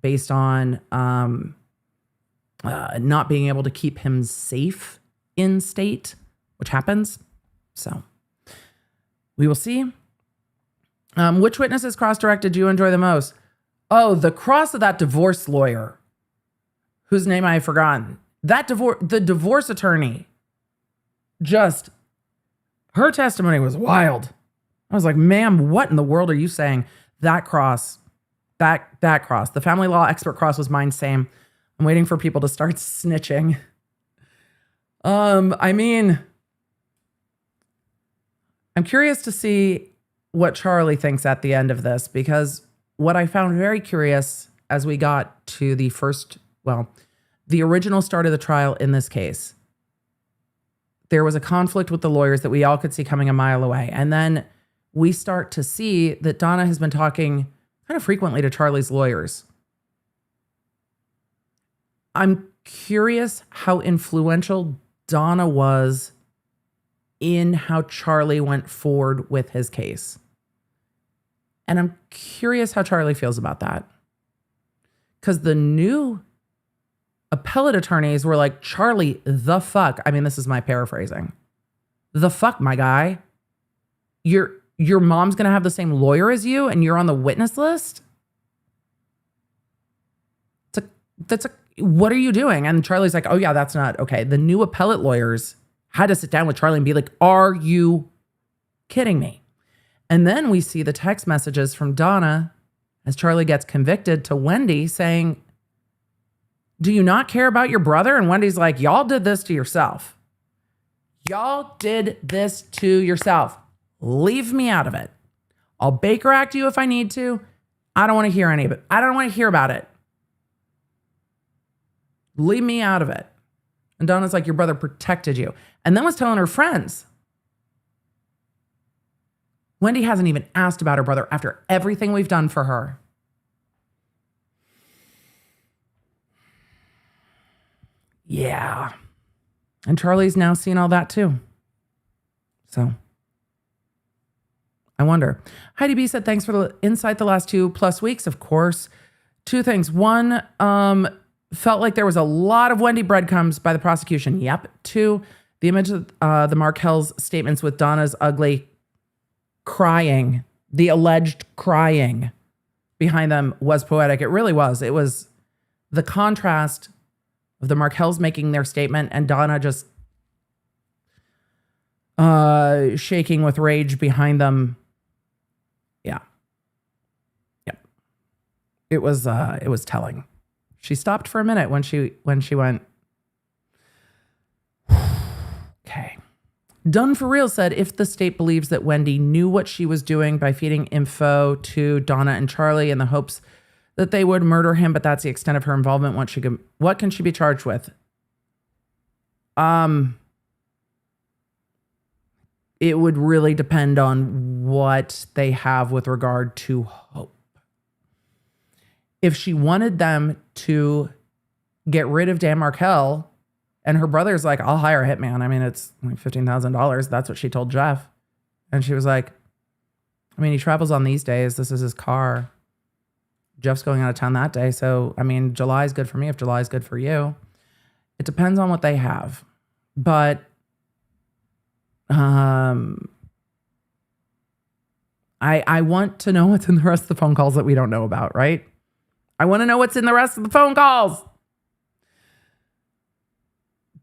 S1: based on not being able to keep him safe in state, which happens. So we will see. Which witnesses cross-directed you enjoy the most? Oh, the cross of that divorce lawyer, whose name I have forgotten. The divorce attorney. Just, her testimony was wild. I was like, ma'am, what in the world are you saying? That cross. The family law expert cross was mine, same. I'm waiting for people to start snitching. I mean, I'm curious to see what Charlie thinks at the end of this, because what I found very curious as we got to the original start of the trial in this case, there was a conflict with the lawyers that we all could see coming a mile away. And then we start to see that Donna has been talking kind of frequently to Charlie's lawyers. I'm curious how influential Donna was in how Charlie went forward with his case. And I'm curious how Charlie feels about that. Because the new appellate attorneys were like, Charlie, the fuck. I mean, this is my paraphrasing. The fuck, my guy. Your mom's going to have the same lawyer as you and you're on the witness list? What are you doing? And Charlie's like, oh yeah, that's not okay. The new appellate lawyers had to sit down with Charlie and be like, are you kidding me? And then we see the text messages from Donna as Charlie gets convicted to Wendy saying, do you not care about your brother? And Wendy's like, y'all did this to yourself. Y'all did this to yourself. Leave me out of it. I'll Baker Act you if I need to. I don't want to hear any of it. I don't want to hear about it. Leave me out of it. And Donna's like, your brother protected you. And then was telling her friends. Wendy hasn't even asked about her brother after everything we've done for her. Yeah. And Charlie's now seen all that too. So I wonder. Heidi B said, thanks for the insight the last 2+ weeks, of course. Two things. One, felt like there was a lot of Wendy breadcrumbs by the prosecution. Yep. Two, the image of the Markel's statements with Donna's ugly crying, the alleged crying behind them was poetic. It really was. It was the contrast of the Markels making their statement and Donna just shaking with rage behind them. Yeah. Yep. it was telling. She stopped for a minute when she went, okay. Done for Real said, if the state believes that Wendy knew what she was doing by feeding info to Donna and Charlie in the hopes that they would murder him, but that's the extent of her involvement, what can she be charged with? It would really depend on what they have with regard to hope. If she wanted them to get rid of Dan Markel, and her brother's like, I'll hire a hitman. I mean, it's like $15,000. That's what she told Jeff. And she was like, I mean, he travels on these days. This is his car. Jeff's going out of town that day. So, I mean, July is good for me if July is good for you. It depends on what they have. But I want to know what's in the rest of the phone calls that we don't know about, right? I want to know what's in the rest of the phone calls.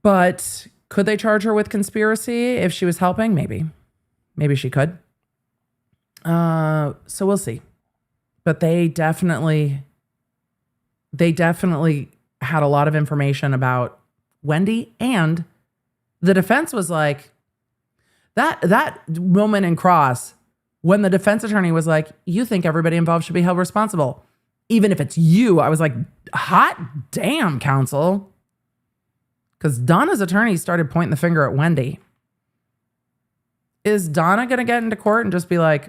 S1: But could they charge her with conspiracy if she was helping? Maybe. Maybe she could. So we'll see. But they definitely had a lot of information about Wendy, and the defense was like, that moment in Cross, when the defense attorney was like, you think everybody involved should be held responsible, even if it's you. I was like, hot damn, counsel. Because Donna's attorney started pointing the finger at Wendy. Is Donna going to get into court and just be like,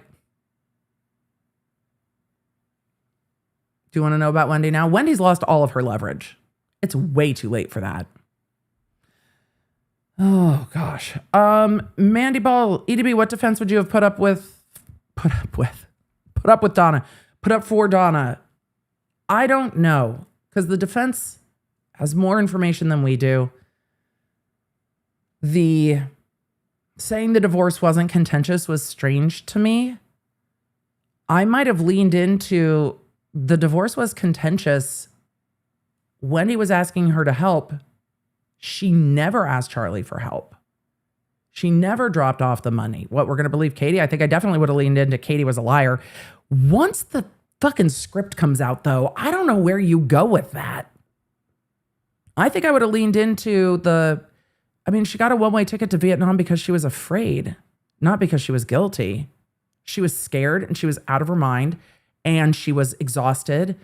S1: do you want to know about Wendy now? Wendy's lost all of her leverage. It's way too late for that. Oh, gosh. Mandy Ball, EDB, what defense would you have put up with Donna? Put up for Donna? I don't know, because the defense has more information than we do. The saying the divorce wasn't contentious was strange to me. I might have leaned into the divorce was contentious. Wendy was asking her to help. She never asked Charlie for help. She never dropped off the money. What, we're going to believe Katie? I think I definitely would have leaned into Katie was a liar. Once the fucking script comes out, though, I don't know where you go with that. I think I would have leaned into she got a one-way ticket to Vietnam because she was afraid, not because she was guilty. She was scared and she was out of her mind and she was exhausted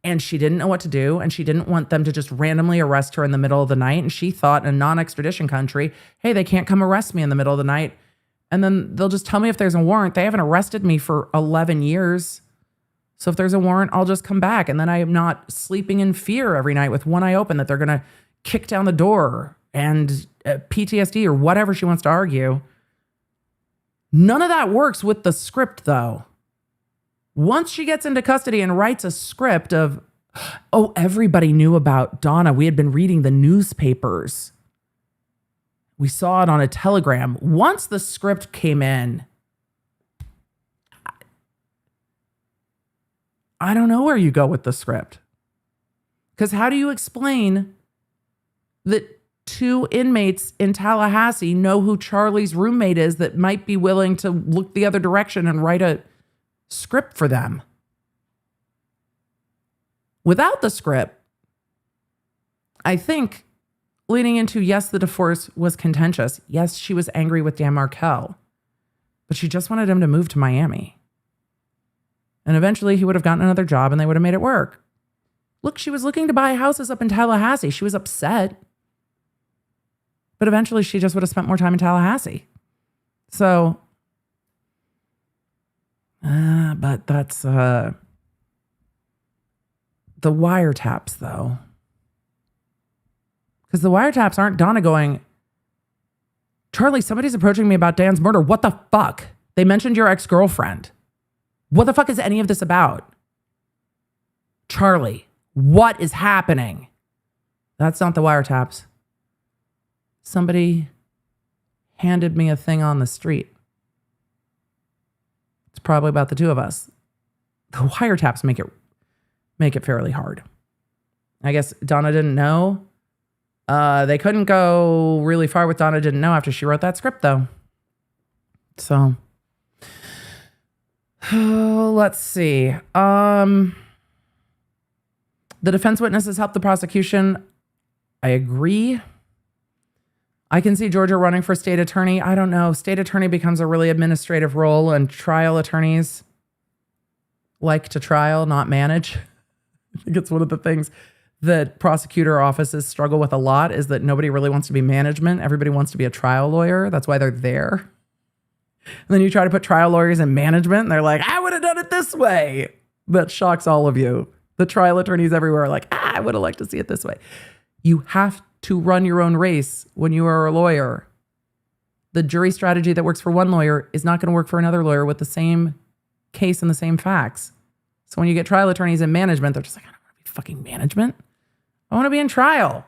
S1: and she didn't know what to do, and she didn't want them to just randomly arrest her in the middle of the night. And she thought, in a non-extradition country, hey, they can't come arrest me in the middle of the night. And then they'll just tell me if there's a warrant. They haven't arrested me for 11 years. So if there's a warrant, I'll just come back. And then I am not sleeping in fear every night with one eye open that they're going to kick down the door and PTSD or whatever she wants to argue. None of that works with the script, though. Once she gets into custody and writes a script of, oh, everybody knew about Donna. We had been reading the newspapers. We saw it on a telegram. Once the script came in, I don't know where you go with the script. Because how do you explain that two inmates in Tallahassee know who Charlie's roommate is that might be willing to look the other direction and write a script for them? Without the script, I think leading into, yes, the divorce was contentious. Yes, she was angry with Dan Markel, but she just wanted him to move to Miami. And eventually he would have gotten another job and they would have made it work. Look, she was looking to buy houses up in Tallahassee. She was upset. But eventually she just would have spent more time in Tallahassee. So, but that's the wiretaps, though. Because the wiretaps aren't Donna going, Charlie, somebody's approaching me about Dan's murder. What the fuck? They mentioned your ex-girlfriend. What the fuck is any of this about? Charlie, what is happening? That's not the wiretaps. Somebody handed me a thing on the street. It's probably about the two of us. The wiretaps make it fairly hard. I guess Donna didn't know. They couldn't go really far with Donna didn't know after she wrote that script, though. So, let's see. The defense witnesses helped the prosecution. I agree. I can see Georgia running for state attorney. I don't know. State attorney becomes a really administrative role, and trial attorneys like to trial, not manage. I think it's one of the things that prosecutor offices struggle with a lot is that nobody really wants to be management. Everybody wants to be a trial lawyer. That's why they're there. And then you try to put trial lawyers in management, and they're like, I would have done it this way. That shocks all of you. The trial attorneys everywhere are like, I would have liked to see it this way. You have to run your own race when you are a lawyer. The jury strategy that works for one lawyer is not going to work for another lawyer with the same case and the same facts. So when you get trial attorneys in management, they're just like, I don't want to be fucking management. I want to be in trial.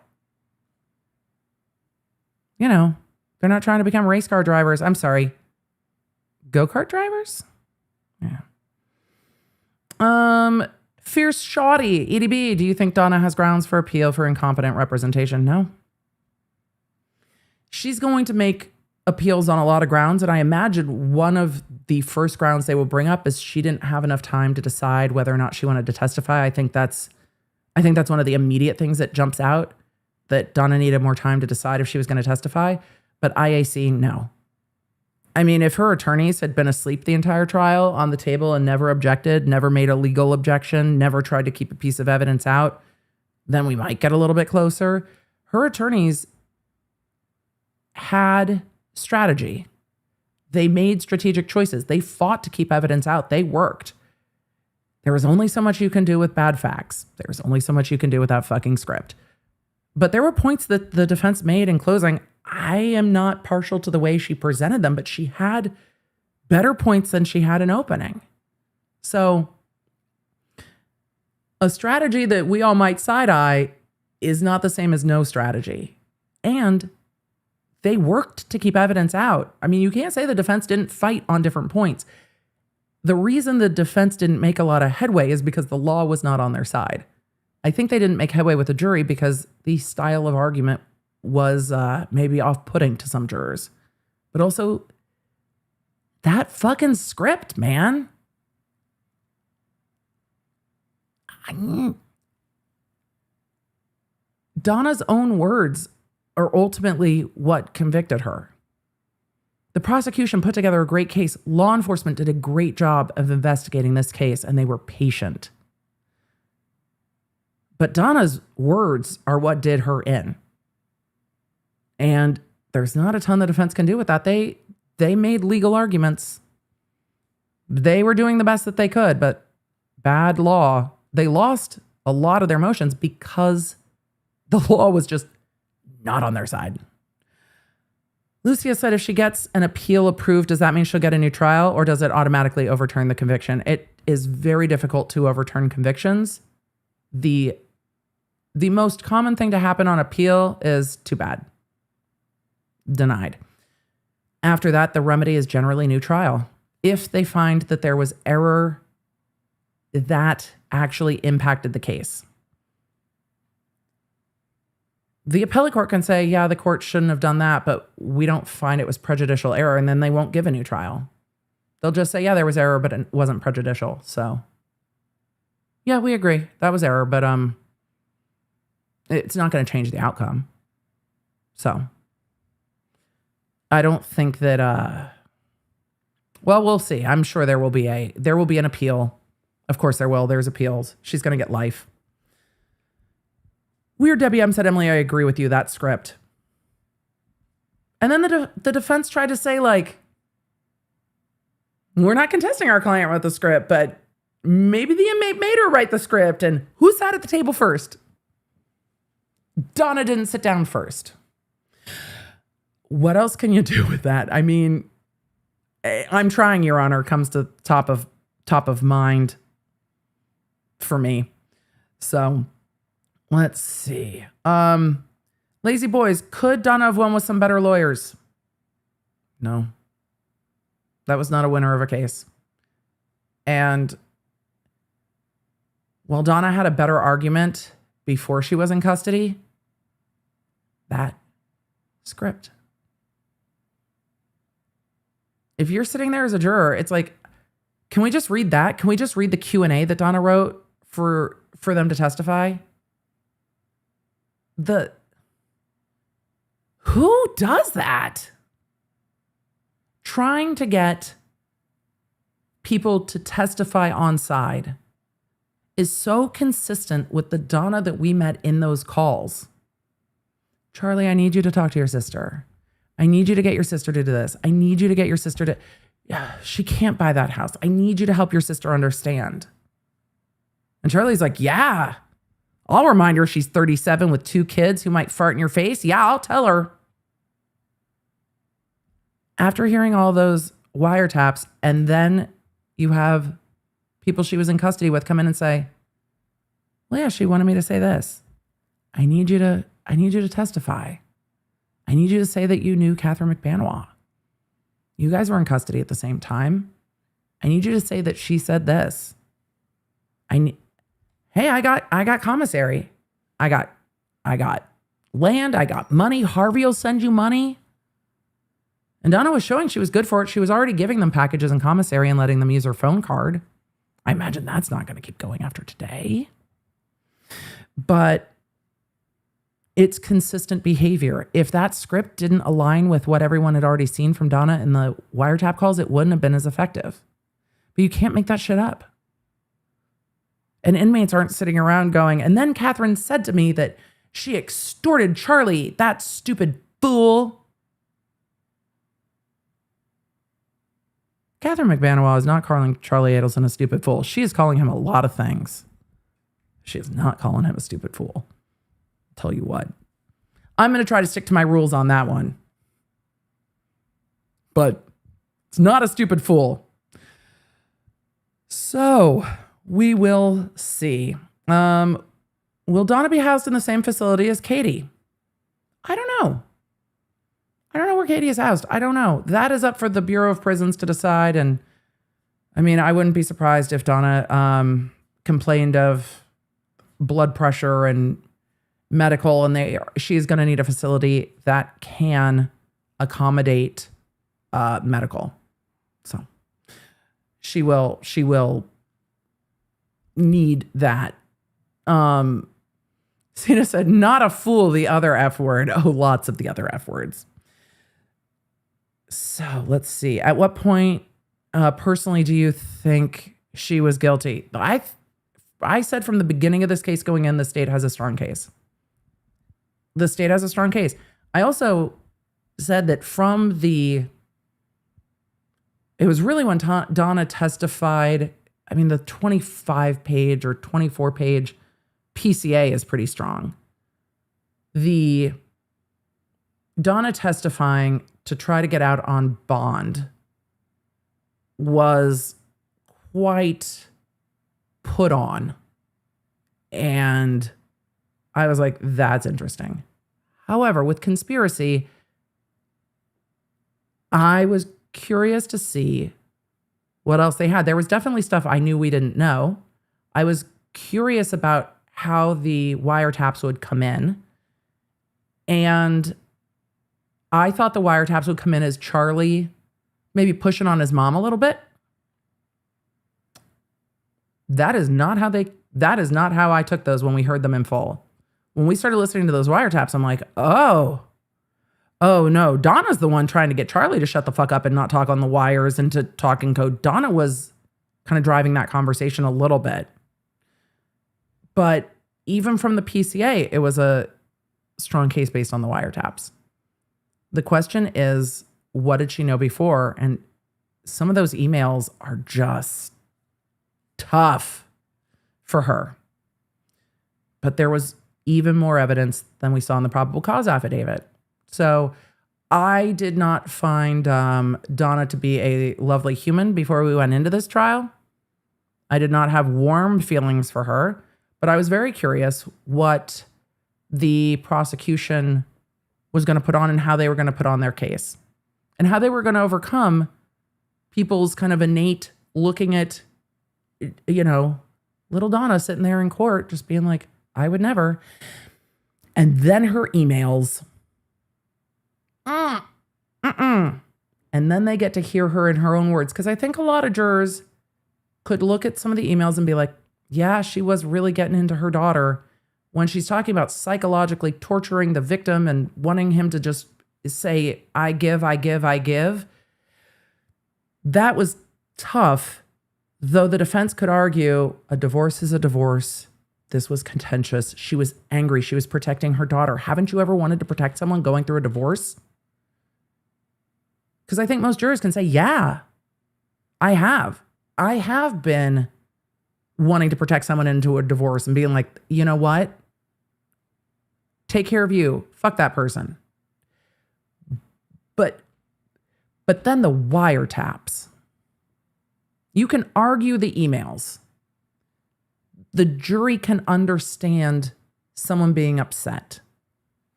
S1: You know, they're not trying to become race car drivers. I'm sorry. Go-kart drivers? Yeah. Fierce Shoddy, EDB, do you think Donna has grounds for appeal for incompetent representation? No. She's going to make appeals on a lot of grounds, and I imagine one of the first grounds they will bring up is she didn't have enough time to decide whether or not she wanted to testify. I think that's one of the immediate things that jumps out, that Donna needed more time to decide if she was going to testify. But IAC, no. I mean, if her attorneys had been asleep the entire trial on the table and never objected, never made a legal objection, never tried to keep a piece of evidence out, then we might get a little bit closer. Her attorneys had strategy. They made strategic choices. They fought to keep evidence out. They worked. There was only so much you can do with bad facts. There was only so much you can do with that fucking script. But there were points that the defense made in closing. I am not partial to the way she presented them, but she had better points than she had in opening. So a strategy that we all might side-eye is not the same as no strategy. And they worked to keep evidence out. I mean, you can't say the defense didn't fight on different points. The reason the defense didn't make a lot of headway is because the law was not on their side. I think they didn't make headway with the jury because the style of argument was maybe off-putting to some jurors. But also, that fucking script, man. Donna's own words are ultimately what convicted her. The prosecution put together a great case. Law enforcement did a great job of investigating this case, and they were patient. But Donna's words are what did her in. And there's not a ton the defense can do with that. They made legal arguments. They were doing the best that they could, but bad law. They lost a lot of their motions because the law was just not on their side. Lucia said if she gets an appeal approved, does that mean she'll get a new trial, or does it automatically overturn the conviction? It is very difficult to overturn convictions. The most common thing to happen on appeal is too bad. Denied. After that, the remedy is generally new trial. If they find that there was error that actually impacted the case. The appellate court can say, yeah, the court shouldn't have done that, but we don't find it was prejudicial error, and then they won't give a new trial. They'll just say, yeah, there was error, but it wasn't prejudicial. So, yeah, we agree. That was error, but it's not going to change the outcome. So, I don't think that, well, we'll see. I'm sure there will be an appeal. Of course there will. There's appeals. She's going to get life. Weird Debbie M said, Emily, I agree with you. That script. And then the defense tried to say, like, we're not contesting our client wrote the script, but maybe the inmate made her write the script. And who sat at the table first? Donna didn't sit down first. What else can you do with that? I mean, I'm trying, Your Honor, comes to top of mind for me. So let's see. Lazy Boys, could Donna have won with some better lawyers? No. That was not a winner of a case. And while Donna had a better argument before she was in custody, that script. If you're sitting there as a juror, it's like, can we just read that? Can we just read the Q&A that Donna wrote for for them to testify. Who does that? Trying to get people to testify on side is so consistent with the Donna that we met in those calls. Charlie, I need you to talk to your sister. I need you to get your sister to do this. I need you to get your sister to... She can't buy that house. I need you to help your sister understand. And Charlie's like, yeah, I'll remind her she's 37 with 2 kids who might fart in your face. Yeah, I'll tell her. After hearing all those wiretaps, and then you have people she was in custody with come in and say, well, yeah, she wanted me to say this. I need you to testify. I need you to say that you knew Catherine McBanois. You guys were in custody at the same time. I need you to say that she said this. Hey, I got commissary. I got land. I got money. Harvey will send you money. And Donna was showing she was good for it. She was already giving them packages and commissary and letting them use her phone card. I imagine that's not going to keep going after today. But it's consistent behavior. If that script didn't align with what everyone had already seen from Donna in the wiretap calls, it wouldn't have been as effective. But you can't make that shit up. And inmates aren't sitting around going, and then Catherine said to me that she extorted Charlie, that stupid fool. Catherine McBanois is not calling Charlie Adelson a stupid fool. She is calling him a lot of things. She is not calling him a stupid fool. I'll tell you what. I'm going to try to stick to my rules on that one. But it's not a stupid fool. So we will see. Will Donna be housed in the same facility as Katie? I don't know. I don't know where Katie is housed. I don't know. That is up for the Bureau of Prisons to decide. And I mean, I wouldn't be surprised if Donna complained of blood pressure and medical, and she's going to need a facility that can accommodate medical. So she will need that. Sina said, not a fool, the other F word. Oh, lots of the other F words. So let's see. At what point, personally, do you think she was guilty? I said from the beginning of this case going in, the state has a strong case. The state has a strong case. I also said that it was really when Donna testified, I mean, the 25-page or 24-page PCA is pretty strong. The Donna testifying to try to get out on bond was quite put on. And I was like, that's interesting. However, with conspiracy, I was curious to see what else they had. There was definitely stuff I knew we didn't know. I was curious about how the wiretaps would come in. And I thought the wiretaps would come in as Charlie maybe pushing on his mom a little bit. That is not how I took those when we heard them in full. When we started listening to those wiretaps, I'm like, oh no, Donna's the one trying to get Charlie to shut the fuck up and not talk on the wires and to talk in code. Donna was kind of driving that conversation a little bit. But even from the PCA, it was a strong case based on the wiretaps. The question is, what did she know before? And some of those emails are just tough for her. But there was even more evidence than we saw in the probable cause affidavit. So I did not find Donna to be a lovely human before we went into this trial. I did not have warm feelings for her, but I was very curious what the prosecution was going to put on and how they were going to put on their case and how they were going to overcome people's kind of innate looking at, little Donna sitting there in court, just being like, I would never. And then her emails. And then they get to hear her in her own words. Because I think a lot of jurors could look at some of the emails and be like, yeah, she was really getting into her daughter when she's talking about psychologically torturing the victim and wanting him to just say, I give, I give, I give. That was tough, though the defense could argue a divorce is a divorce. This was contentious. She was angry. She was protecting her daughter. Haven't you ever wanted to protect someone going through a divorce? Because I think most jurors can say, yeah, I have. I have been wanting to protect someone into a divorce and being like, you know what? Take care of you. Fuck that person. But then the wiretaps. You can argue the emails. The jury can understand someone being upset.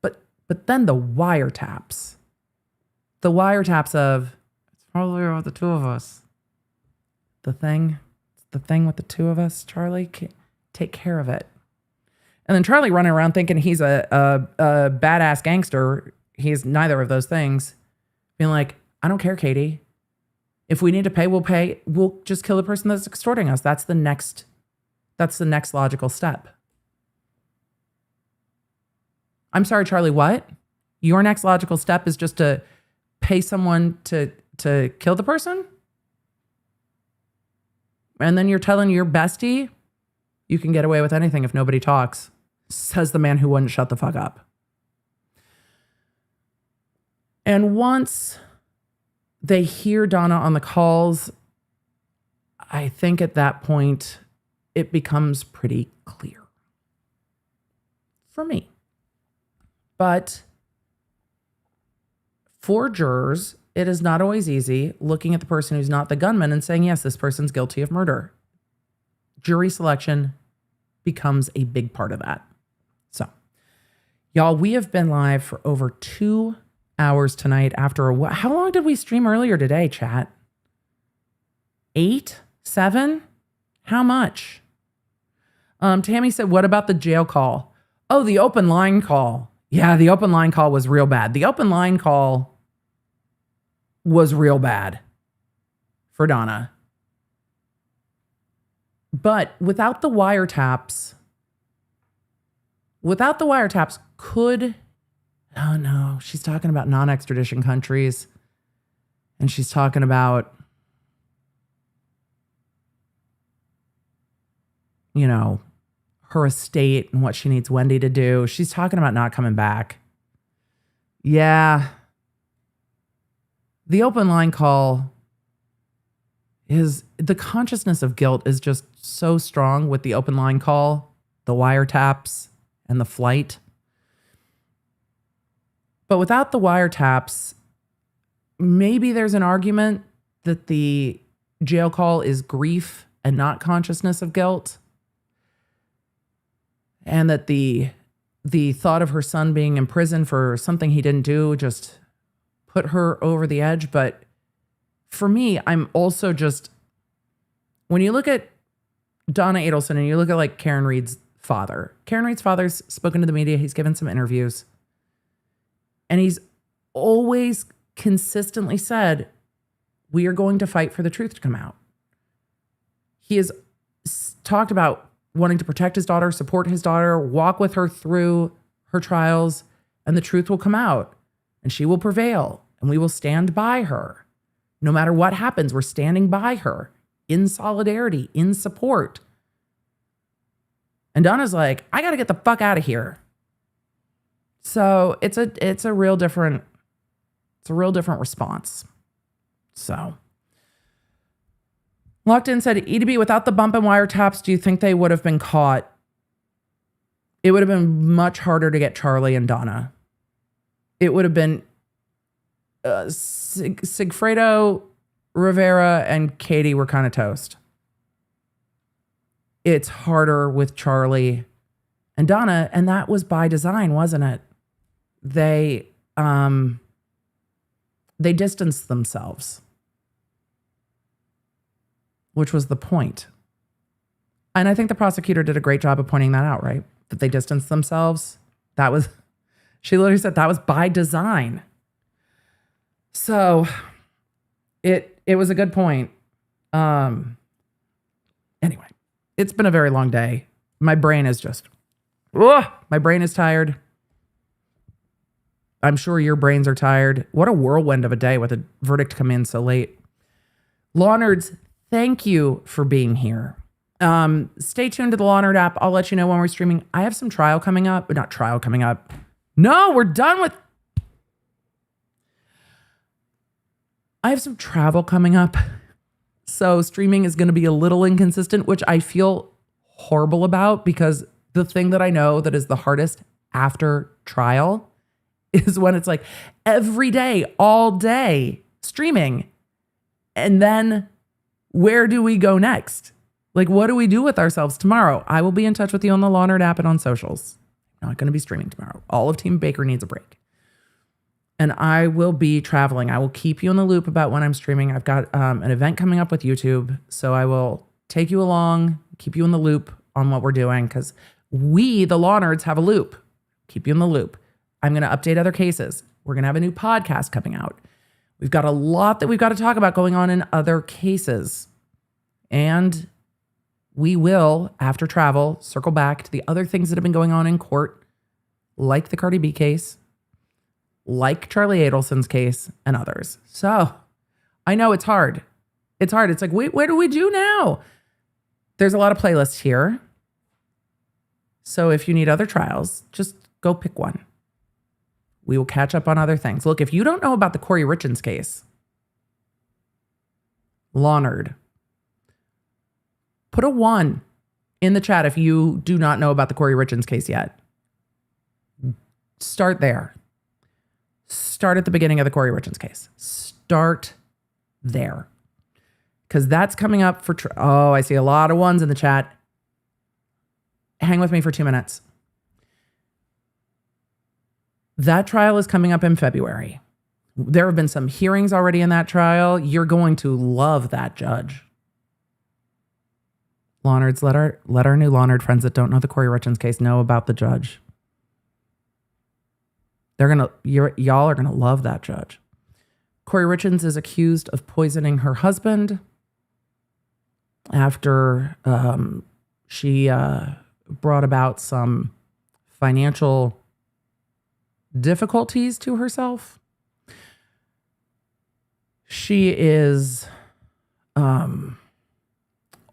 S1: But then the wiretaps. The wiretaps of, it's probably about the two of us. The thing with the two of us, Charlie, take care of it. And then Charlie running around thinking he's a badass gangster. He's neither of those things. Being like, I don't care, Katie. If we need to pay, we'll pay. We'll just kill the person that's extorting us. That's the next logical step. I'm sorry, Charlie, what? Your next logical step is just to pay someone to kill the person? And then you're telling your bestie you can get away with anything if nobody talks, says the man who wouldn't shut the fuck up. And once they hear Donna on the calls, I think at that point it becomes pretty clear for me. But for jurors, it is not always easy looking at the person who's not the gunman and saying, yes, this person's guilty of murder. Jury selection becomes a big part of that. So, y'all, we have been live for over 2 hours tonight after how long did we stream earlier today, chat? 8? 7? How much? Tammy said, what about the jail call? Oh, the open line call. Yeah, the open line call was real bad. The open line call was real bad for Donna. But without the wiretaps, oh no, she's talking about non-extradition countries. And she's talking about, you know, her estate and what she needs Wendy to do. She's talking about not coming back. Yeah. The open line call is, the consciousness of guilt is just so strong with the open line call, the wiretaps, and the flight. But without the wiretaps, maybe there's an argument that the jail call is grief and not consciousness of guilt. And that the thought of her son being in prison for something he didn't do just put her over the edge. But for me, I'm also just, when you look at Donna Adelson and you look at like Karen Reed's father's spoken to the media. He's given some interviews. And he's always consistently said, we are going to fight for the truth to come out. He has talked about wanting to protect his daughter, support his daughter, walk with her through her trials, and the truth will come out, and she will prevail, and we will stand by her. No matter what happens, we're standing by her in solidarity, in support. And Donna's like, I got to get the fuck out of here. So it's a real different response. So Locked In said, EDB, without the bump and wiretaps, do you think they would have been caught? It would have been much harder to get Charlie and Donna. It would have been Sigfredo, Rivera, and Katie were kind of toast. It's harder with Charlie and Donna, and that was by design, wasn't it? They distanced themselves, which was the point. And I think the prosecutor did a great job of pointing that out, right? That they distanced themselves. She literally said that was by design. So it was a good point. Anyway, It's been a very long day. My brain is just, my brain is tired. I'm sure your brains are tired. What a whirlwind of a day with a verdict come in so late. Law Nerds, thank you for being here. Stay tuned to the Law Nerd app. I'll let you know when we're streaming. I have some trial coming up, but not trial coming up. No, we're done with. I have some travel coming up. So streaming is going to be a little inconsistent, which I feel horrible about, because the thing that I know that is the hardest after trial is when it's like every day, all day streaming. And then where do we go next? Like, what do we do with ourselves tomorrow? I will be in touch with you on the Law Nerd app and on socials. I'm not going to be streaming tomorrow. All of Team Baker needs a break. And I will be traveling. I will keep you in the loop about when I'm streaming. I've got an event coming up with YouTube. So I will take you along, keep you in the loop on what we're doing, because we, the Law Nerds, have a loop. Keep you in the loop. I'm going to update other cases. We're going to have a new podcast coming out. We've got a lot that we've got to talk about going on in other cases. And we will, after travel, circle back to the other things that have been going on in court, like the Cardi B case, like Charlie Adelson's case, and others. So I know it's hard. It's hard. It's like, wait, what do we do now? There's a lot of playlists here. So if you need other trials, just go pick one. We will catch up on other things. Look, if you don't know about the Corey Richins case, Law Nerd, put a 1 in the chat if you do not know about the Corey Richins case yet. Start there. Start at the beginning of the Corey Richins case. Start there. Because that's coming up for... I see a lot of 1s in the chat. Hang with me for 2 minutes. That trial is coming up in February. There have been some hearings already in that trial. You're going to love that judge. Law Nerds, let our new Law Nerd friends that don't know the Corey Richins case know about the judge. Y'all are gonna love that judge. Corey Richins is accused of poisoning her husband after she brought about some financial difficulties to herself. She is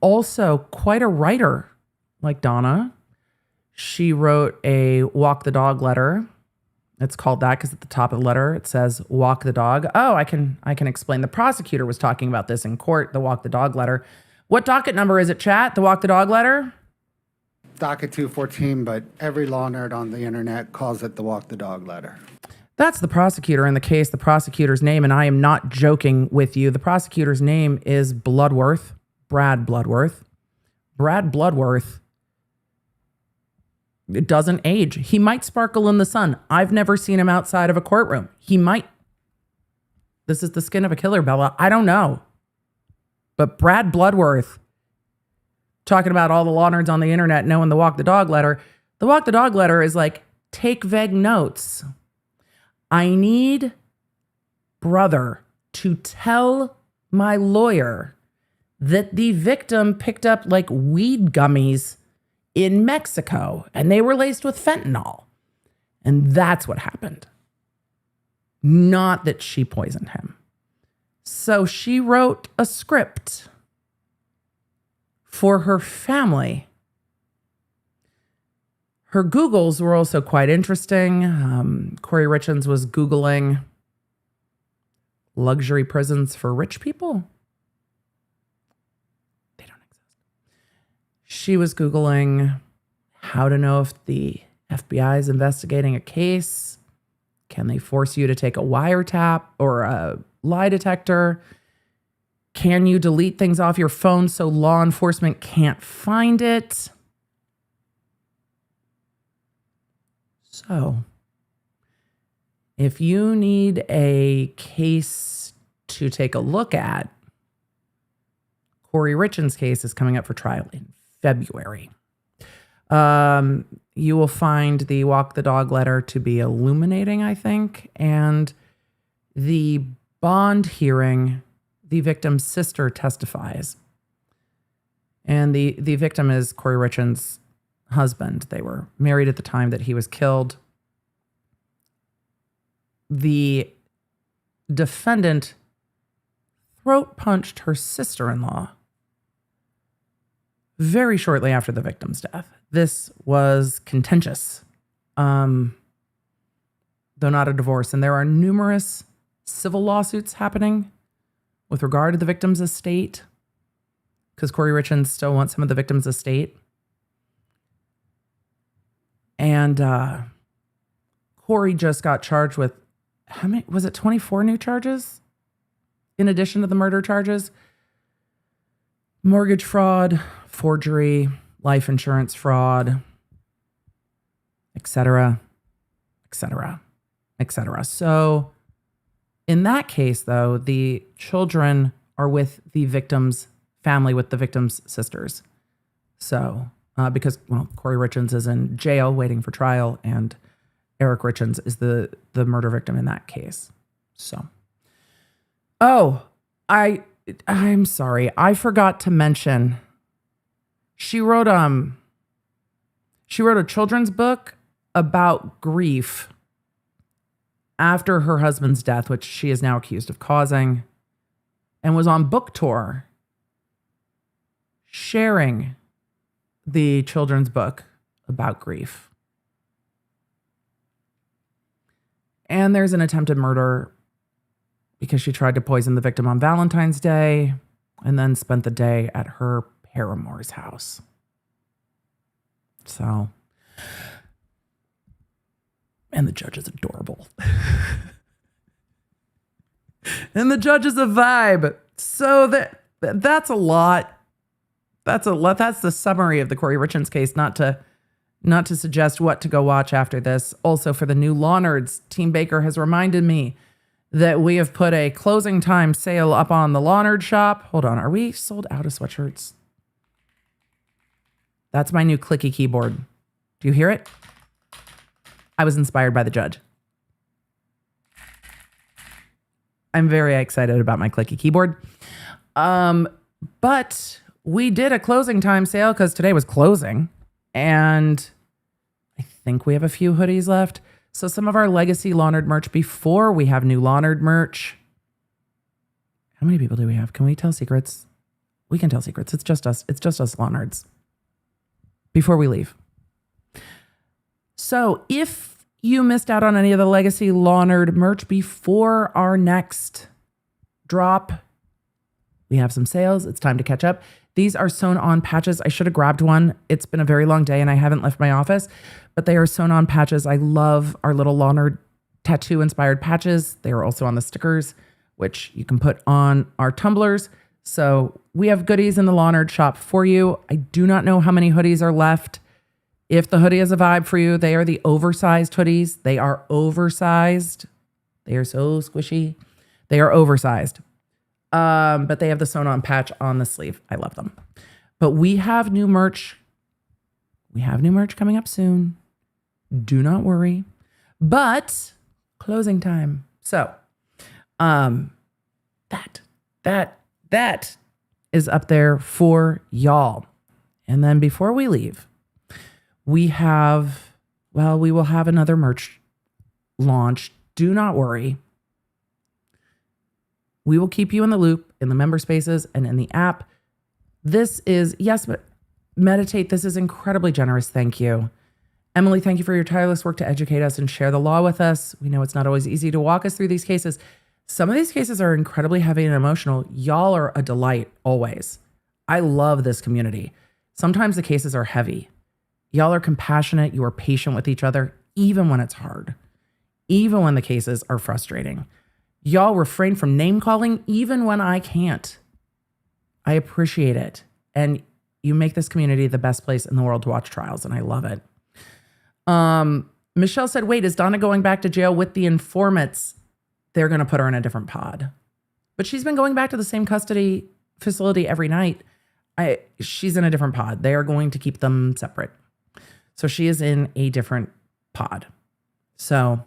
S1: also quite a writer, like Donna. She wrote a walk the dog letter. It's called that because at the top of the letter it says walk the dog. Oh, I can explain. The prosecutor was talking about this in court, the walk the dog letter. What docket number is it, chat? The walk the dog letter?
S18: Docket 214, but every law nerd on the internet calls it the walk the dog letter.
S1: That's the prosecutor in the case. The prosecutor's name, and I am not joking with you, the prosecutor's name is Bloodworth, Brad Bloodworth. Brad Bloodworth, it doesn't age. He might sparkle in the sun. I've never seen him outside of a courtroom. He might. This is the skin of a killer, Bella. I don't know. But Brad Bloodworth, talking about all the law nerds on the internet knowing the walk the dog letter. The walk the dog letter is like, take vague notes. I need brother to tell my lawyer that the victim picked up like weed gummies in Mexico and they were laced with fentanyl. And that's what happened. Not that she poisoned him. So she wrote a script for her family. Her Googles were also quite interesting. Corey Richins was Googling luxury prisons for rich people. They don't exist. She was Googling how to know if the FBI is investigating a case. Can they force you to take a wiretap or a lie detector? Can you delete things off your phone so law enforcement can't find it? So, if you need a case to take a look at, Corey Richins' case is coming up for trial in February. You will find the walk the dog letter to be illuminating, I think, and the bond hearing, the victim's sister testifies. And the victim is Corey Richan's husband. They were married at the time that he was killed. The defendant throat punched her sister-in-law very shortly after the victim's death. This was contentious, though not a divorce. And there are numerous civil lawsuits happening with regard to the victim's estate, because Corey Richan still wants some of the victim's estate. And Corey just got charged with, how many, was it 24 new charges? In addition to the murder charges? Mortgage fraud, forgery, life insurance fraud, etc., etc., etc. So in that case, though, the children are with the victim's family, with the victim's sisters. So because, well, Corey Richans is in jail waiting for trial, and Eric Richans is the murder victim in that case. So, I'm sorry, I forgot to mention, she wrote a children's book about grief after her husband's death, which she is now accused of causing, and was on book tour sharing the children's book about grief. And there's an attempted murder because she tried to poison the victim on Valentine's Day and then spent the day at her paramour's house. So, and the judge is adorable. And the judge is a vibe. So that's a lot. That's the summary of the Corey Richans case, not to suggest what to go watch after this. Also, for the new Law Nerds, Team Baker has reminded me that we have put a closing time sale up on the Law Nerd shop. Hold on, are we sold out of sweatshirts? That's my new clicky keyboard. Do you hear it? I was inspired by the judge. I'm very excited about my clicky keyboard. But we did a closing time sale because today was closing. And I think we have a few hoodies left. So some of our legacy Law Nerd merch before we have new Law Nerd merch. How many people do we have? Can we tell secrets? We can tell secrets. It's just us. It's just us Law Nerds. Before we leave. So if you missed out on any of the legacy Law Nerd merch before our next drop, we have some sales. It's time to catch up. These are sewn on patches. I should have grabbed one. It's been a very long day and I haven't left my office, but they are sewn on patches. I love our little Law Nerd tattoo inspired patches. They are also on the stickers, which you can put on our tumblers. So we have goodies in the Law Nerd shop for you. I do not know how many hoodies are left. If the hoodie is a vibe for you, they are the oversized hoodies. They are oversized. They are so squishy. They are oversized. But they have the sewn on patch on the sleeve. I love them. But we have new merch. We have new merch coming up soon. Do not worry. But closing time. So, that is up there for y'all. And then before we leave, we will have another merch launch. Do not worry. We will keep you in the loop in the member spaces and in the app. This is, yes, but meditate. This is incredibly generous. Thank you. Emily, thank you for your tireless work to educate us and share the law with us. We know it's not always easy to walk us through these cases. Some of these cases are incredibly heavy and emotional. Y'all are a delight always. I love this community. Sometimes the cases are heavy. Y'all are compassionate. You are patient with each other, even when it's hard, even when the cases are frustrating. Y'all refrain from name calling, even when I can't. I appreciate it. And you make this community the best place in the world to watch trials, and I love it. Michelle said, wait, is Donna going back to jail with the informants? They're going to put her in a different pod. But she's been going back to the same custody facility every night. She's in a different pod. They are going to keep them separate. So she is in a different pod. So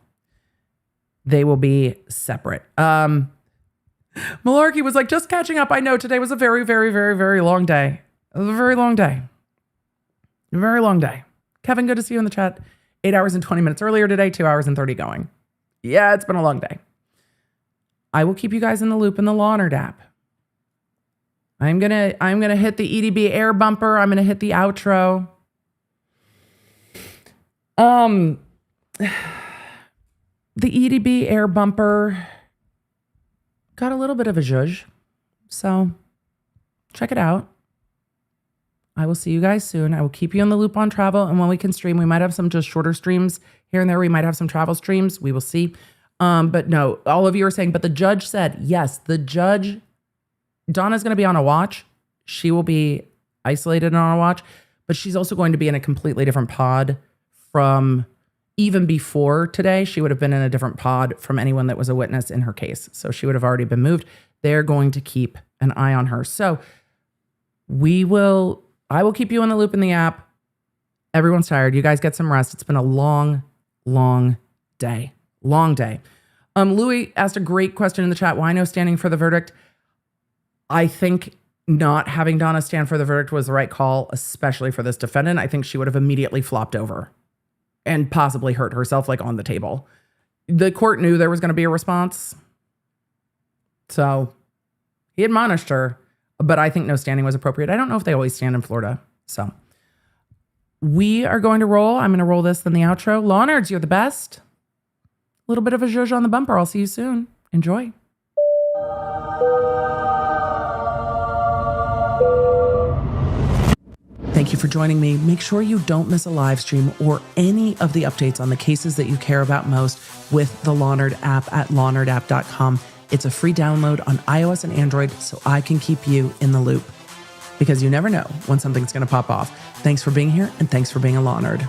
S1: they will be separate. Malarkey was like, just catching up. I know today was a very, very, very, very long day. It was a very long day. A very long day. Kevin, good to see you in the chat. 8 hours and 20 minutes earlier today, 2 hours and 30 going. Yeah, it's been a long day. I will keep you guys in the loop in the Law & Order app. I'm gonna hit the EDB air bumper. I'm gonna hit the outro. The EDB air bumper got a little bit of a zhuzh, so check it out. I will see you guys soon. I will keep you in the loop on travel, and when we can stream, we might have some just shorter streams here and there. We might have some travel streams. We will see. But no, all of you are saying, but the judge said, yes, the judge, Donna's going to be on a watch. She will be isolated on a watch, but she's also going to be in a completely different pod from even before today. She would have been in a different pod from anyone that was a witness in her case. So she would have already been moved. They're going to keep an eye on her. So I will keep you in the loop in the app. Everyone's tired. You guys get some rest. It's been a long, long day. Long day. Louis asked a great question in the chat. Why no standing for the verdict? I think not having Donna stand for the verdict was the right call, especially for this defendant. I think she would have immediately flopped over and possibly hurt herself, like on the table. The court knew there was going to be a response. So he admonished her, but I think no standing was appropriate. I don't know if they always stand in Florida. So we are going to roll. I'm going to roll this, then the outro. Law & Nerds, you're the best. A little bit of a zhuzh on the bumper. I'll see you soon. Enjoy. Thank you for joining me. Make sure you don't miss a live stream or any of the updates on the cases that you care about most with the Law & Nerd app at lawnerdapp.com. It's a free download on iOS and Android, so I can keep you in the loop, because you never know when something's going to pop off. Thanks for being here, and thanks for being a Law Nerd.